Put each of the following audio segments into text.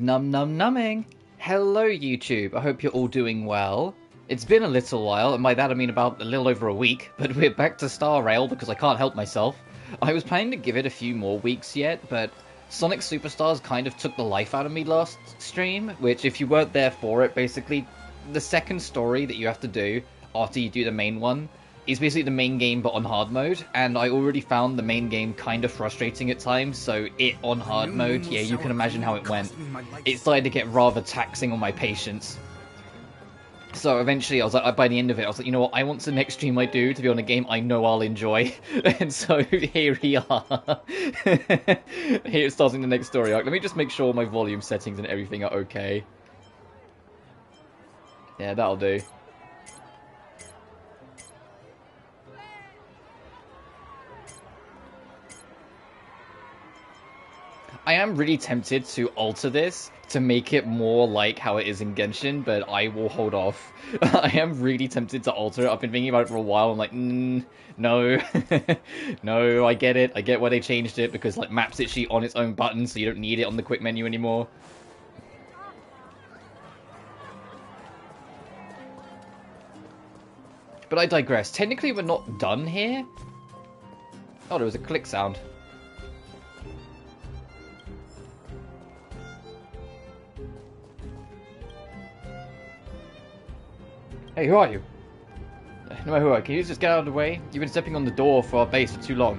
Num num numbing. Hello YouTube, I hope you're all doing well. It's been a little while, and by that I mean about a little over a week, but we're back to Star Rail because I can't help myself. I was planning to give it a few more weeks yet, but Sonic Superstars kind of took the life out of me last stream, which if you weren't there for it, basically the second story that you have to do after you do the main one is basically the main game but on hard mode, and I already found the main game kind of frustrating at times, so it on hard mode, yeah, you can imagine how it went. It started to get rather taxing on my patience. So eventually I was like, by the end of it, I was like, you know what, I want the next stream I do to be on a game I know I'll enjoy. And so here we are. Here starting the next story arc. Let me just make sure my volume settings and everything are okay. Yeah, that'll do. I am really tempted to alter this to make it more like how it is in Genshin, but I will hold off. I am really tempted to alter it. I've been thinking about it for a while. I'm like, no. No, I get it. I get why they changed it, because like map's actually on its own button, so you don't need it on the quick menu anymore. But I digress. Technically, we're not done here. Oh, there was a click sound. Hey, who are you? No, who are you? Can you just get out of the way? You've been stepping on the door for our base for too long.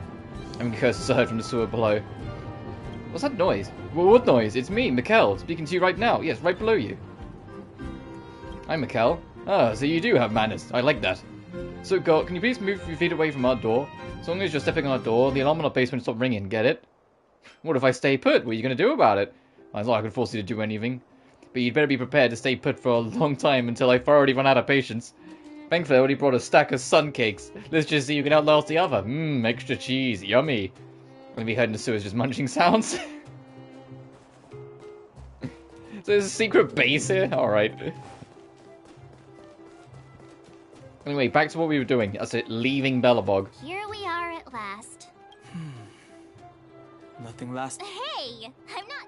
I mean, curses are heard from the sewer below. What's that noise? Well, what noise? It's me, Mikkel, speaking to you right now. Yes, right below you. Hi, Mikkel. Ah, so you do have manners. I like that. So, girl, can you please move your feet away from our door? As long as you're stepping on our door, the alarm in our basement will stop ringing, get it? What if I stay put? What are you going to do about it? I thought I could force you to do anything. But you'd better be prepared to stay put for a long time until I thoroughly run out of patience. Thankfully, I already brought a stack of sun cakes. Let's just see who can outlast the other. Extra cheese. Yummy. I'm going to be heard in the sewers just munching sounds. So there's a secret base here? Alright. Anyway, back to what we were doing. That's it, leaving Belobog. Here we are at last. Nothing last. Hey! I'm not...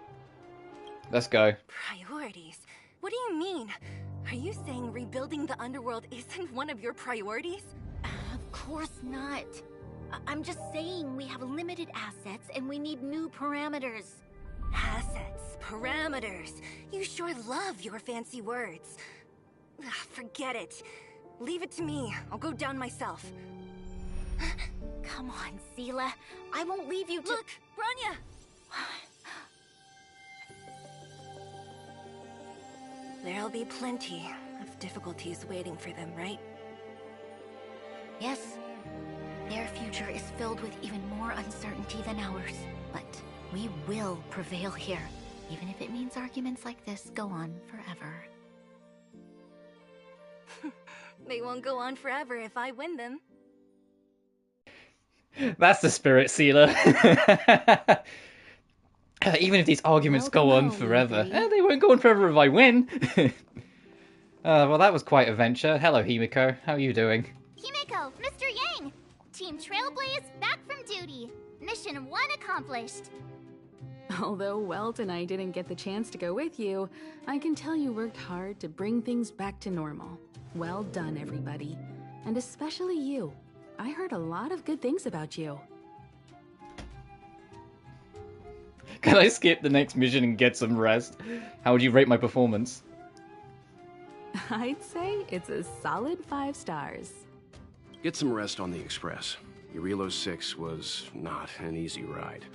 Let's go. Priorities? What do you mean? Are you saying rebuilding the underworld isn't one of your priorities? Of course not. I'm just saying we have limited assets and we need new parameters. Assets, parameters. You sure love your fancy words. Ugh, forget it. Leave it to me. I'll go down myself. Come on, Seela. I won't leave you to... Look, Bronya! There'll be plenty of difficulties waiting for them, right? Yes. Their future is filled with even more uncertainty than ours. But we will prevail here, even if it means arguments like this go on forever. They won't go on forever if I win them. That's the spirit, Seela. Even if these arguments go on forever. They won't go on forever if I win. Well, that was quite a venture. Hello, Himiko. How are you doing? Himiko, Mr. Yang! Team Trailblaze back from duty. Mission 1 accomplished. Although Welt and I didn't get the chance to go with you, I can tell you worked hard to bring things back to normal. Well done, everybody. And especially you. I heard a lot of good things about you. Can I skip the next mission and get some rest? How would you rate my performance? I'd say it's a solid 5 stars. Get some rest on the Express. Eurilo 6 was not an easy ride.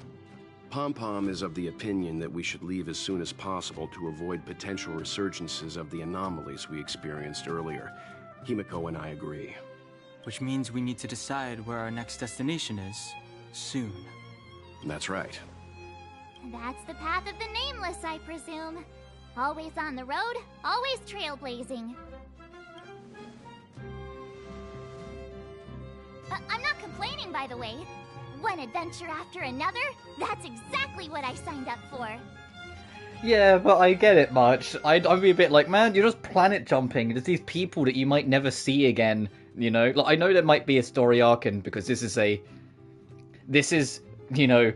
Pom-Pom is of the opinion that we should leave as soon as possible to avoid potential resurgences of the anomalies we experienced earlier. Himiko and I agree. Which means we need to decide where our next destination is, soon. That's right. That's the path of the Nameless, I presume. Always on the road, always trailblazing. I'm not complaining, by the way. One adventure after another, that's exactly what I signed up for. Yeah, but I get it, March. I'd be a bit like, man, you're just planet jumping. There's these people that you might never see again, you know? Like, I know there might be a story arc, and because this is you know,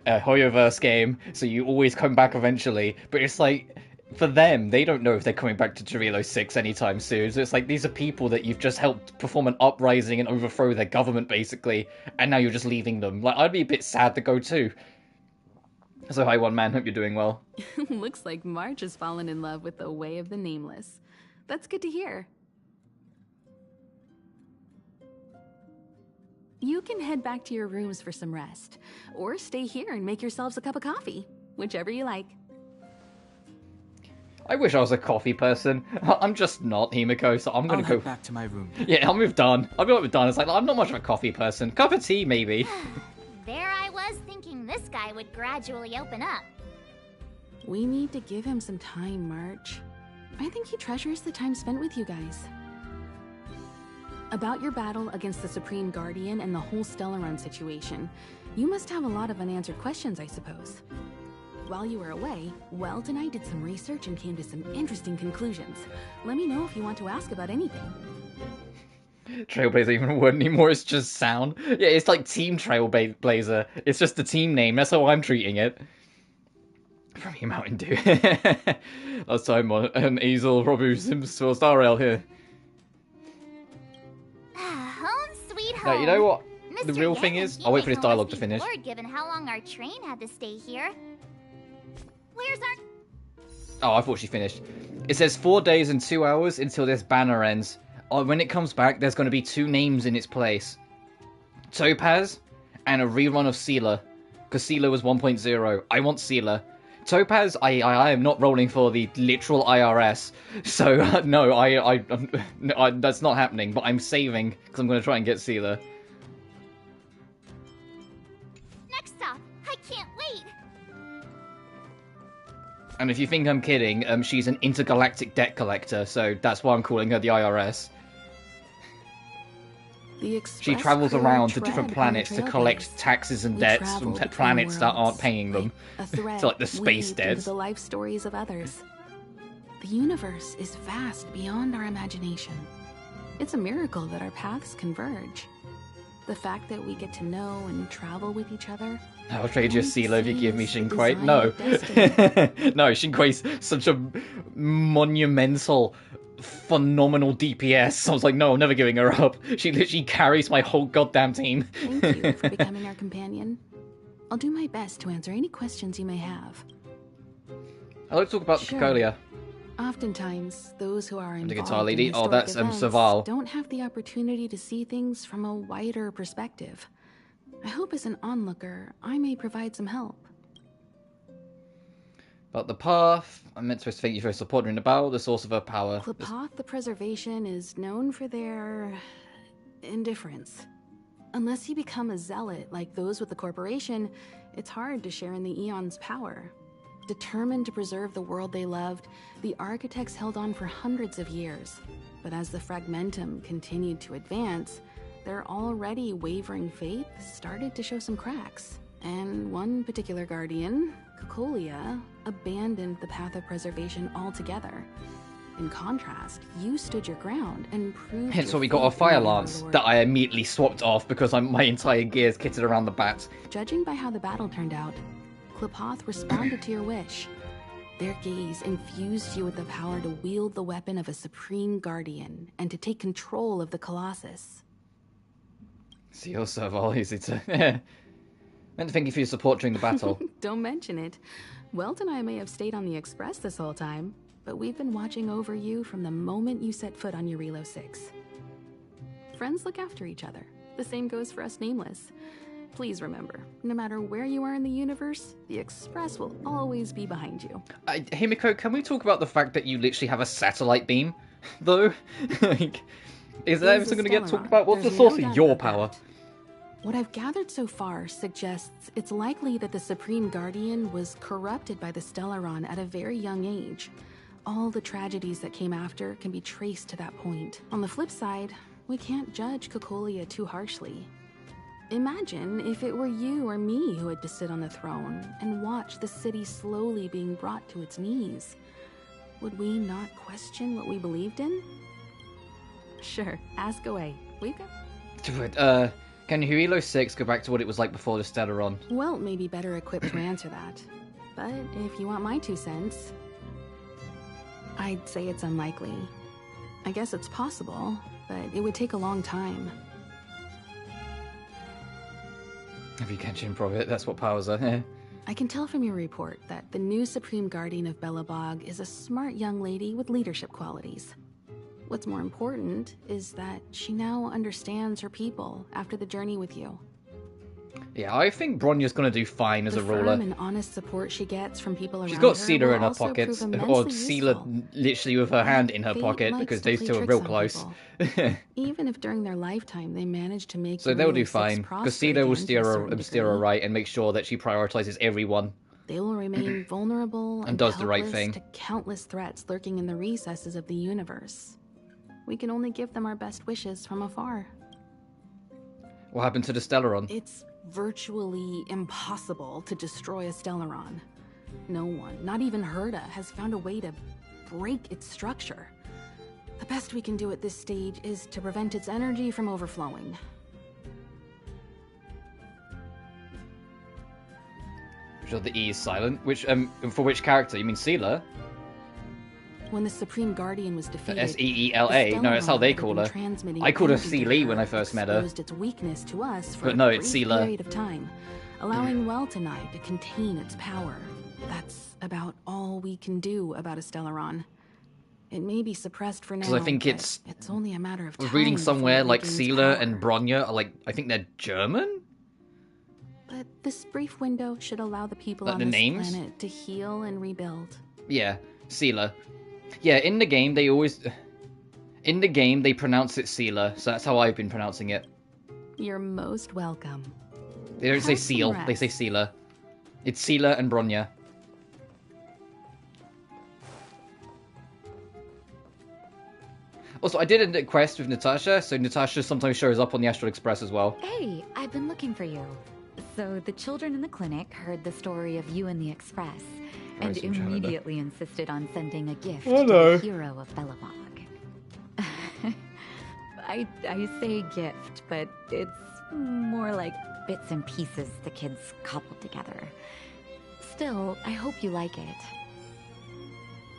a Hoyoverse game, so you always come back eventually. But it's like, for them, they don't know if they're coming back to Jirilo 6 anytime soon. So it's like, these are people that you've just helped perform an uprising and overthrow their government, basically, and now you're just leaving them. Like, I'd be a bit sad to go too. So hi, one man, hope you're doing well. Looks like March has fallen in love with the Way of the Nameless. That's good to hear. You can head back to your rooms for some rest, or stay here and make yourselves a cup of coffee, whichever you like. I wish I was a coffee person. I'm just not, Himiko, so I'm gonna I'll go head back to my room. Yeah, I'll move Don. I'll be with Don. It's like, I'm not much of a coffee person. Cup of tea, maybe. There I was thinking this guy would gradually open up. We need to give him some time, March. I think he treasures the time spent with you guys. About your battle against the Supreme Guardian and the whole Stellaron situation, you must have a lot of unanswered questions, I suppose. While you were away, Welt and I did some research and came to some interesting conclusions. Let me know if you want to ask about anything. Trailblazer even a word anymore, it's just sound. Yeah, it's like Team Trailblazer. It's just the team name, that's how I'm treating it. From your Mountain Dew. Last time on an easel, Robu Sims for Star Rail here. Home sweet home. Now, you know what? Mr. The real thing Yang is, and I'll wait for this Himiko dialogue must to be finish. bored given how long our train had to stay here. Where's our... Oh, I thought she finished. It says 4 days and 2 hours until this banner ends. Oh, when it comes back, there's going to be 2 names in its place. Topaz and a rerun of Sealer. Because Sealer was 1.0. I want Sealer. Topaz, I am not rolling for the literal IRS. So, no, that's not happening. But I'm saving, because I'm going to try and get Sealer. Next stop. I can't wait. And if you think I'm kidding, she's an intergalactic debt collector, so that's why I'm calling her the IRS. She travels around to different planets to collect taxes and debts from planets that aren't paying them. So like the space debts. The life stories of others. The universe is vast beyond our imagination. It's a miracle that our paths converge. The fact that we get to know and travel with each other. I'll trade you a Sealer if you give me Shinquei. No. No, Shinquei's such a monumental, phenomenal DPS. I was like, no, I'm never giving her up. She literally carries my whole goddamn team. Thank you for becoming our companion. I'll do my best to answer any questions you may have. I'd like to talk about the Cocolia. Oftentimes, those who are The involved guitar lady. in Oh, that's historic events Saval. don't have the opportunity to see things from a wider perspective. I hope as an onlooker, I may provide some help. About the path, I'm meant to thank you for supporting in the battle, the source of her power. Klapath the Preservation is known for their indifference. Unless you become a zealot like those with the corporation, it's hard to share in the Eon's power. Determined to preserve the world they loved, the architects held on for hundreds of years. But as the Fragmentum continued to advance, their already wavering faith started to show some cracks. And one particular guardian, Cocolia, abandoned the path of preservation altogether. In contrast, you stood your ground and proved. Hence your why we got a faith in fire the lance Overlord. that I immediately swapped off because my entire gear's kitted around the bats. Judging by how the battle turned out, Klapath responded to your wish. Their gaze infused you with the power to wield the weapon of a supreme guardian and to take control of the Colossus. See also all easy to. Meant to thank you for your support during the battle. Don't mention it. Welt and I may have stayed on the Express this whole time, but we've been watching over you from the moment you set foot on Jirilo 6. Friends look after each other. The same goes for us Nameless. Please remember, no matter where you are in the universe, the Express will always be behind you. Himiko, can we talk about the fact that you literally have a satellite beam? Though? Like, is that ever going to get talked about? What's the There's source no of doubt your about power? that. What I've gathered so far suggests it's likely that the Supreme Guardian was corrupted by the Stellaron at a very young age. All the tragedies that came after can be traced to that point. On the flip side, we can't judge Cocolia too harshly. Imagine if it were you or me who had to sit on the throne and watch the city slowly being brought to its knees. Would we not question what we believed in? Sure, ask away. We've got... Can Huilo 6 go back to what it was like before the Stellaron? Welt may be better equipped to answer that. But if you want my 2 cents, I'd say it's unlikely. I guess it's possible, but it would take a long time. If you can improv it, that's what powers are. I can tell from your report that the new Supreme Guardian of Belobog is a smart young lady with leadership qualities. What's more important is that she now understands her people after the journey with you. Yeah, I think Bronya's gonna do fine as a ruler. The firm and honest support she gets from people around her. She's got Sealer will in her also pockets, prove or immensely Sealer useful. literally with her hand in her Fate pocket, likes because to those play two are tricks real on close. people. Even if during their lifetime they manage to make So they'll do Eureka 6 fine, because prosper Sealer will again to a steer certain her degree. right and make sure that she prioritizes everyone. They will remain vulnerable and does the right helpless thing. to countless threats lurking in the recesses of the universe. We can only give them our best wishes from afar. What happened to the Stellaron? It's virtually impossible to destroy a Stellaron. No one, not even Herda, has found a way to break its structure. The best we can do at this stage is to prevent its energy from overflowing. Sure, the E is silent. Which for which character? You mean Sealer? When the Supreme Guardian was defeated, S-E-E-L-A? the No, that's how they Stellaron call had her. been transmitting I called her energy to Sealy when I first met her. exposed its weakness to us for But no, a it's brief Sealer. period of time, allowing Welt and I to contain its power. That's about all we can do about a Stellaron. It may be suppressed for now, Because I think but it's... it's only a matter of I time. was reading before somewhere it like regains Sealer power. and Bronya are like, I think they're German? But this brief window should allow the people Like on the this names? planet to heal and rebuild. Yeah, Sealer. Yeah, in the game they always... In the game they pronounce it Sealer, so that's how I've been pronouncing it. You're most welcome. They don't say Have some Seal, they rest. say Sealer. It's Sealer and Bronya. Also, I did a quest with Natasha, so Natasha sometimes shows up on the Astral Express as well. Hey, I've been looking for you. So the children in the clinic heard the story of you in the Express and Christ, I'm trying to- immediately insisted on sending a gift Oh, to no. the hero of Belobog. I say gift, but it's more like bits and pieces the kids cobbled together. Still, I hope you like it.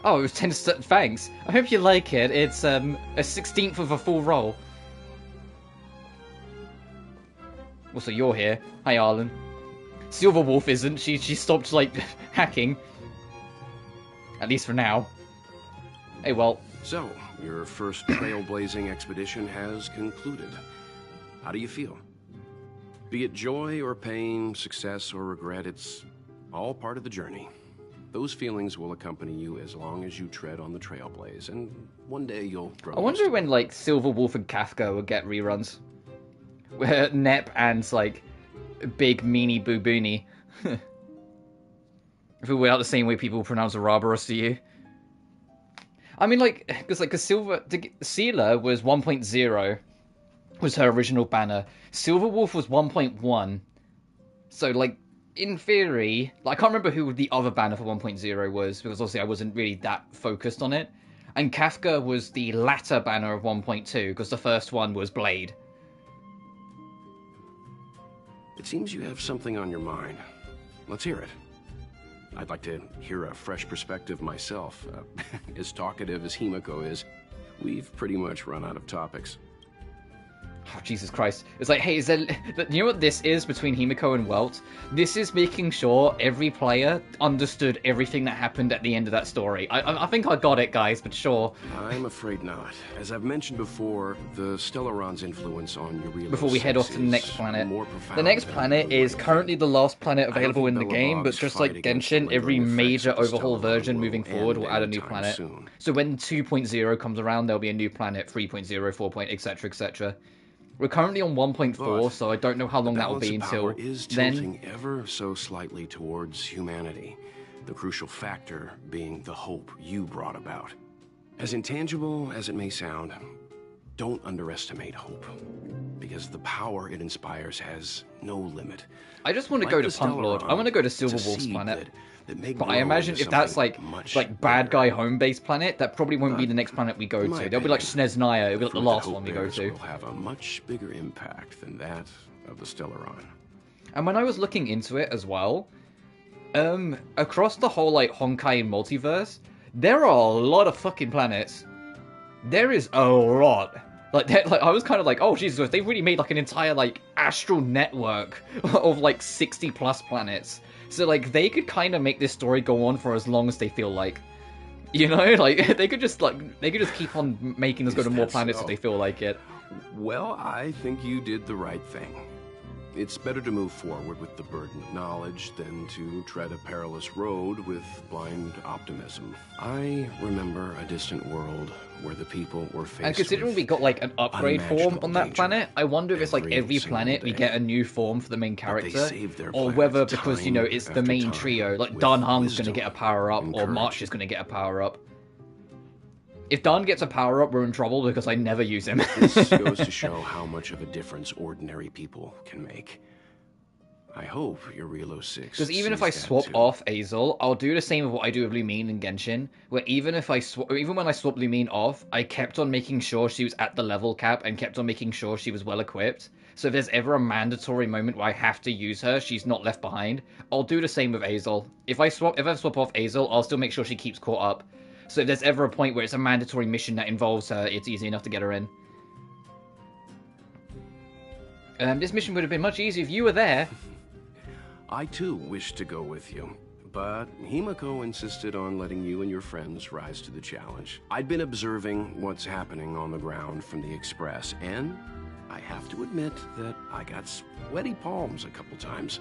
Oh, it was 10 thanks. I hope you like it. It's a 16th of a full roll. Also, you're here. Hi, Arlen. Silver Wolf isn't. She stopped, like, hacking. At least for now. Hey, well. So, your first trailblazing expedition has concluded. How do you feel? Be it joy or pain, success or regret, it's all part of the journey. Those feelings will accompany you as long as you tread on the trailblaze, and one day you'll grow I wonder used to when, like, Silver Wolf and Kafka will get reruns. Where Nep and, like, Big Meanie Boo Booney. If it were out the same way people pronounce Ouroboros to you. I mean, like, because Sealer was 1.0, was her original banner. Silver Wolf was 1.1. So, like, in theory, like, I can't remember who the other banner for 1.0 was, because obviously I wasn't really that focused on it. And Kafka was the latter banner of 1.2, because the first one was Blade. It seems you have something on your mind. Let's hear it. I'd like to hear a fresh perspective myself. As talkative as Himiko is, we've pretty much run out of topics. Oh, Jesus Christ. It's like, hey, is there... You know what this is between Himiko and Welt? This is making sure every player understood everything that happened at the end of that story. I think I got it, guys, but sure. I'm afraid not. As I've mentioned before, the Stellaron's influence on Eureka Before we head off to the next planet. The next planet is currently the last planet available in the game, but just like Genshin, every major overhaul version moving forward will add a new planet. So when 2.0 comes around, there'll be a new planet, 3.0, 4.0, etc., etc. We're currently on 1.4, so I don't know how long that will be until is then. tilting ever so slightly towards humanity, the crucial factor being the hope you brought about. As intangible as it may sound, don't underestimate hope, because the power it inspires has no limit. I just want to go to Punk Lord. I want to go to Silver Wolf's planet. But I imagine if that's like bad guy home base planet, that probably won't be the next planet we go to. There'll be like Sneznaya, it'll be like the last one we go to. Will have a much bigger impact than that of the Stellaron. And when I was looking into it as well, across the whole, like, Honkai multiverse, there are a lot of fucking planets. There is a lot. Like, I was kind of like, oh, Jesus, they really made, like, an entire, like, astral network of, like, 60-plus planets. So, like, they could kind of make this story go on for as long as they feel like. You know? Like, they could just keep on making us go to more planets if they feel like it. Well, I think you did the right thing. It's better to move forward with the burden of knowledge than to tread a perilous road with blind optimism. I remember a distant world where the people were faced And considering with we got, like, an upgrade form on that planet, I wonder if it's like every planet we get a new form for the main character, or whether because, you know, it's the main trio, like Dan Heng's gonna get a power-up, or March is gonna get a power-up. If Dan gets a power-up, we're in trouble because I never use him. This goes to show how much of a difference ordinary people can make. I hope your Relo 6. Because even if I swap off Azel, I'll do the same with what I do with Lumine and Genshin, where even when I swapped Lumine off, I kept on making sure she was at the level cap and kept on making sure she was well equipped. So if there's ever a mandatory moment where I have to use her, she's not left behind. I'll do the same with Azel. If I swap off Azel, I'll still make sure she keeps caught up. So if there's ever a point where it's a mandatory mission that involves her, it's easy enough to get her in. This mission would have been much easier if you were there. I too wish to go with you, but Himiko insisted on letting you and your friends rise to the challenge. I'd been observing what's happening on the ground from the Express, and I have to admit that I got sweaty palms a couple times.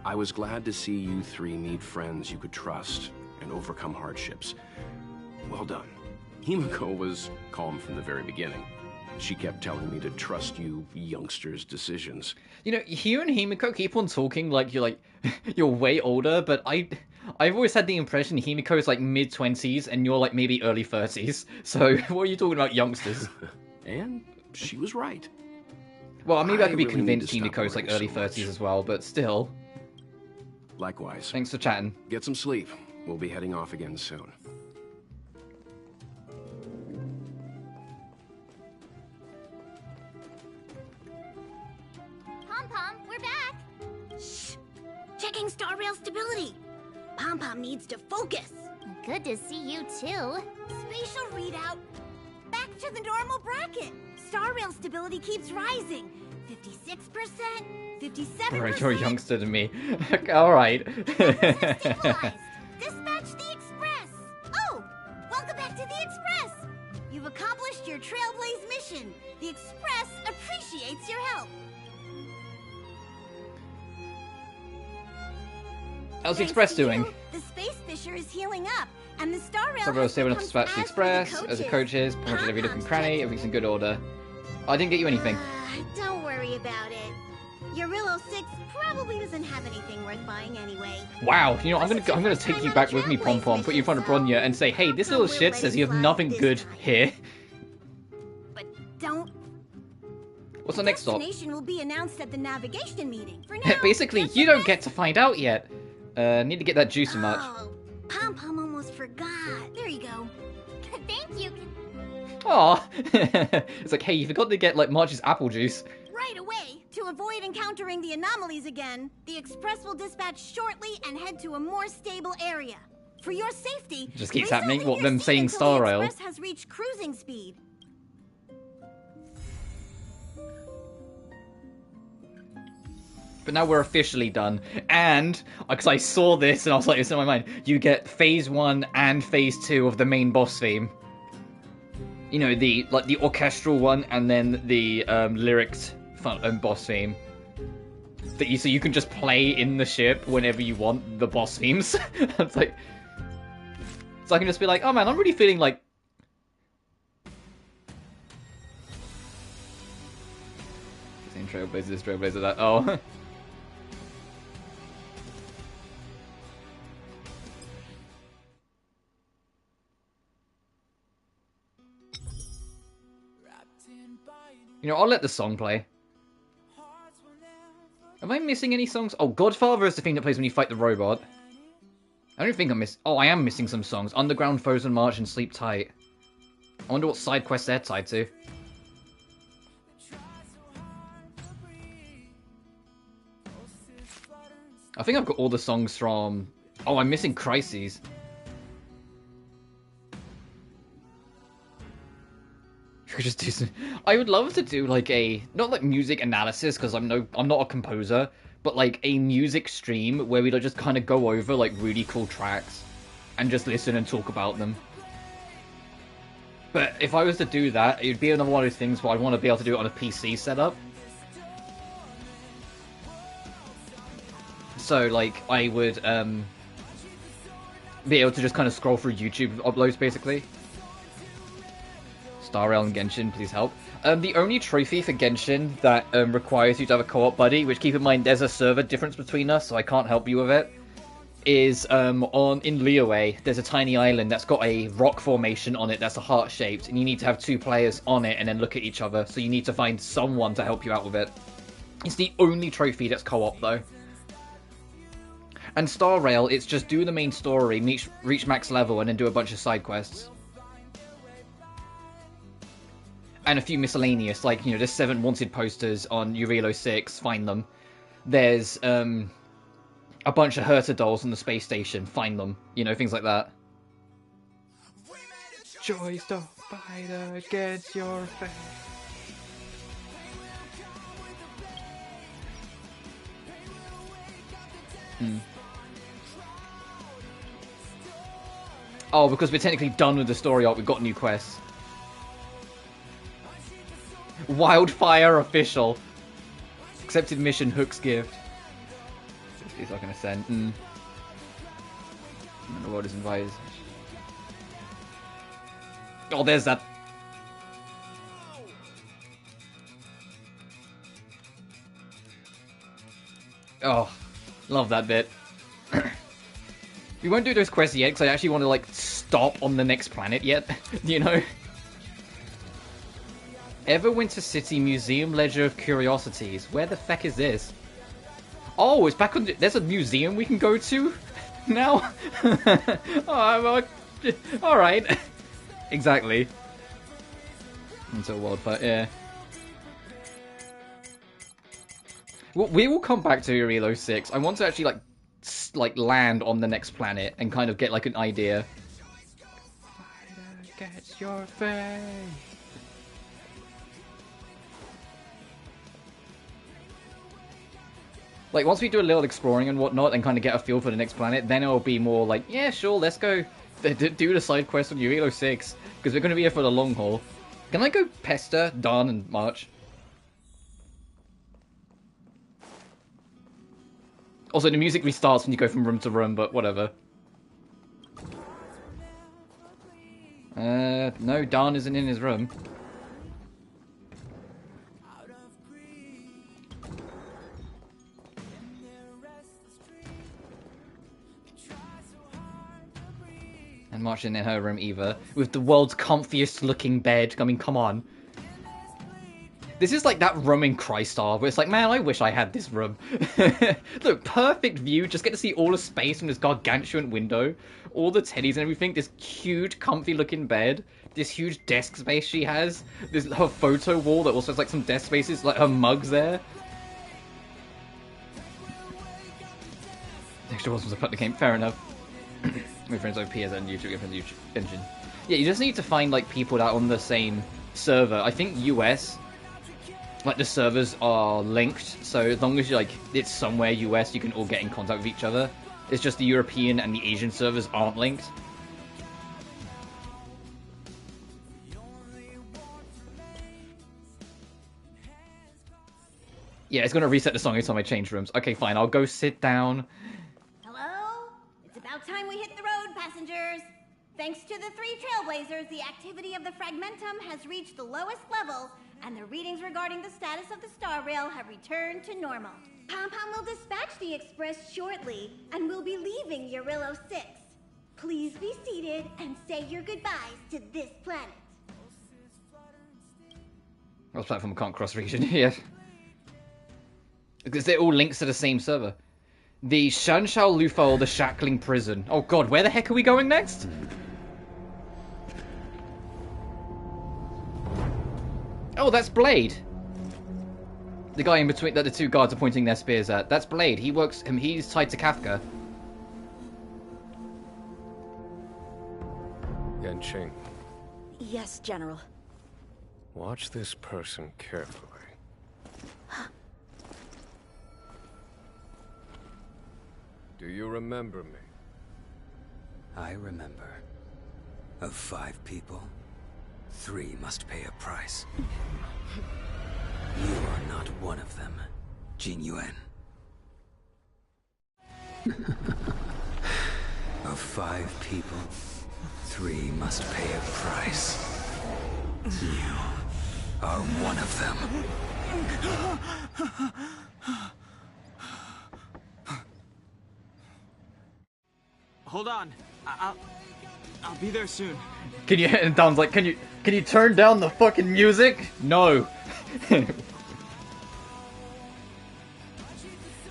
I was glad to see you three meet friends you could trust and overcome hardships. Well done. Himiko was calm from the very beginning. She kept telling me to trust you youngsters' decisions. You know, you and Himiko keep on talking like you're way older, but I've always had the impression Himiko is like mid-20s and you're like maybe early 30s. So what are you talking about, youngsters? And she was right. Well, maybe I could be really convinced need to stop Himiko's like worrying early so much. 30s as well, but still. Likewise. Thanks for chatting. Get some sleep. We'll be heading off again soon. Pom-Pom, we're back! Shh! Checking star rail stability. Pom-Pom needs to focus. Good to see you too. Spatial readout. Back to the normal bracket. Star rail stability keeps rising. 56%, 57%. Alright, you're younger than me. Alright. Stabilized. Dispatch the Express. Oh, welcome back to the Express. You've accomplished your Trailblaze mission. The Express appreciates your help. How's the Thanks Express to doing? you, the Space Fisher is healing up, and the Star Rail So I was saving up to become dispatch the as for the Express, as the coaches, promoted every nook and cranny, everything's in good order. I didn't get you anything. Don't worry about it. Your Relo 6 probably doesn't have anything worth buying anyway. Wow, you know, I'm gonna take you back with me, Pom Pom, put you in front of Bronya, and say, hey, this little shit says you have nothing good here. But don't. What's the next stop? Destination will be announced at the navigation meeting. For now, Basically, just you don't forget- get to find out yet. Need to get that juicy much. Oh, Pom-Pom almost forgot. There you go. Thank you. Aw. It's like, hey, you forgot to get, like, Marge's apple juice. Right away. To avoid encountering the anomalies again, the Express will dispatch shortly and head to a more stable area. For your safety, Just keeps race happening, over what, your them seat saying until Star the Rail? Express has reached cruising speed. But now we're officially done. And, because I saw this and I was like, it's in my mind, you get Phase 1 and Phase 2 of the main boss theme. You know, the orchestral one and then the lyrics boss theme. So you can just play in the ship whenever you want the boss themes. It's like... So I can just be like, oh man, I'm really feeling like... Trailblazer that. Oh. You know, I'll let the song play. Am I missing any songs? Oh, Godfather is the thing that plays when you fight the robot. I don't think I'm missing... Oh, I am missing some songs. Underground, Frozen March, and Sleep Tight. I wonder what side quests they're tied to. I think I've got all the songs from... Oh, I'm missing Crises. You could just do some... I would love to do like a... Not like music analysis, because I'm not a composer, but like a music stream where we'd just kind of go over like really cool tracks and just listen and talk about them. But if I was to do that, it would be another one of those things where I'd want to be able to do it on a PC setup. So, like, I would be able to just kind of scroll through YouTube uploads, basically. Star Rail and Genshin, please help. The only trophy for Genshin that requires you to have a co-op buddy, which, keep in mind, there's a server difference between us, so I can't help you with it, is in Liyue, there's a tiny island that's got a rock formation on it that's a heart-shaped, and you need to have 2 players on it and then look at each other, so you need to find someone to help you out with it. It's the only trophy that's co-op, though. And Star Rail, it's just do the main story, reach max level, and then do a bunch of side quests. And a few miscellaneous, like, you know, there's 7 wanted posters on Urilo 6, find them. There's a bunch of Herta dolls on the space station, find them. You know, things like that. Choice to fight against your fate. Oh, because we're technically done with the story arc, we've got new quests. Wildfire official. Accepted mission, Hook's gift. He's not going to send. And the world is invited. Oh, there's that. Oh, love that bit. We won't do those quests yet, because I actually want to, like, stop on the next planet yet, you know? Everwinter City Museum Ledger of Curiosities. Where the feck is this? Oh, it's back on... There's a museum we can go to now? Oh, alright. Exactly. Into a wildfire, yeah. Well, we will come back to Urilo 6. I want to actually, like land on the next planet and kind of get like an idea. Fight against your fate. Like once we do a little exploring and whatnot and kind of get a feel for the next planet, then it'll be more like, yeah, sure, let's go do the side quest on Urilo 6 because we're going to be here for the long haul. Can I go pester Dan and March? Also, the music restarts when you go from room to room, but whatever. No, Dan isn't in his room. And March isn't in her room either. With the world's comfiest looking bed. I mean, come on. This is like that room in Crystar, where it's like, man, I wish I had this room. Look, perfect view, just get to see all the space from this gargantuan window, all the teddies and everything, this huge, comfy-looking bed, this huge desk space she has, this her photo wall that also has like some desk spaces, like her mugs there. Extra was a put the game, fair enough. My friends over PS and YouTube, friends YouTube engine. Yeah, you just need to find like people that are on the same server. I think US. Like, the servers are linked, so as long as, like, it's somewhere US, you can all get in contact with each other. It's just the European and the Asian servers aren't linked. Yeah, it's gonna reset the song every time I change rooms. Okay, fine, I'll go sit down. Hello? It's about time we hit the road, passengers. Thanks to the 3 Trailblazers, the activity of the Fragmentum has reached the lowest level, and the readings regarding the status of the Star Rail have returned to normal. Pom-Pom will dispatch the Express shortly, and we'll be leaving Urilo 6. Please be seated and say your goodbyes to this planet. Well, platform can't cross region here. Because they're all links to the same server. The Xianzhou Luofu, the Shackling Prison. Oh god, where the heck are we going next? Oh, that's Blade. The guy in between that the two guards are pointing their spears at. That's Blade. He's tied to Kafka. Yanqing, Yes, General. watch this person carefully. Do you remember me? I remember. Of 5 people, 3 must pay a price. You are not one of them, Jin Yuan. Of 5 people, 3 must pay a price. You are one of them. Hold on. I'll be there soon. Can you? And Don's like, can you turn down the fucking music? No.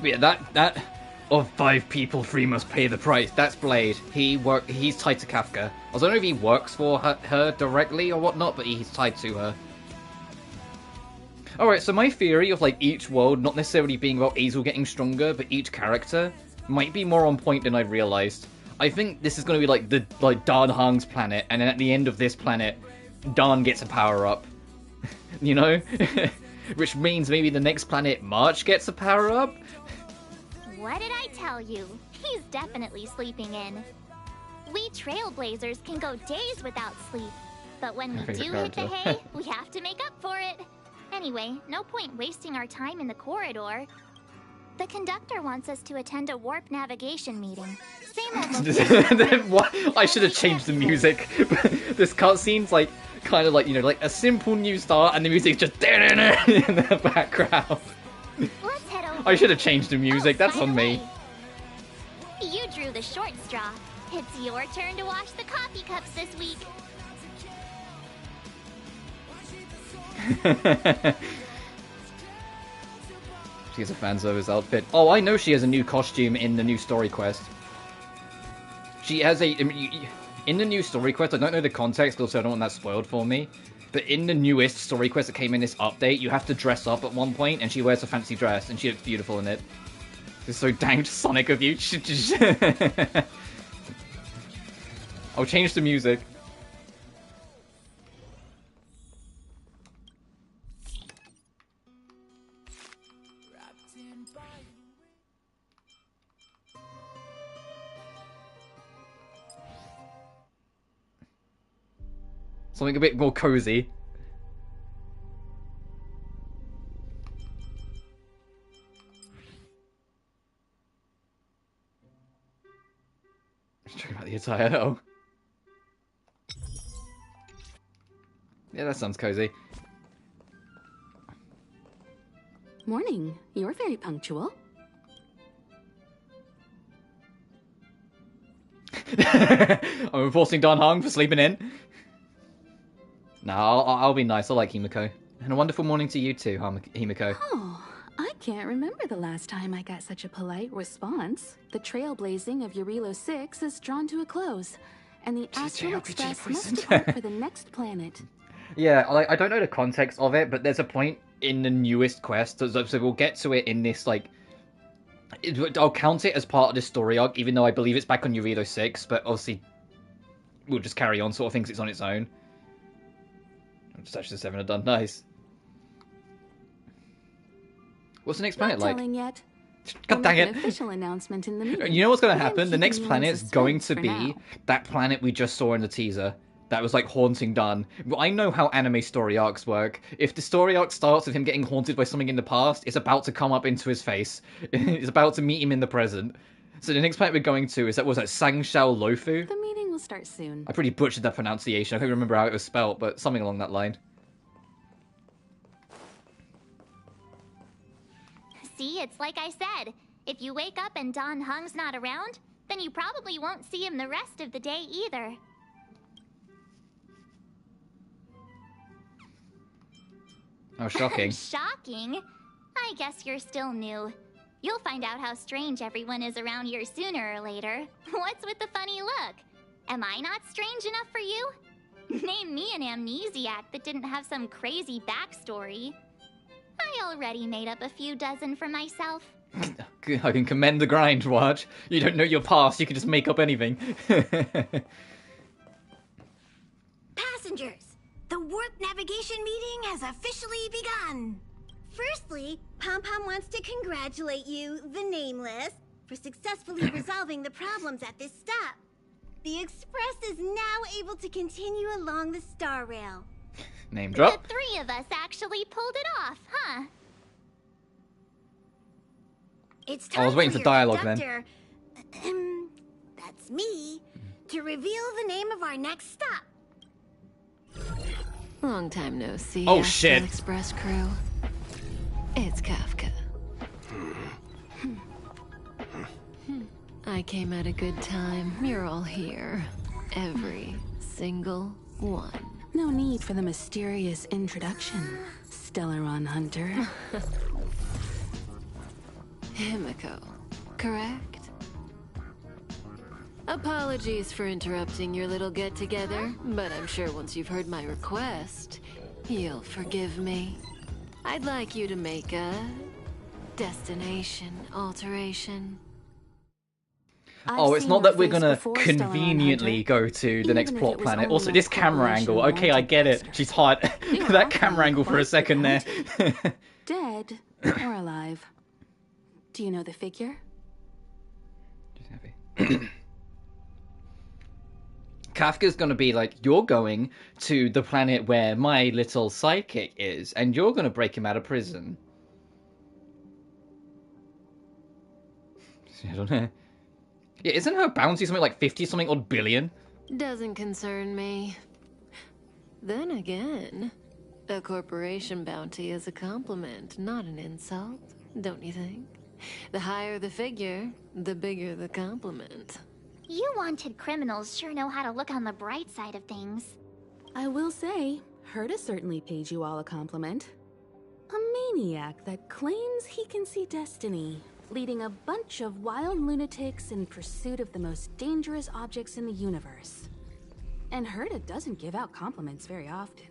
Yeah, that of 5 people, 3 must pay the price. That's Blade. He's tied to Kafka. I don't know if he works for her directly or whatnot, but he's tied to her. Alright, so my theory of like each world not necessarily being about Azel getting stronger, but each character might be more on point than I realized. I think this is going to be like Dan Hang's planet, and then at the end of this planet, Dan gets a power up. You know? Which means maybe the next planet, March, gets a power up? What did I tell you? He's definitely sleeping in. We trailblazers can go days without sleep, but when we do hit the hay, we have to make up for it. Anyway, no point wasting our time in the corridor. The conductor wants us to attend a warp navigation meeting. Same old What? I should have changed the music. This cutscene's like, kind of like, you know, like a simple new start, and the music's just in the background. Let's head over. I should have changed the music, that's on me. You drew the short straw. It's your turn to wash the coffee cups this week. She has a fan service outfit. Oh, I know she has a new costume in the new story quest. She has a... In the new story quest, I don't know the context, also I don't want that spoiled for me. But in the newest story quest that came in this update, you have to dress up at one point, and she wears a fancy dress, and she looks beautiful in it. It's so dang Sonic of you. I'll change the music. Something a bit more cozy. Let's talk about the attire. Oh. Yeah, that sounds cozy. Morning. You're very punctual. I'm enforcing Dan Hang for sleeping in. No, I'll be nice. I like Himiko. And a wonderful morning to you too, Himiko. Oh, I can't remember the last time I got such a polite response. The trailblazing of Eurilo 6 is drawn to a close, and the Astral Express must depart for the next planet. Yeah, I don't know the context of it, but there's a point in the newest quest, so we'll get to it in this, like... I'll count it as part of this story arc, even though I believe it's back on Eurilo 6, but obviously we'll just carry on, sort of thinks it's on its own. Such the 7 are done. Nice. What's the next planet like? Not telling yet. God dang it. An official announcement in the meeting. You know what's going to happen? The next keeping you planet's in going to suspense be for now. that planet we just saw in the teaser. That was like haunting Dan. I know how anime story arcs work. If the story arc starts with him getting haunted by something in the past, it's about to come up into his face. It's about to meet him in the present. So the next planet we're going to is that, Xianzhou Luofu? The meeting will start soon. I pretty butchered that pronunciation. I can't remember how it was spelt, but something along that line. See, it's like I said. If you wake up and Dan Heng's not around, then you probably won't see him the rest of the day either. Oh, shocking. Shocking? I guess you're still new. You'll find out how strange everyone is around here sooner or later. What's with the funny look? Am I not strange enough for you? Name me an amnesiac that didn't have some crazy backstory. I already made up a few dozen for myself. I can commend the grind, Watch. You don't know your past, you can just make up anything. Passengers, the warp navigation meeting has officially begun. Firstly, Pom-Pom wants to congratulate you, the Nameless, for successfully resolving the problems at this stop. The Express is now able to continue along the Star Rail. Name drop. The three of us actually pulled it off, huh? It's time I was waiting for for your dialogue conductor, that's me, to reveal the name of our next stop. Long time no see. Oh, Astral shit. Express crew. It's Kafka. I came at a good time. You're all here. Every single one. No need for the mysterious introduction, Stellaron Hunter. Himiko, correct? Apologies for interrupting your little get-together, but I'm sure once you've heard my request, you'll forgive me. I'd like you to make a destination alteration. Oh, it's not that we're gonna conveniently go to the next plot planet. Also, this camera angle. Okay, I get it. She's hot. That camera angle for a second there. Dead or alive? Do you know the figure? Kafka's gonna be like, you're going to the planet where my little sidekick is, and you're gonna break him out of prison. I don't know. Yeah, isn't her bounty something like 50-something odd billion? Doesn't concern me. Then again, a corporation bounty is a compliment, not an insult, don't you think? The higher the figure, the bigger the compliment. You wanted criminals sure know how to look on the bright side of things. I will say, Herta certainly paid you all a compliment. A maniac that claims he can see destiny, leading a bunch of wild lunatics in pursuit of the most dangerous objects in the universe. And Herta doesn't give out compliments very often.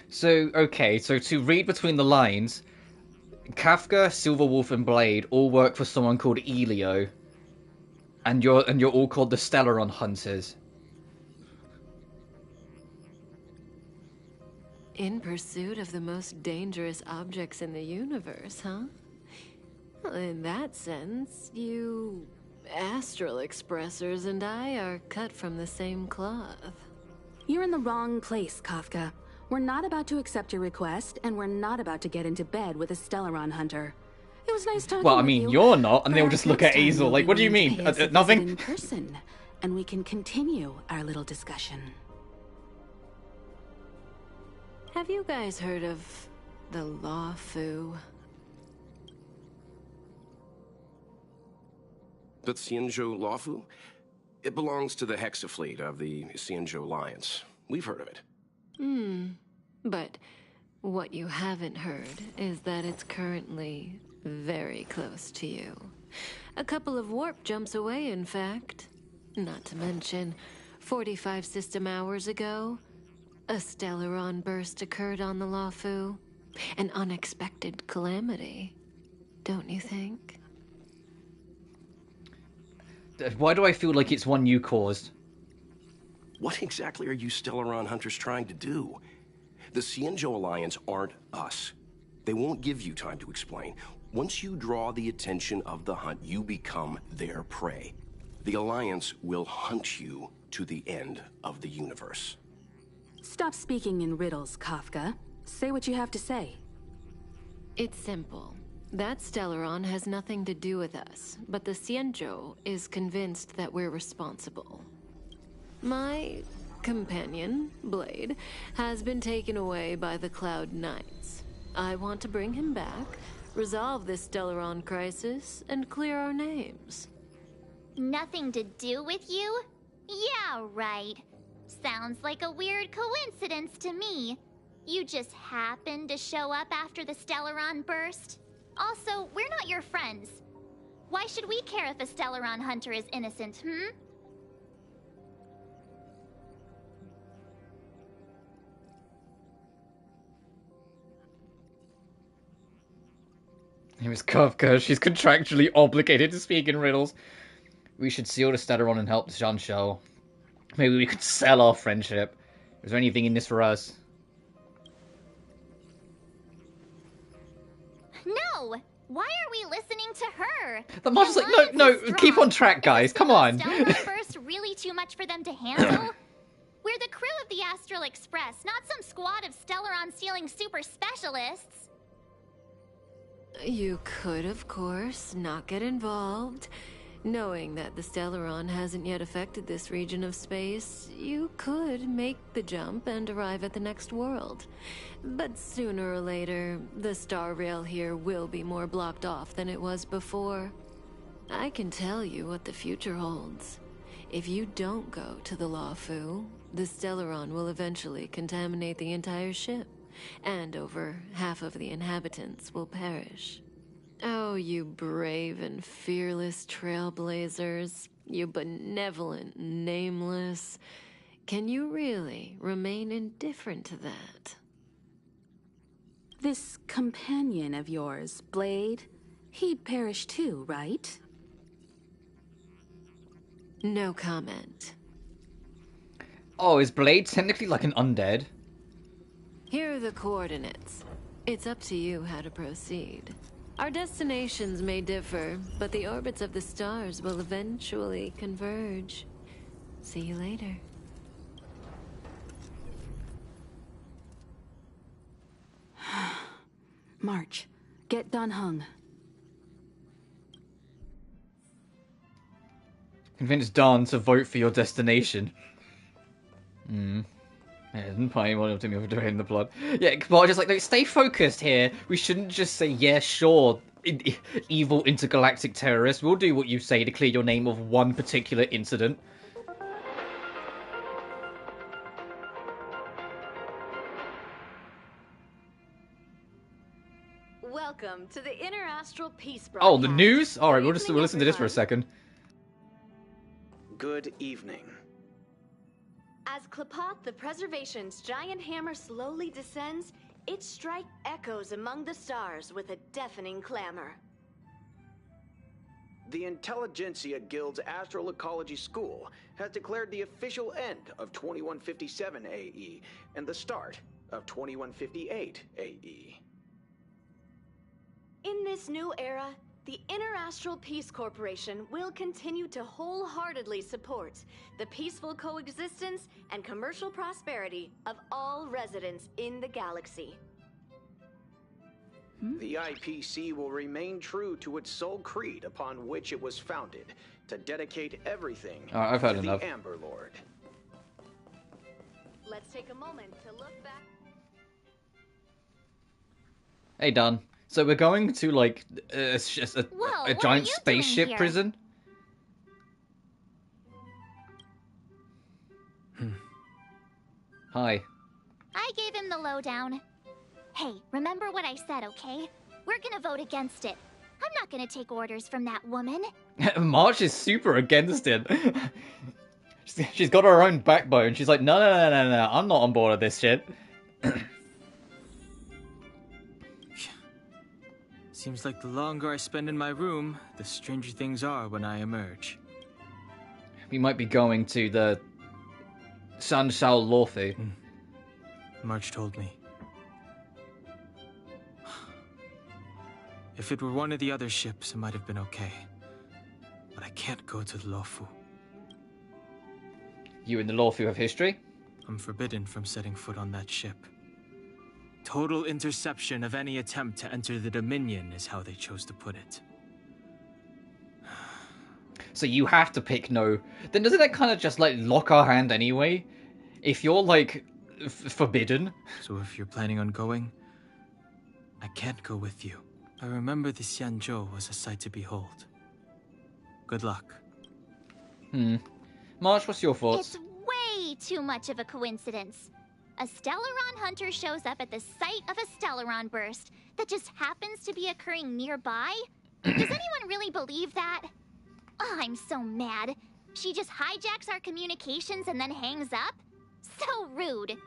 So, okay, so to read between the lines, Kafka, Silverwolf, and Blade all work for someone called Elio. And you're all called the Stellaron Hunters. In pursuit of the most dangerous objects in the universe, huh? Well, in that sense, you Astral Expressors and I are cut from the same cloth. You're in the wrong place, Kafka. We're not about to accept your request, and we're not about to get into bed with a Stellaron Hunter. It was nice talking Well, I with mean, you. you're not, and they'll Perhaps just look next at time Hazel you'll like, be what do you willing to mean? pay us a visit Nothing? in person, and we can continue our little discussion. Have you guys heard of the Luofu? But Xianzhou Luofu? It belongs to the Hexafleet of the Xianzhou Alliance. We've heard of it. But what you haven't heard is that it's currently very close to you. A couple of warp jumps away, in fact. Not to mention, 45 system hours ago, a Stellaron burst occurred on the Luofu. An unexpected calamity, don't you think? Why do I feel like it's one you caused? What exactly are you Stellaron Hunters trying to do? The Xianzhou Alliance aren't us. They won't give you time to explain. Once you draw the attention of the hunt, you become their prey. The Alliance will hunt you to the end of the universe. Stop speaking in riddles, Kafka. Say what you have to say. It's simple. That Stellaron has nothing to do with us, but the Xianzhou is convinced that we're responsible. My companion, Blade, has been taken away by the Cloud Knights. I want to bring him back, resolve this Stellaron crisis, and clear our names. Nothing to do with you? Yeah, right. Sounds like a weird coincidence to me. You just happened to show up after the Stellaron burst? Also, we're not your friends. Why should we care if a Stellaron Hunter is innocent, name is Kafka. She's contractually obligated to speak in riddles. We should seal the Stellaron and help Xianzhou. Maybe we could sell our friendship. Is there anything in this for us? No! Why are we listening to her? The Marsh's like, no, keep on track, guys. Come on. Stellaron burst really too much for them to handle? We're the crew of the Astral Express, not some squad of Stellaron-stealing super specialists. You could, of course, not get involved. Knowing that the Stellaron hasn't yet affected this region of space, you could make the jump and arrive at the next world. But sooner or later, the star rail here will be more blocked off than it was before. I can tell you what the future holds. If you don't go to the Luofu, the Stellaron will eventually contaminate the entire ship, and over half of the inhabitants will perish. Oh, you brave and fearless trailblazers, you benevolent nameless. Can you really remain indifferent to that? This companion of yours, Blade, he'd perish too, right? No comment. Oh, is Blade technically like an undead? Here are the coordinates. It's up to you how to proceed. Our destinations may differ, but the orbits of the stars will eventually converge. See you later. March, get Dan Heng. Convince Dan to vote for your destination. Yeah, didn't probably want to me over drain the blood. Yeah, but just like, no, stay focused here. We shouldn't just say, yeah, sure, evil intergalactic terrorist. We'll do what you say to clear your name of one particular incident. Welcome to the Interastral Peace Broadcast. Oh, the news? Alright, we'll listen to this for a second. Good evening. As Klapoth, the Preservation's giant hammer slowly descends, its strike echoes among the stars with a deafening clamor. The Intelligentsia Guild's Astral Ecology School has declared the official end of 2157 AE and the start of 2158 AE. In this new era, the Interastral Peace Corporation will continue to wholeheartedly support the peaceful coexistence and commercial prosperity of all residents in the galaxy. The IPC will remain true to its sole creed upon which it was founded, to dedicate everything I've heard to enough. the Amber Lord. Let's take a moment to look back. Hey, Dan. So we're going to, like, a giant spaceship prison? Hi. I gave him the lowdown. Hey, remember what I said, okay? We're gonna vote against it. I'm not gonna take orders from that woman. March is super against it. She's got her own backbone. She's like, no, I'm not on board with this shit. Seems like the longer I spend in my room, the stranger things are when I emerge. We might be going to the Xianzhou Luofu. March told me. If it were one of the other ships, it might have been okay. But I can't go to the Luofu. You and the Luofu have history? I'm forbidden from setting foot on that ship. Total interception of any attempt to enter the Dominion is how they chose to put it. So you have to pick no. Then doesn't that kind of just, like, lock our hand anyway? If you're, like, forbidden? So if you're planning on going, I can't go with you. I remember the Xianzhou was a sight to behold. Good luck. March, what's your thoughts? It's way too much of a coincidence. A Stellaron hunter shows up at the site of a Stellaron burst that just happens to be occurring nearby? Does anyone really believe that? Oh, I'm so mad. She just hijacks our communications and then hangs up? So rude.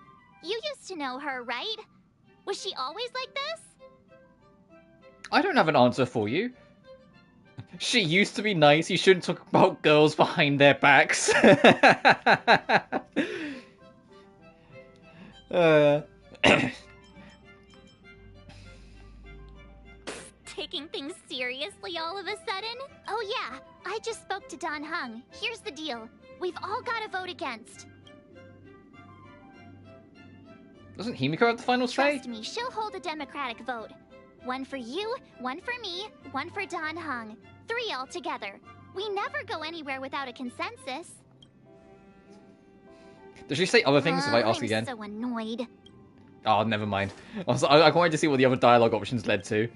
You used to know her, right? Was she always like this? I don't have an answer for you. She used to be nice. You shouldn't talk about girls behind their backs. Taking things seriously all of a sudden? Oh yeah, I just spoke to Don Hung. Here's the deal. We've all got to vote against. Doesn't Himiko have the final say? Trust me, she'll hold a democratic vote. One for you, one for me, one for Don Hung. 3 altogether. We never go anywhere without a consensus. Does she say other things if I ask again? I'm so annoyed. Oh, never mind. I wanted to see what the other dialogue options led to.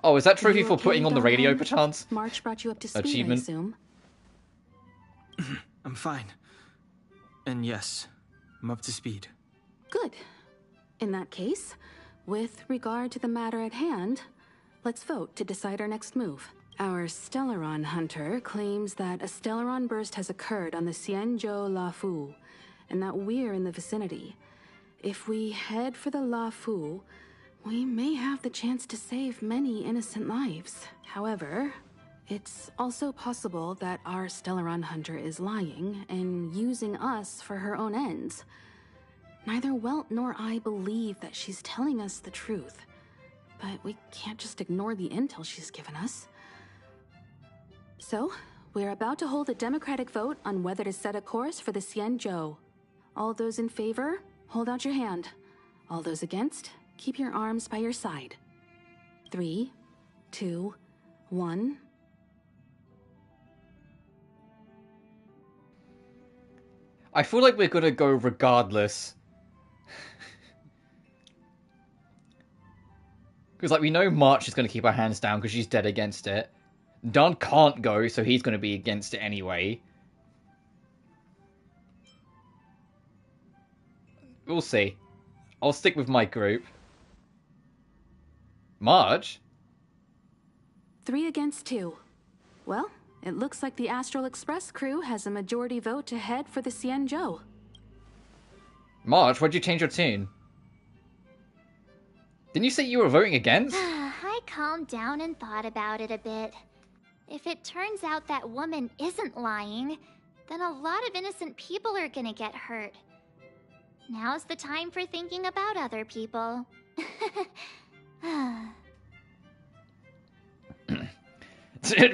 Oh, is that trophy for putting on the radio, perchance? March brought you up to speed, Achievement. I assume. I'm fine. And yes, I'm up to speed. Good. In that case, with regard to the matter at hand, let's vote to decide our next move. Our Stellaron hunter claims that a Stellaron burst has occurred on the Xianzhou Luofu, and that we're in the vicinity. If we head for the Luofu, we may have the chance to save many innocent lives. However, it's also possible that our Stellaron hunter is lying and using us for her own ends. Neither Welt nor I believe that she's telling us the truth, but we can't just ignore the intel she's given us. So, we're about to hold a democratic vote on whether to set a course for the Xianzhou. All those in favor, hold out your hand. All those against, keep your arms by your side. 3, 2, 1... I feel like we're gonna go regardless. Because, like, we know March is gonna keep her hands down because she's dead against it. Don can't go, so he's gonna be against it anyway. We'll see. I'll stick with my group. March? 3 against 2. Well, it looks like the Astral Express crew has a majority vote to head for the Xianzhou. March, why'd you change your tune? Didn't you say you were voting against? I calmed down and thought about it a bit. If it turns out that woman isn't lying, then a lot of innocent people are gonna get hurt. Now's the time for thinking about other people.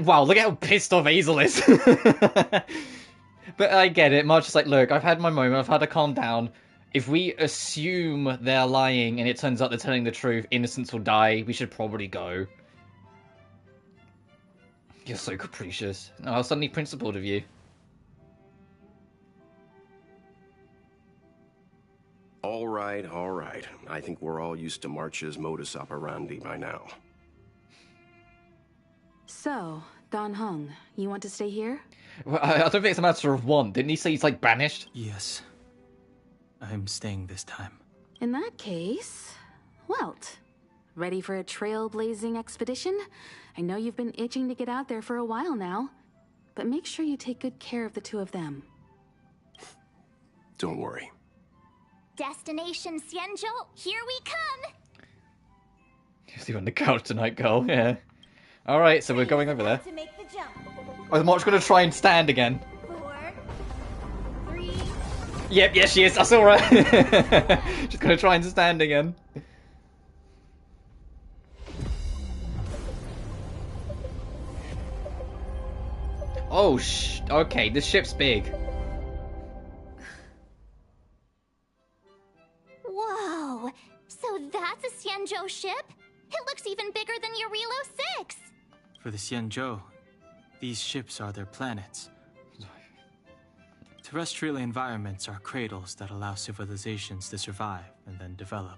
Wow, look at how pissed off Hazel is. But I get it. Marge is like, look, I've had my moment. I've had to calm down. If we assume they're lying and it turns out they're telling the truth, innocents will die. We should probably go. You're so capricious. Oh, how suddenly principled of you. All right, all right. I think we're all used to March's modus operandi by now. So, Don Hung, you want to stay here? Well, I don't think it's a matter of want. Didn't he say he's, like, banished? Yes. I'm staying this time. In that case, Welt, ready for a trailblazing expedition? I know you've been itching to get out there for a while now, but make sure you take good care of the 2 of them. Don't worry. Destination Xianzhou, here we come! You sleep on the couch tonight, girl. Yeah. Alright, so we're going over there. To make the jump. Oh, is March gonna try and stand again? 4, 3. Yep, yes she is. I saw her. She's gonna try and stand again. Oh, okay, this ship's big. Whoa! So that's a Xianzhou ship? It looks even bigger than Eurilo 6! For the Xianzhou, these ships are their planets. Terrestrial environments are cradles that allow civilizations to survive and then develop.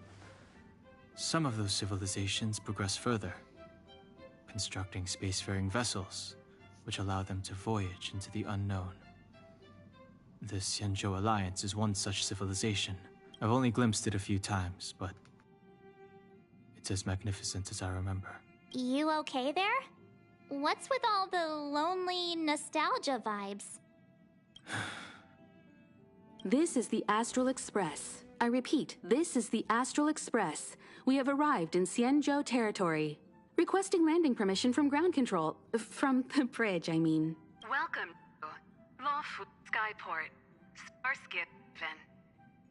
Some of those civilizations progress further, constructing spacefaring vessels, which allow them to voyage into the unknown. The Xianzhou Alliance is one such civilization. I've only glimpsed it a few times, but it's as magnificent as I remember. You okay there? What's with all the lonely nostalgia vibes? This is the Astral Express, I repeat, this is the Astral Express. We have arrived in Xianzhou territory. Requesting landing permission from ground control. From the bridge, I mean. Welcome to Luofu Skyport. Starsky Vin.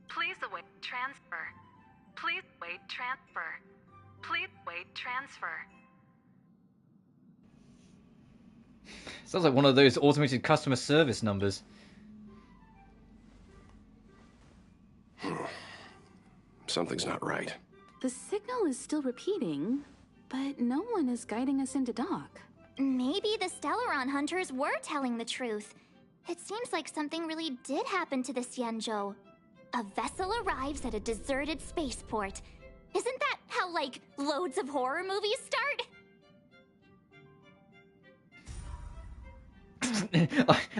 Please await transfer. Please wait transfer. Please wait transfer. Sounds like one of those automated customer service numbers. Something's not right. The signal is still repeating, but no one is guiding us into dock. Maybe the Stellaron hunters were telling the truth. It seems like something really did happen to the Xianzhou. A vessel arrives at a deserted spaceport. Isn't that how, like, loads of horror movies start?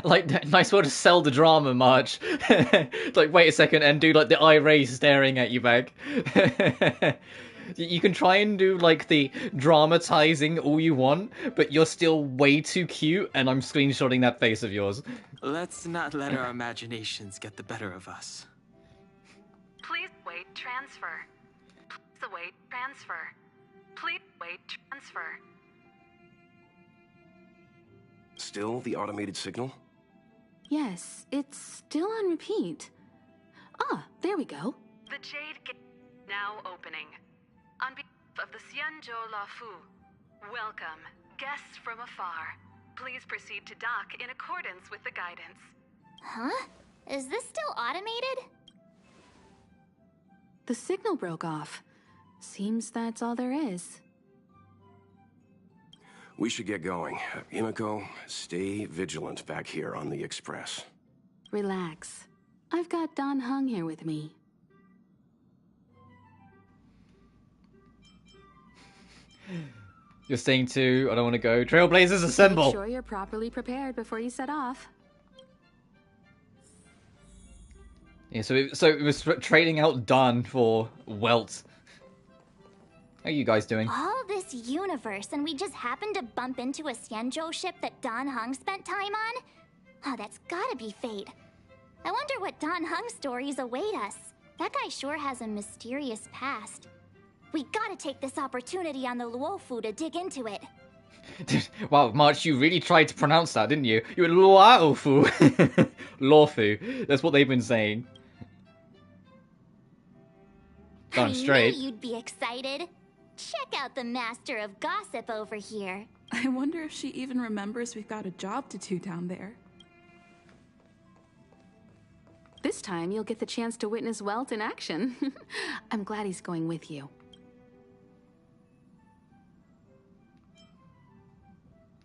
Like, nice way to sell the drama, March. Like, wait a second, and do, like, the irate staring at you back. You can try and do, like, the dramatizing all you want, but you're still way too cute, and I'm screenshotting that face of yours. Let's not let our imaginations get the better of us. Please wait transfer. Please await transfer. Please wait transfer. Still the automated signal? Yes, it's still on repeat. Ah, there we go. The Jade Gate now opening. On behalf of the Xianzhou Luofu, welcome, guests from afar. Please proceed to dock in accordance with the guidance. Huh? Is this still automated? The signal broke off. Seems that's all there is. We should get going. Himiko, stay vigilant back here on the Express. Relax. I've got Don Hung here with me. You're staying too. I don't want to go. Trailblazers, assemble! Make sure you're properly prepared before you set off. Yeah, so it was trading out Don for Welt. How are you guys doing? All this universe, and we just happened to bump into a Xianzhou ship that Don Hung spent time on? Oh, that's gotta be fate. I wonder what Don Hung stories await us. That guy sure has a mysterious past. We gotta take this opportunity on the Luofu to dig into it. Wow, March, you really tried to pronounce that, didn't you? You were Luofu. Luofu. That's what they've been saying. Darn straight. I knew you'd be excited. Check out the master of gossip over here. I wonder if she even remembers we've got a job to do down there. This time you'll get the chance to witness Welt in action. I'm glad he's going with you.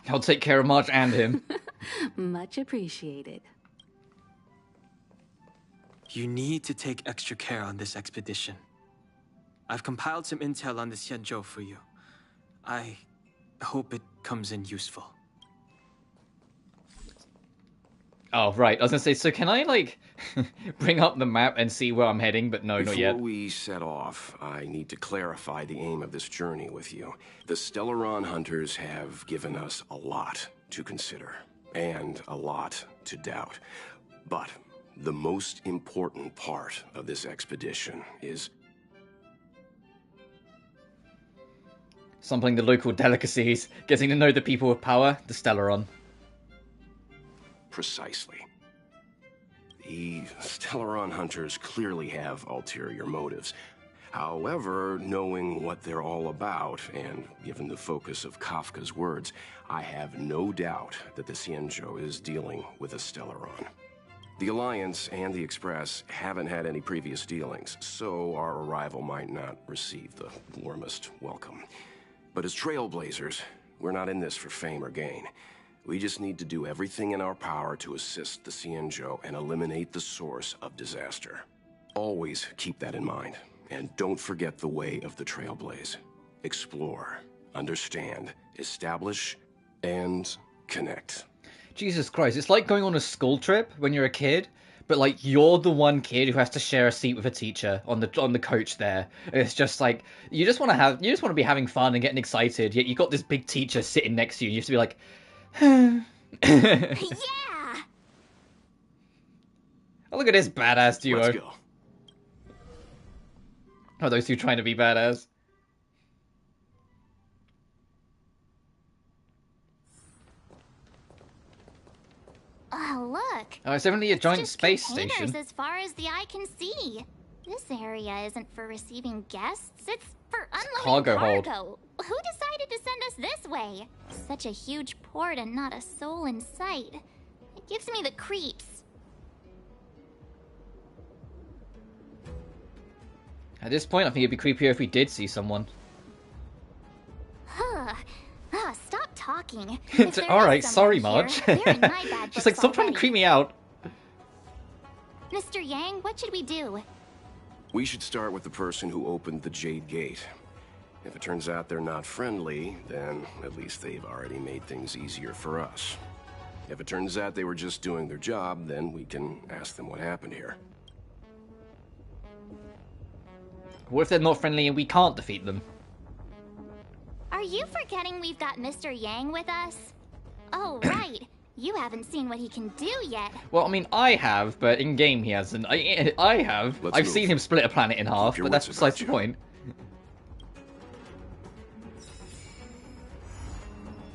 I'll take care of March and him. Much appreciated. You need to take extra care on this expedition. I've compiled some intel on the Xianzhou for you. I hope it comes in useful. Oh, right. I was gonna say, so can I, like, bring up the map and see where I'm heading? But no, not yet. Before we set off, I need to clarify the aim of this journey with you. The Stellaron hunters have given us a lot to consider, and a lot to doubt. But the most important part of this expedition is sampling the local delicacies, getting to know the people with power, the Stellaron. precisely. The Stellaron hunters clearly have ulterior motives. However, knowing what they're all about, and given the focus of Kafka's words, I have no doubt that the Xianzhou is dealing with a Stellaron. The Alliance and the Express haven't had any previous dealings, so our arrival might not receive the warmest welcome. But as trailblazers, we're not in this for fame or gain. We just need to do everything in our power to assist the Xianzhou and eliminate the source of disaster. Always keep that in mind. And don't forget the way of the Trailblaze. Explore, understand, establish, and connect. Jesus Christ, it's like going on a school trip when you're a kid, but like you're the one kid who has to share a seat with a teacher on the coach there. It's just like you just want to be having fun and getting excited, yet you got this big teacher sitting next to you. You have to be like, yeah. Oh, look at this badass duo. Let's go. Are those two trying to be badass? Oh, look. Oh, it's definitely a giant Just space containers station. as far as the eye can see. This area isn't for receiving guests, it's for unloading Cargo hold. Who decided to send us this way? Such a huge port and not a soul in sight. It gives me the creeps. At this point, I think it'd be creepier if we did see someone. Stop talking. Alright, sorry, Marge. They're in my bad She's like, stop trying to creep me out. Mr. Yang, what should we do? We should start with the person who opened the Jade Gate. If it turns out they're not friendly, then at least they've already made things easier for us. If it turns out they were just doing their job, then we can ask them what happened here. What if they're not friendly and we can't defeat them? Are you forgetting we've got Mr. Yang with us? Oh, right. You haven't seen what he can do yet. Well, I mean, I have, but in-game he hasn't. I have. I've seen him split a planet in half, but that's besides the point.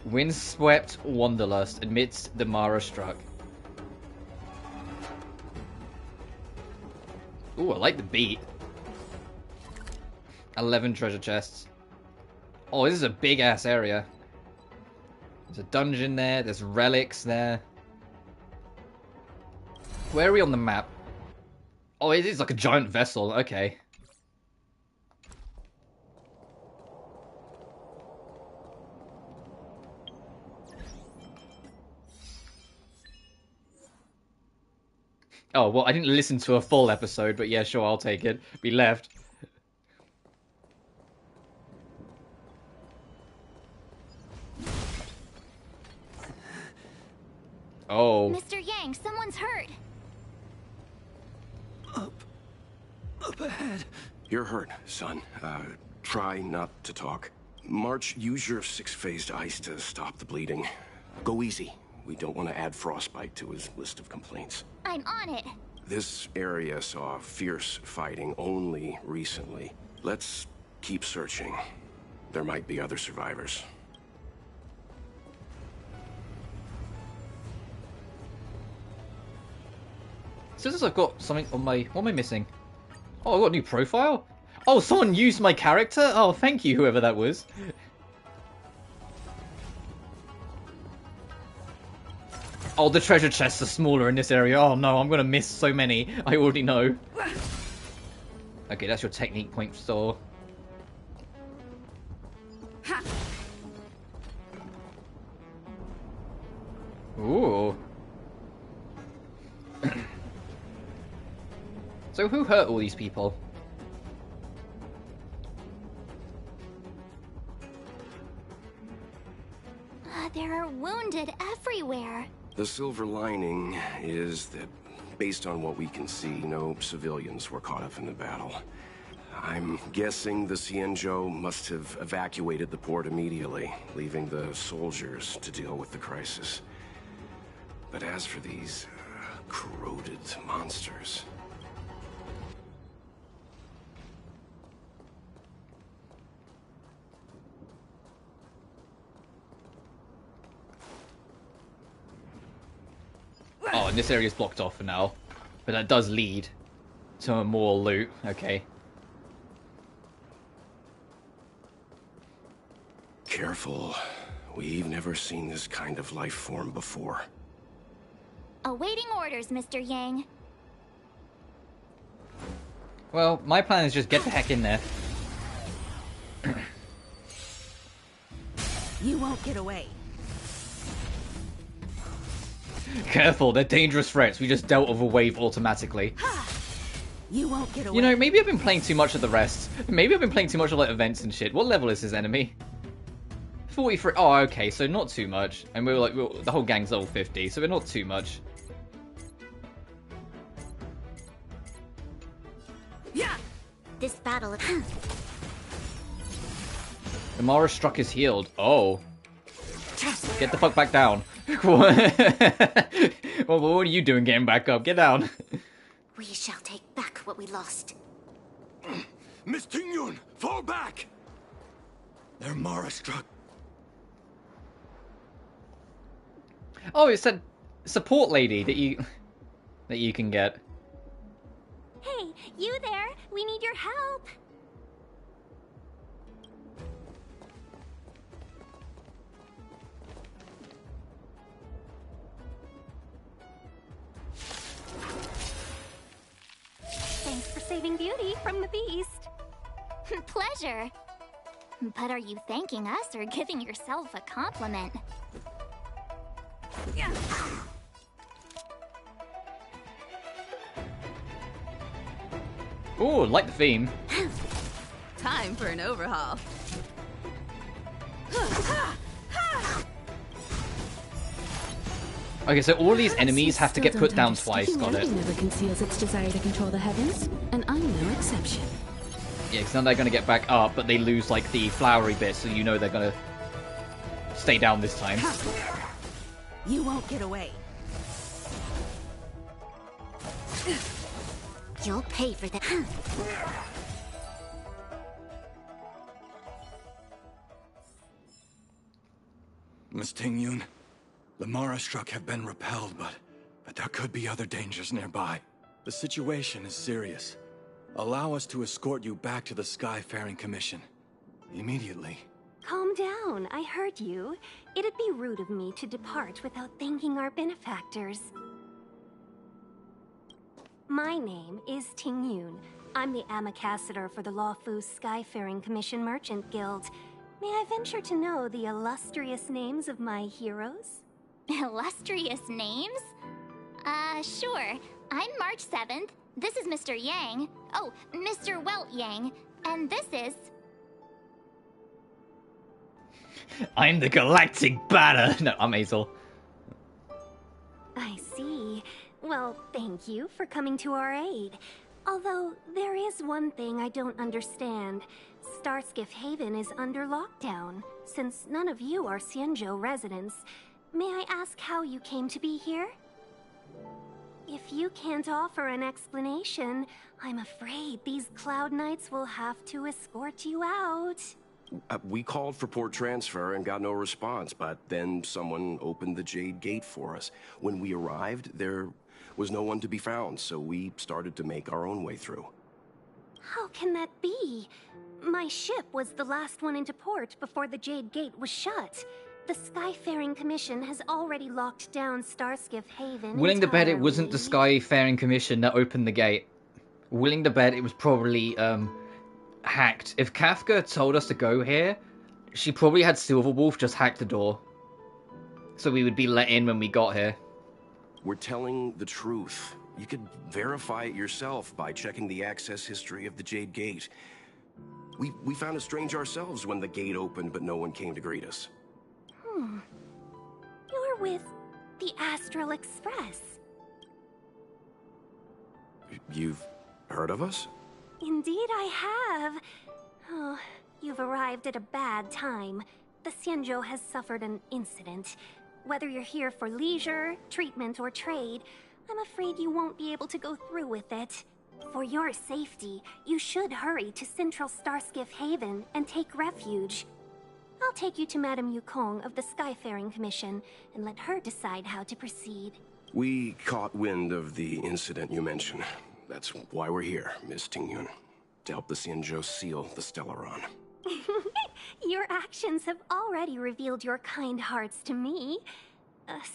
Windswept wanderlust amidst the Mara struck. Ooh, I like the beat. 11 treasure chests. Oh, this is a big-ass area. There's a dungeon there, there's relics there. Where are we on the map? Oh, it is like a giant vessel, okay. Oh, well, I didn't listen to a full episode, but yeah, sure, I'll take it. We left. Oh. Mr. Yang, someone's hurt. Up ahead. You're hurt, son. Try not to talk. March, use your six-phased ice to stop the bleeding. Go easy. We don't want to add frostbite to his list of complaints. I'm on it. This area saw fierce fighting only recently. Let's keep searching. There might be other survivors. Since I've got something on my... What am I missing? Oh, I've got a new profile? Oh, someone used my character? Oh, thank you, whoever that was. Oh, the treasure chests are smaller in this area. Oh no, I'm gonna miss so many. I already know. Okay, that's your technique point store. Ooh. So who hurt all these people? There are wounded everywhere. The silver lining is that, based on what we can see, no civilians were caught up in the battle. I'm guessing the Xianzhou must have evacuated the port immediately, leaving the soldiers to deal with the crisis. But as for these corroded monsters... Oh, and this area's blocked off for now. But that does lead to more loot. Okay. Careful. We've never seen this kind of life form before. Awaiting orders, Mr. Yang. Well, my plan is just get the heck in there. You won't get away. Careful, they're dangerous threats. We just dealt with a wave automatically. You won't get away. You know, maybe I've been playing too much of the rest. Maybe I've been playing too much of like events and shit. What level is his enemy? 43. Oh, okay, so not too much. And the whole gang's level 50, so we're not too much. Yeah. This battle. The Mara struck is healed. Oh. Get the fuck back down. Well, what are you doing getting back up? Get down. We shall take back what we lost. Miss Tingyun, fall back! They're Mara struck. Oh, it said support lady that you can get. Hey, you there? We need your help. Thanks for saving Beauty from the beast. Pleasure. But are you thanking us or giving yourself a compliment? Ooh, like the theme. Time for an overhaul. Okay, so all these enemies have to get put down twice. Got it. Never conceals its desire to control the heavens, and I'm no exception. Yeah, because then they're gonna get back up, but they lose like the flowery bit, so you know they're gonna stay down this time. You won't get away. You'll pay for that. Miss Tingyun, the Mara struck have been repelled, but there could be other dangers nearby. The situation is serious. Allow us to escort you back to the Skyfaring Commission. Immediately. Calm down, I heard you. It'd be rude of me to depart without thanking our benefactors. My name is Tingyun. I'm the Ambassador for the Luofu Skyfaring Commission Merchant Guild. May I venture to know the illustrious names of my heroes? Illustrious names? Sure. I'm March 7th. This is Mr. Yang. Oh, Mr. Welt Yang. And this is... I'm the galactic batter. No, I'm Hazel. I see. Well, thank you for coming to our aid. Although, there is one thing I don't understand. Starskiff Haven is under lockdown. Since none of you are Xianzhou residents, may I ask how you came to be here? If you can't offer an explanation, I'm afraid these Cloud Knights will have to escort you out. We called for port transfer and got no response, but then someone opened the Jade Gate for us. When we arrived, there was no one to be found, so we started to make our own way through. How can that be? My ship was the last one into port before the Jade Gate was shut. The Skyfaring Commission has already locked down Starskiff Haven. Willing to bet it wasn't the Skyfaring Commission that opened the gate. Willing to bet it was probably, hacked. If Kafka told us to go here, she probably had Silverwolf just hack the door. So we would be let in when we got here. We're telling the truth. You could verify it yourself by checking the access history of the Jade Gate. We found it strange ourselves when the gate opened, but no one came to greet us. You're with the Astral Express. You've heard of us? Indeed I have. Oh, you've arrived at a bad time. The Xianzhou has suffered an incident. Whether you're here for leisure, treatment, or trade, I'm afraid you won't be able to go through with it. For your safety, you should hurry to Central Starskiff Haven and take refuge. I'll take you to Madame Yukong of the Skyfaring Commission and let her decide how to proceed. We caught wind of the incident you mentioned. That's why we're here, Miss Tingyun. To help the Xianzhou seal the Stellaron. Your actions have already revealed your kind hearts to me.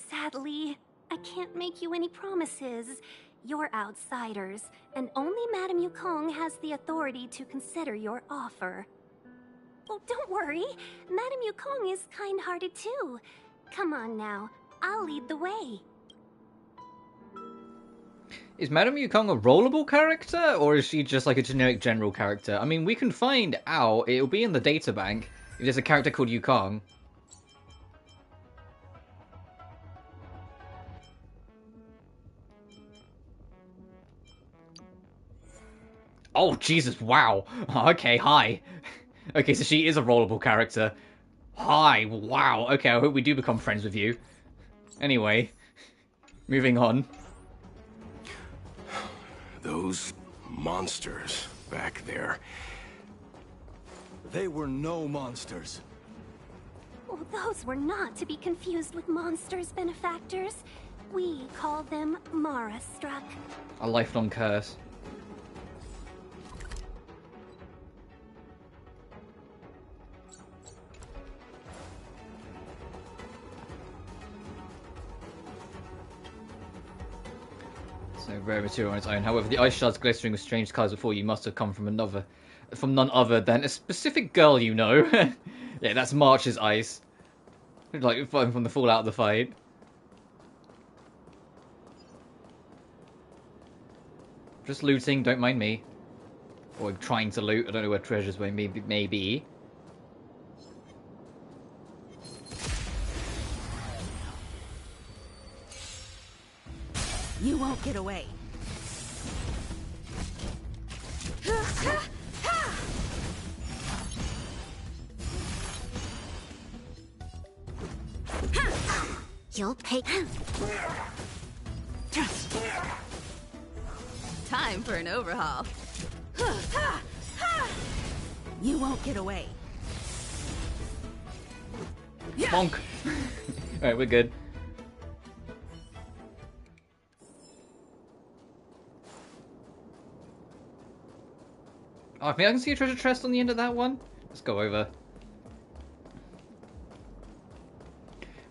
Sadly, I can't make you any promises. You're outsiders, and only Madame Yukong has the authority to consider your offer. Oh, don't worry. Madame Yukong is kind-hearted too. Come on now, I'll lead the way. Is Madame Yukong a rollable character, or is she just like a generic general character? I mean, we can find out. It'll be in the databank if there's a character called Yukong. Oh, Jesus, wow. Okay, hi. Okay, so she is a rollable character. Hi, wow. Okay, I hope we do become friends with you. Anyway, moving on. Those monsters back there. They were no monsters. Well, those were not to be confused with monsters, benefactors. We call them Mara-struck. A lifelong curse. So rare material on its own. However, the ice shards glittering with strange colours before you must have come from none other than a specific girl you know. Yeah, that's March's ice. Like from the fallout of the fight. Just looting, don't mind me. Or trying to loot. I don't know where treasures may be. You won't get away. You'll pay. Time for an overhaul. You won't get away. Bonk. Alright, we're good. Oh, I think I can see a treasure chest on the end of that one. Let's go over.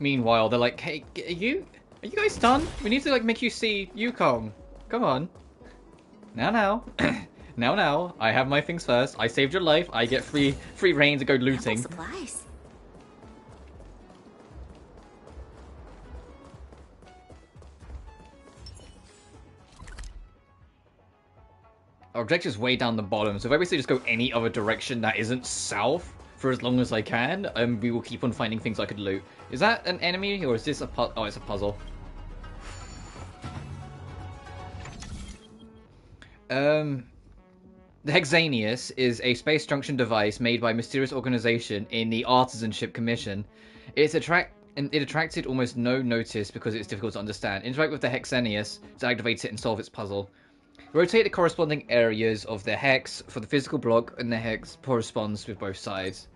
Meanwhile, they're like, hey, are you guys done? We need to like make you see Yukong. Come on. Now. now. I have my things first. I saved your life. I get free reign to go looting. Supplies. Our objective's way down the bottom, so if I basically just go any other direction that isn't south for as long as I can, we will keep on finding things I could loot. Is that an enemy, or is this a oh, it's a puzzle. The Hexanius is a space junction device made by a mysterious organization in the Artisanship Commission. It attracted almost no notice because it's difficult to understand. Interact with the Hexanius to activate it and solve its puzzle. Rotate the corresponding areas of the hex for the physical block, and the hex corresponds with both sides.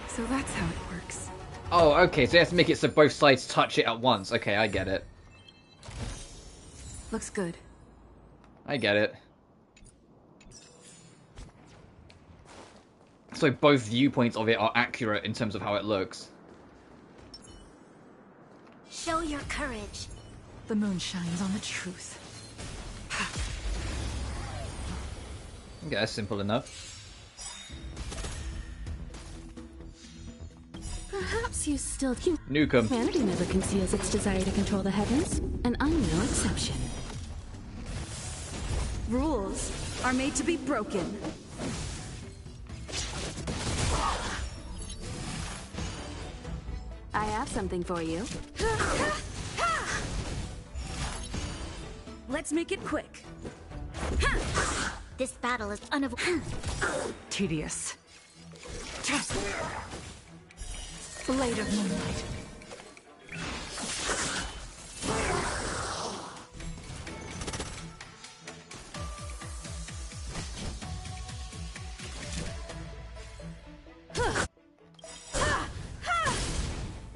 So that's how it works. Oh, okay, so you have to make it so both sides touch it at once. Okay, I get it. Looks good. I get it. So both viewpoints of it are accurate in terms of how it looks. Show your courage. The moon shines on the truth. Okay, that's simple enough. Perhaps you still... Nukem. Humanity never conceals its desire to control the heavens, and I'm no exception. Rules are made to be broken. I have something for you. Let's make it quick. This battle is unavoidable. Tedious. Blade of moonlight.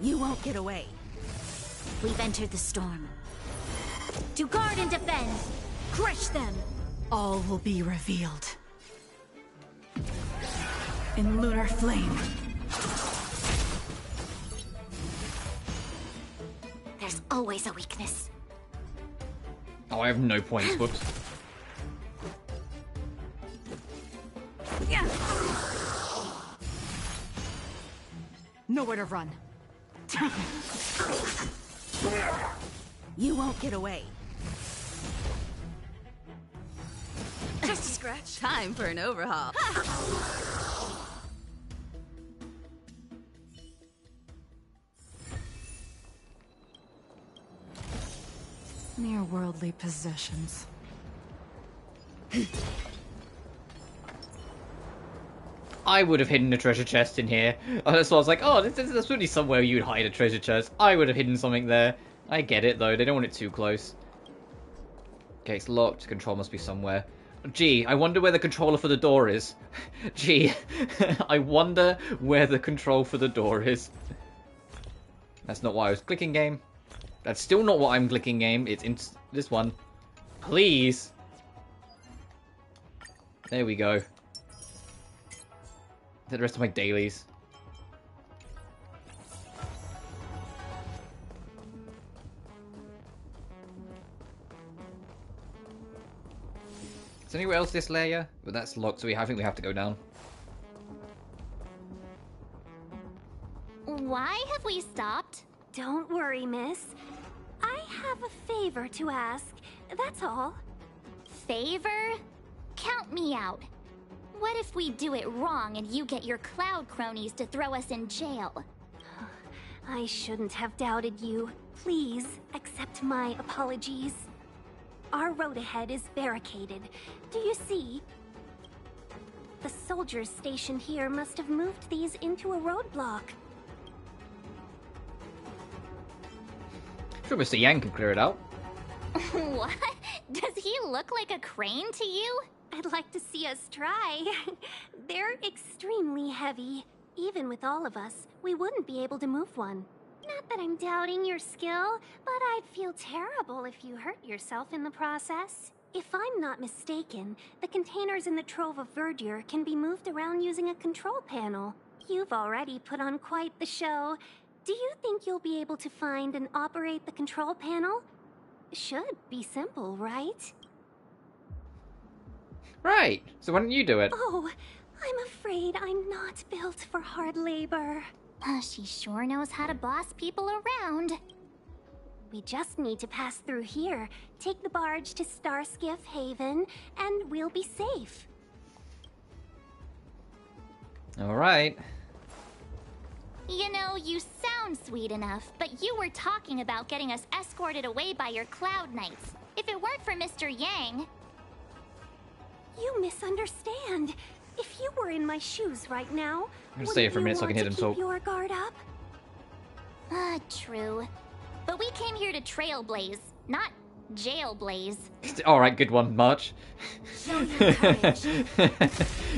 You won't get away. We've entered the storm. To guard and defend. Crush them. All will be revealed. In lunar flame. There's always a weakness. Oh, I have no points. Whoops. Nowhere to run. You won't get away. Just a scratch. Time for an overhaul. Mere worldly possessions. I would have hidden a treasure chest in here. So I was like, oh, there's really somewhere you'd hide a treasure chest. I would have hidden something there. I get it, though. They don't want it too close. Okay, it's locked. Control must be somewhere. Gee, I wonder where the controller for the door is. Gee, I wonder where the control for the door is. That's not why I was clicking game. That's still not what I'm clicking game. It's in this one. Please. There we go. The rest of my dailies. Is anywhere else this layer? But that's locked, so I think we have to go down. Why have we stopped? Don't worry, miss. I have a favor to ask. That's all. Favor? Count me out. What if we do it wrong and you get your cloud cronies to throw us in jail? I shouldn't have doubted you. Please, accept my apologies. Our road ahead is barricaded. Do you see? The soldiers stationed here must have moved these into a roadblock. Sure, Mr. Yang can clear it out. What? Does he look like a crane to you? I'd like to see us try. They're extremely heavy. Even with all of us, we wouldn't be able to move one. Not that I'm doubting your skill, but I'd feel terrible if you hurt yourself in the process. If I'm not mistaken, the containers in the Trove of Verdure can be moved around using a control panel. You've already put on quite the show. Do you think you'll be able to find and operate the control panel? Should be simple, right? Right. So why don't you do it? Oh, I'm afraid I'm not built for hard labor. She sure knows how to boss people around. We just need to pass through here, take the barge to Starskiff Haven, and we'll be safe. Alright. You know, you sound sweet enough, but you were talking about getting us escorted away by your Cloud Knights. If it weren't for Mr. Yang... You misunderstand. If you were in my shoes right now, I'm gonna stay here for a minute so I can hear them talk. Keep your guard up? True. But we came here to trailblaze, not jailblaze. Alright, good one, March. Show your courage.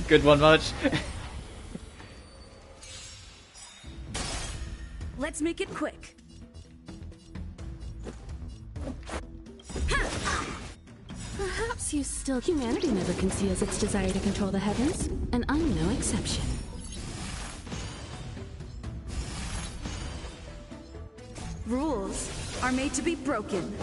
Good one, March. Let's make it quick. Perhaps you still... Humanity never conceals its desire to control the heavens, and I'm no exception. Rules are made to be broken.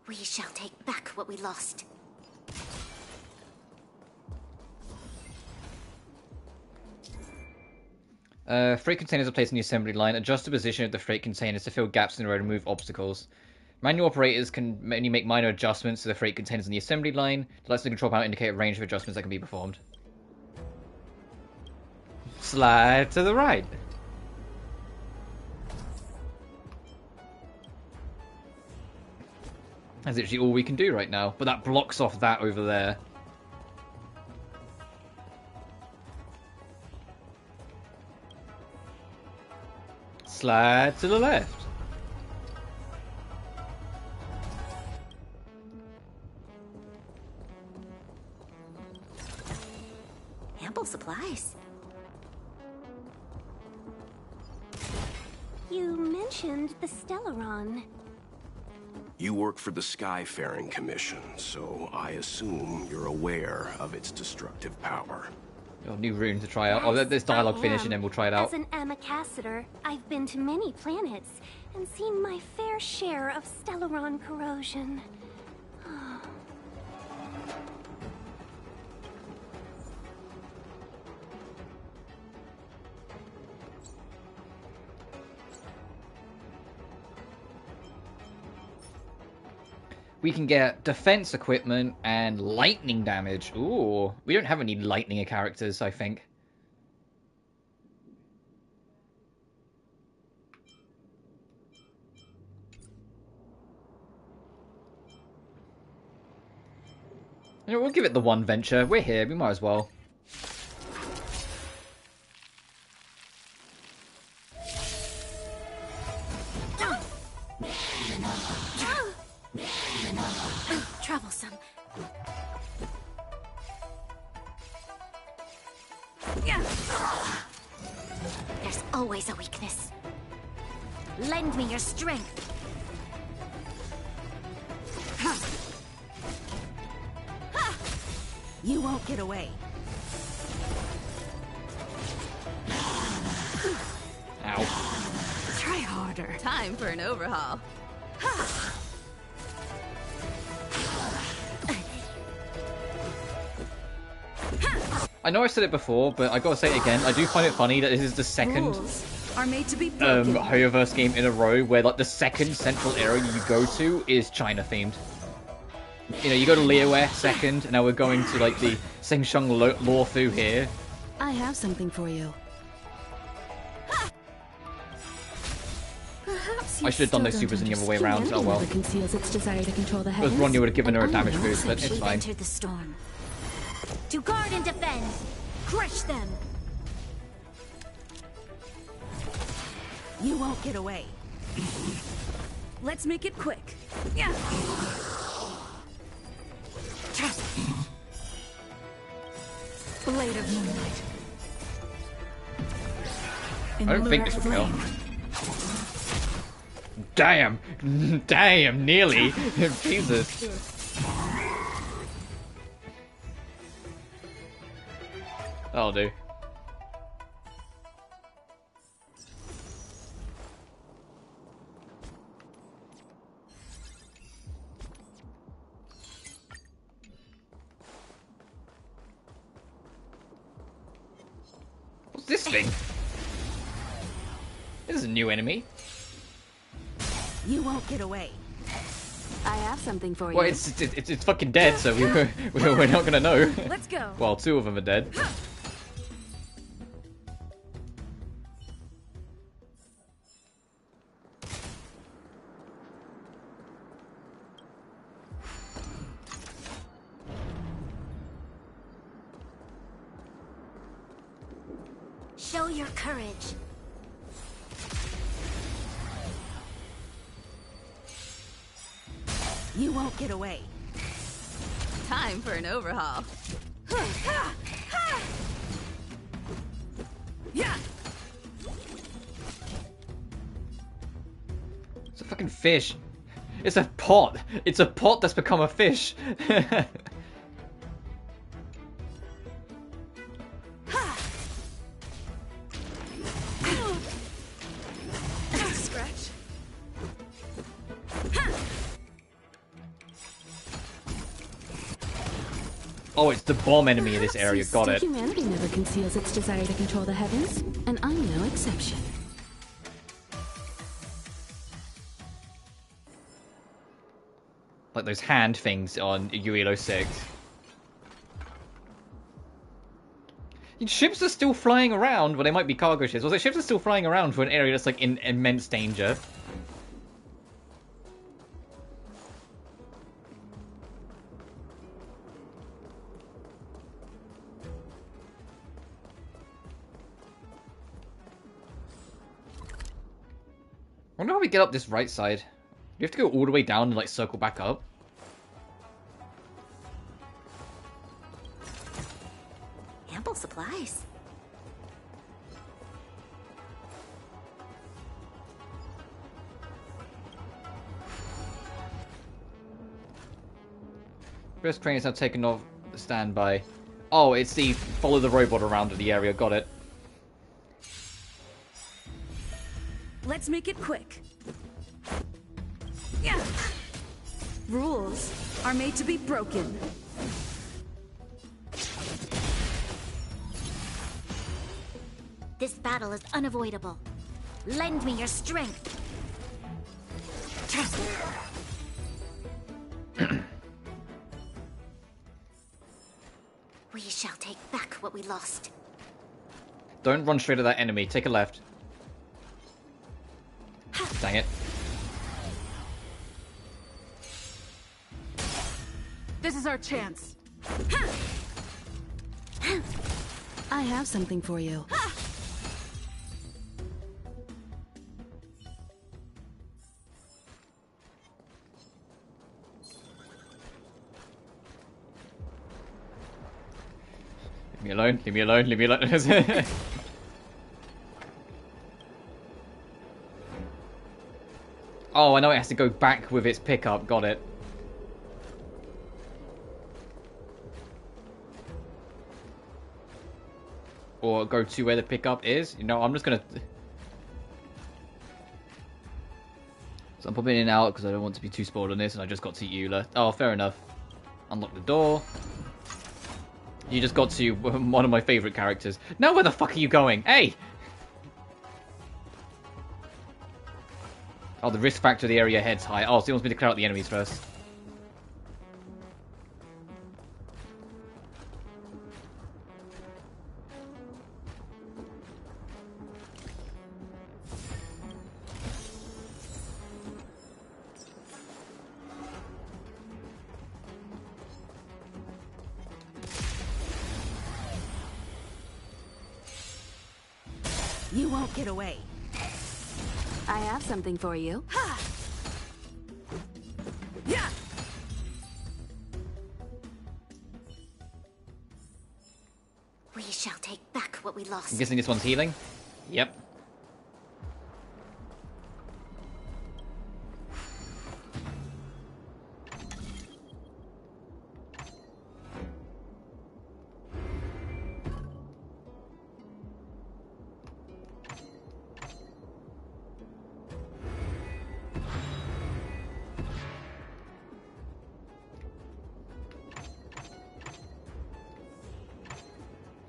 We shall take back what we lost. Freight containers are placed in the assembly line. Adjust the position of the freight containers to fill gaps in the road and remove obstacles. Manual operators can only make minor adjustments to the freight containers in the assembly line. The lights in the control panel indicate a range of adjustments that can be performed. Slide to the right. That's literally all we can do right now, but that blocks off that over there. Slide to the left. Ample supplies. You mentioned the Stellaron. You work for the Skyfaring Commission, so I assume you're aware of its destructive power. Oh, new rune to try out. Oh, let this dialogue finish and then we'll try it out. As an Amicassator, I've been to many planets and seen my fair share of Stellaron corrosion. We can get defense equipment and lightning damage. Ooh, we don't have any lightning characters, I think. You know, we'll give it the one venture. We're here. We might as well. Troublesome. There's always a weakness. Lend me your strength. You won't get away. Ow. Try harder. Time for an overhaul. I know I said it before, but I gotta say it again. I do find it funny that this is the second Are made to be broken. Hoyoverse game in a row where like the second central area you go to is China themed. You know, you go to Liyue second, and now we're going to like the Xianzhou Luofu here. I have something for you. I should have done those supers in the other way around. Oh well. Conceals its desire to control the Because heavens, Ronya would have given her a and damage I know boost, but it's We've fine. entered the storm. To guard and defend. Crush them. You won't get away. Let's make it quick. Yeah. Blade of moonlight. I don't think this will kill. Damn! Damn, nearly! Jesus. That'll do. What's this thing? This is a new enemy. You won't get away. I have something for you. Well, it's fucking dead, so we're not gonna know. Let's go. Well, two of them are dead. Show your courage. You won't get away. Time for an overhaul. Yeah. It's a fucking fish. It's a pot. It's a pot that's become a fish. Scratch. Oh, it's the bomb enemy in this area. Got it. Humanity never conceals its desire to control the heavens, and I'm no exception. Like those hand things on Yuilo 6. Ships are still flying around. Well, they might be cargo ships. Also, ships are still flying around for an area that's like in immense danger. I wonder how we get up this right side. Do you have to go all the way down and like circle back up? Ample supplies. First crane is now taken off standby. Oh, it's the follow the robot around the area. Got it. Let's make it quick. Yeah. Rules are made to be broken. This battle is unavoidable. Lend me your strength. We shall take back what we lost. Don't run straight at that enemy. Take a left. Dang it. This is our chance. I have something for you. Leave me alone, leave me alone, leave me alone. Oh, I know it has to go back with its pickup, got it. Or go to where the pickup is. You know, I'm just gonna... So I'm popping in and out because I don't want to be too spoiled on this, and I just got to Eula. Oh, fair enough. Unlock the door. You just got to one of my favourite characters. Now where the fuck are you going? Hey! Oh, the risk factor of the area ahead's high. Oh, so he wants me to clear out the enemies first. You won't get away. I have something for you. Ha! Yeah. We shall take back what we lost. I'm guessing this one's healing? Yep.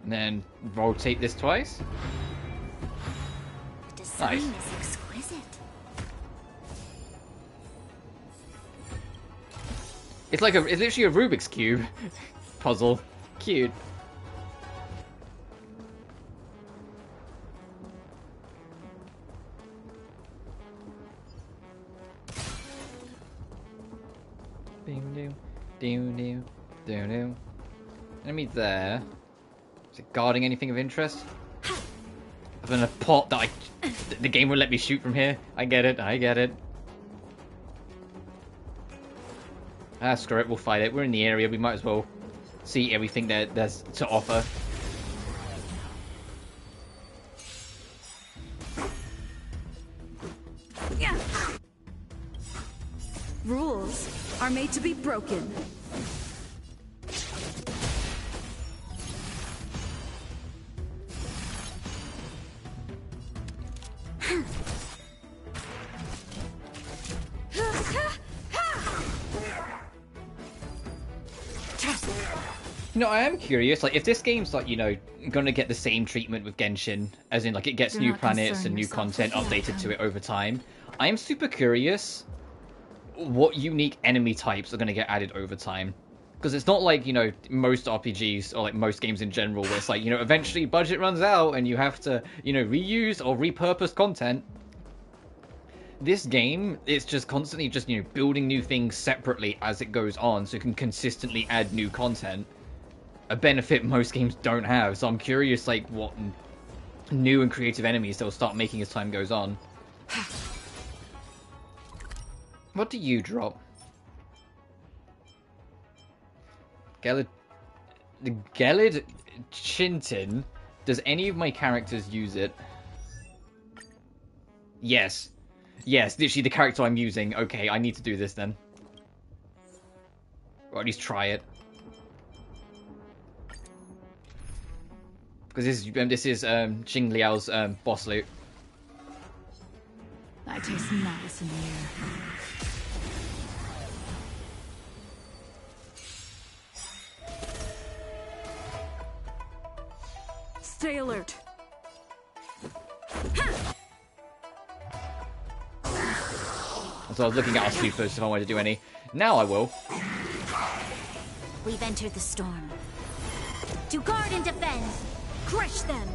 And then rotate this twice. The design Nice. is exquisite. It's like it's literally a Rubik's Cube puzzle. Cute. Enemy there. Is it guarding anything of interest? Other than a pot that the game will let me shoot from here. I get it, I get it. Ah, screw it, we'll fight it. We're in the area, we might as well see everything there's to offer. Yeah. Rules are made to be broken. You know, I am curious, like, if this game's, like, you know, gonna get the same treatment with Genshin, as in, like, it gets new planets and new content updated to it over time, I am super curious what unique enemy types are gonna get added over time. Because it's not like, you know, most RPGs, or, like, most games in general, where it's like, you know, eventually budget runs out and you have to, you know, reuse or repurpose content. This game, it's just constantly just, you know, building new things separately as it goes on, so it can consistently add new content. A benefit most games don't have, so I'm curious, like, what new and creative enemies they'll start making as time goes on. What do you drop? The Gelid Chintin. Does any of my characters use it? Yes. Yes, literally the character I'm using. Okay, I need to do this then. Or at least try it. Because this is Xing Liao's boss loot. I taste malice in the air. Stay alert. So I was looking at our supers if I wanted to do any. Now I will. We've entered the storm. To guard and defend! Crush them!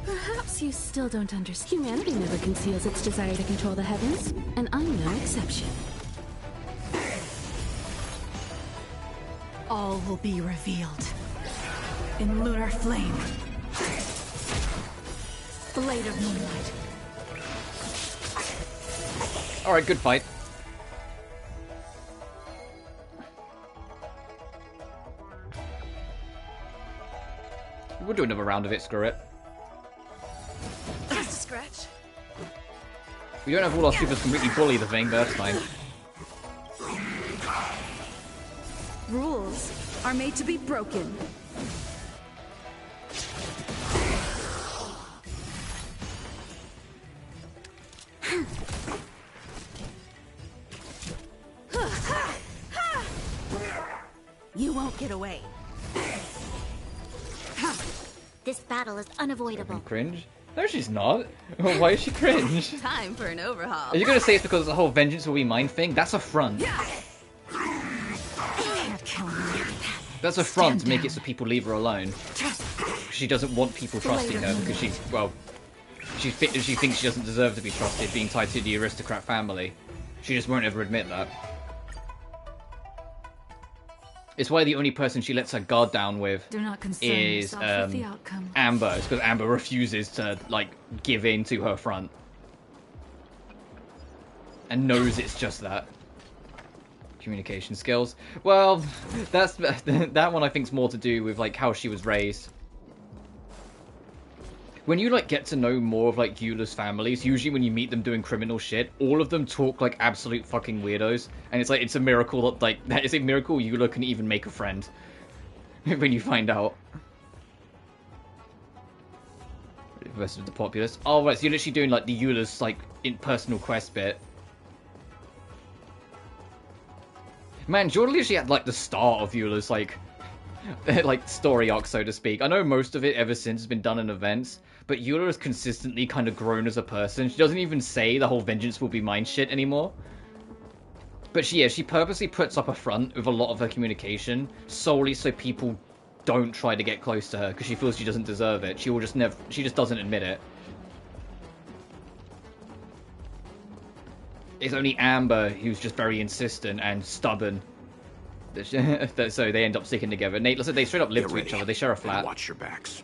Perhaps you still don't understand. Humanity never conceals its desire to control the heavens, and I'm no exception. All will be revealed. In lunar flame. Blade of moonlight. Alright, good fight. We'll do another round of it, screw it. Just a scratch. We don't have all our supers completely bully the thing, but that's fine. Rules are made to be broken. You won't get away. This battle is unavoidable. Cringe? No, she's not. Why is she cringe? Time for an overhaul. Are you going to say it's because of the whole vengeance will be mine thing? That's a front. That's a front to make it so people leave her alone. She doesn't want people trusting her because she's, well, she thinks she doesn't deserve to be trusted being tied to the aristocrat family. She just won't ever admit that. It's why the only person she lets her guard down with is Amber. It's because Amber refuses to, like, give in to her front. And knows it's just that. Communication skills. Well, that one I think is more to do with, like, how she was raised. When you, like, get to know more of, like, Eula's families, usually when you meet them doing criminal shit, all of them talk like absolute fucking weirdos. And it's like, it's a miracle that, like, it's a miracle Eula can even make a friend. When you find out. Versus the populace. Oh, right, so you're literally doing, like, the Eula's, like, personal quest bit. Man, Jordan literally had, like, the start of Eula's, like story arc, so to speak. I know most of it ever since has been done in events, but Eula has consistently kind of grown as a person. She doesn't even say the whole vengeance will be mine shit anymore. But she purposely puts up a front with a lot of her communication solely so people don't try to get close to her because she feels she doesn't deserve it. She just doesn't admit it. It's only Amber who's just very insistent and stubborn. So they end up sticking together. Nate, listen, they straight up live to each other. They share a flat. Watch your backs.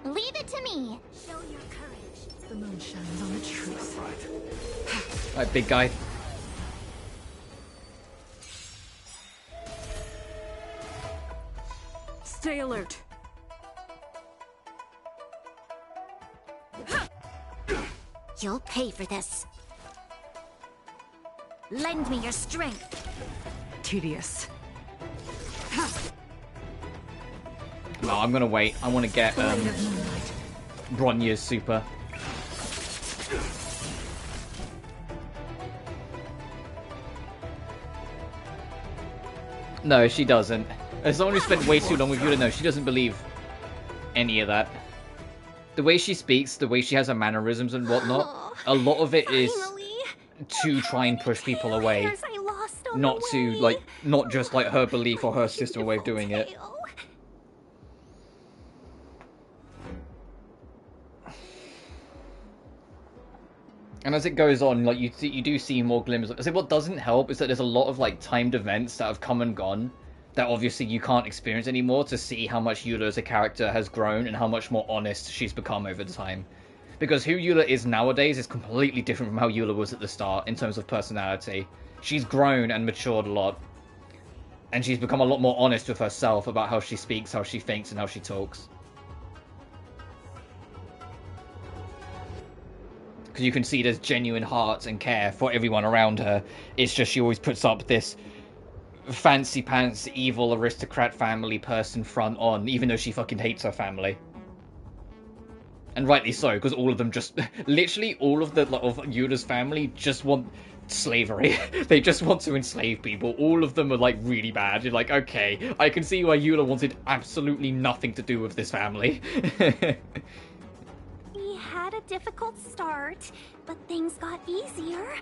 Leave it to me. Show your courage. The moon shines on the truth. Alright, big guy. Stay alert. You'll pay for this. Lend me your strength. Tedious. No, I'm gonna wait. I want to get Bronya's super. No, she doesn't. As someone who spent way too long with Yula, no, she doesn't believe any of that. The way she speaks, the way she has her mannerisms and whatnot, a lot of it is to try and push people away. Not to, like, not just, like, her belief or her system way of doing it. And as it goes on, like, you do see more glimmers. I say what doesn't help is that there's a lot of, like, timed events that have come and gone that obviously you can't experience anymore to see how much Eula as a character has grown and how much more honest she's become over time. Because who Eula is nowadays is completely different from how Eula was at the start in terms of personality. She's grown and matured a lot. And she's become a lot more honest with herself about how she speaks, how she thinks, and how she talks. Because you can see there's genuine heart and care for everyone around her. It's just she always puts up this fancy pants, evil aristocrat family person front on, even though she fucking hates her family. And rightly so, because all of them just... literally all of Eula's family just want slavery. They just want to enslave people. All of them are, like, really bad. You're like, okay, I can see why Eula wanted absolutely nothing to do with this family. We had a difficult start, but things got easier.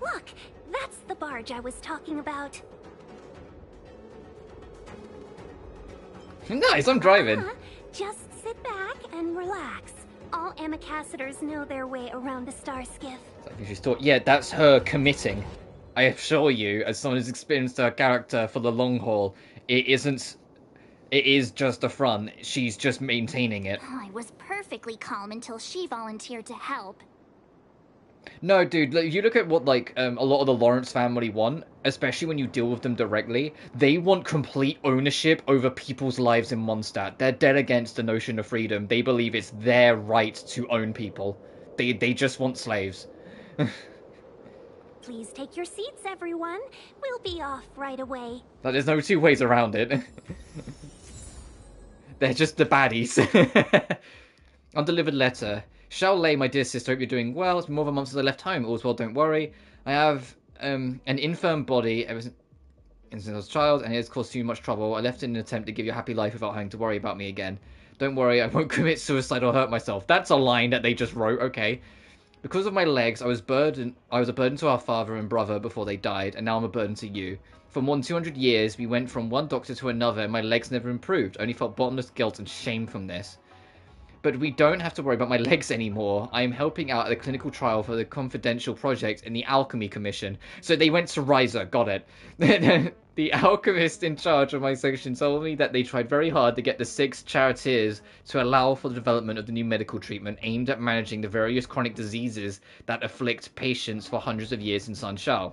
Look, that's the barge I was talking about. Nice, I'm driving. Just sit back and relax. All ambassadors know their way around a star skiff. Yeah, that's her committing. I assure you, as someone who's experienced her character for the long haul, It isn't. It is just a front. She's just maintaining it. I was perfectly calm until she volunteered to help. No, dude, you look at what, like, a lot of the Lawrence family want, especially when you deal with them directly. They want complete ownership over people's lives in Mondstadt. They're dead against the notion of freedom. They believe it's their right to own people. They just want slaves. Please take your seats, everyone. We'll be off right away. But there's no two ways around it. They're just the baddies. Undelivered letter. Shao Lei, my dear sister, hope you're doing well. It's been more than a month since I left home. All's well, don't worry. I have an infirm body ever since I was a child, and it has caused too much trouble. I left in an attempt to give you a happy life without having to worry about me again. Don't worry, I won't commit suicide or hurt myself. That's a line that they just wrote, okay. Because of my legs, I was a burden to our father and brother before they died, and now I'm a burden to you. For more than 200 years, we went from one doctor to another, and my legs never improved. I only felt bottomless guilt and shame from this. But we don't have to worry about my legs anymore. I am helping out at the clinical trial for the confidential project in the Alchemy Commission. So they went to Riser, got it. The alchemist in charge of my section told me that they tried very hard to get the 6 charioteers to allow for the development of the new medical treatment aimed at managing the various chronic diseases that afflict patients for hundreds of years in Xianzhou.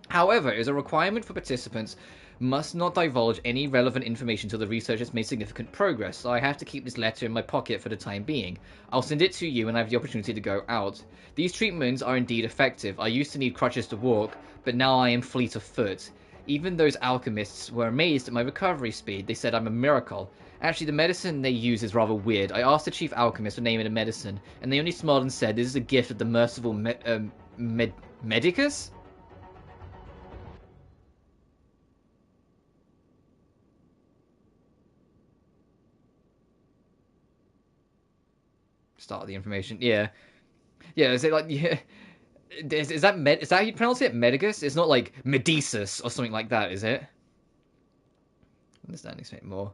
However, it is a requirement for participants must not divulge any relevant information till the research has made significant progress, so I have to keep this letter in my pocket for the time being. I'll send it to you when I have the opportunity to go out. These treatments are indeed effective. I used to need crutches to walk, but now I am fleet of foot. Even those alchemists were amazed at my recovery speed. They said I'm a miracle. Actually, the medicine they use is rather weird. I asked the chief alchemist for name of the medicine, and they only smiled and said, this is a gift of the merciful Medicus? Start of the information. Yeah. Is it like, yeah, is that how you pronounce it? Medicus? It's not like Medicis or something like that, is it? Understanding something more.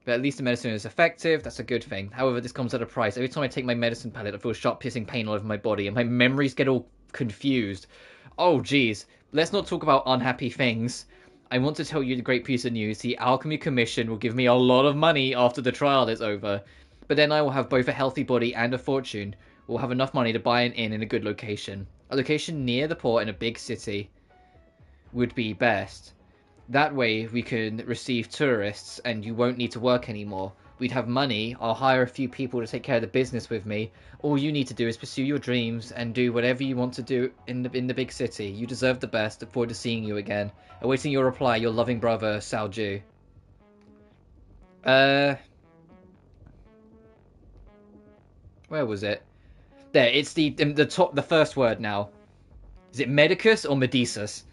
But at least the medicine is effective. That's a good thing. However, this comes at a price. Every time I take my medicine pallet, I feel sharp, piercing pain all over my body, and my memories get all confused. Oh, geez. Let's not talk about unhappy things. I want to tell you the great piece of news. The Alchemy Commission will give me a lot of money after the trial is over. But then I will have both a healthy body and a fortune. We'll have enough money to buy an inn in a good location. A location near the port in a big city would be best. That way we can receive tourists and you won't need to work anymore. We'd have money, I'll hire a few people to take care of the business with me. All you need to do is pursue your dreams and do whatever you want to do in the big city. You deserve the best. Look forward to seeing you again. Awaiting your reply, your loving brother, Xianzhou. Where was it? There, it's the first word now. Is it Medicus or Medicis?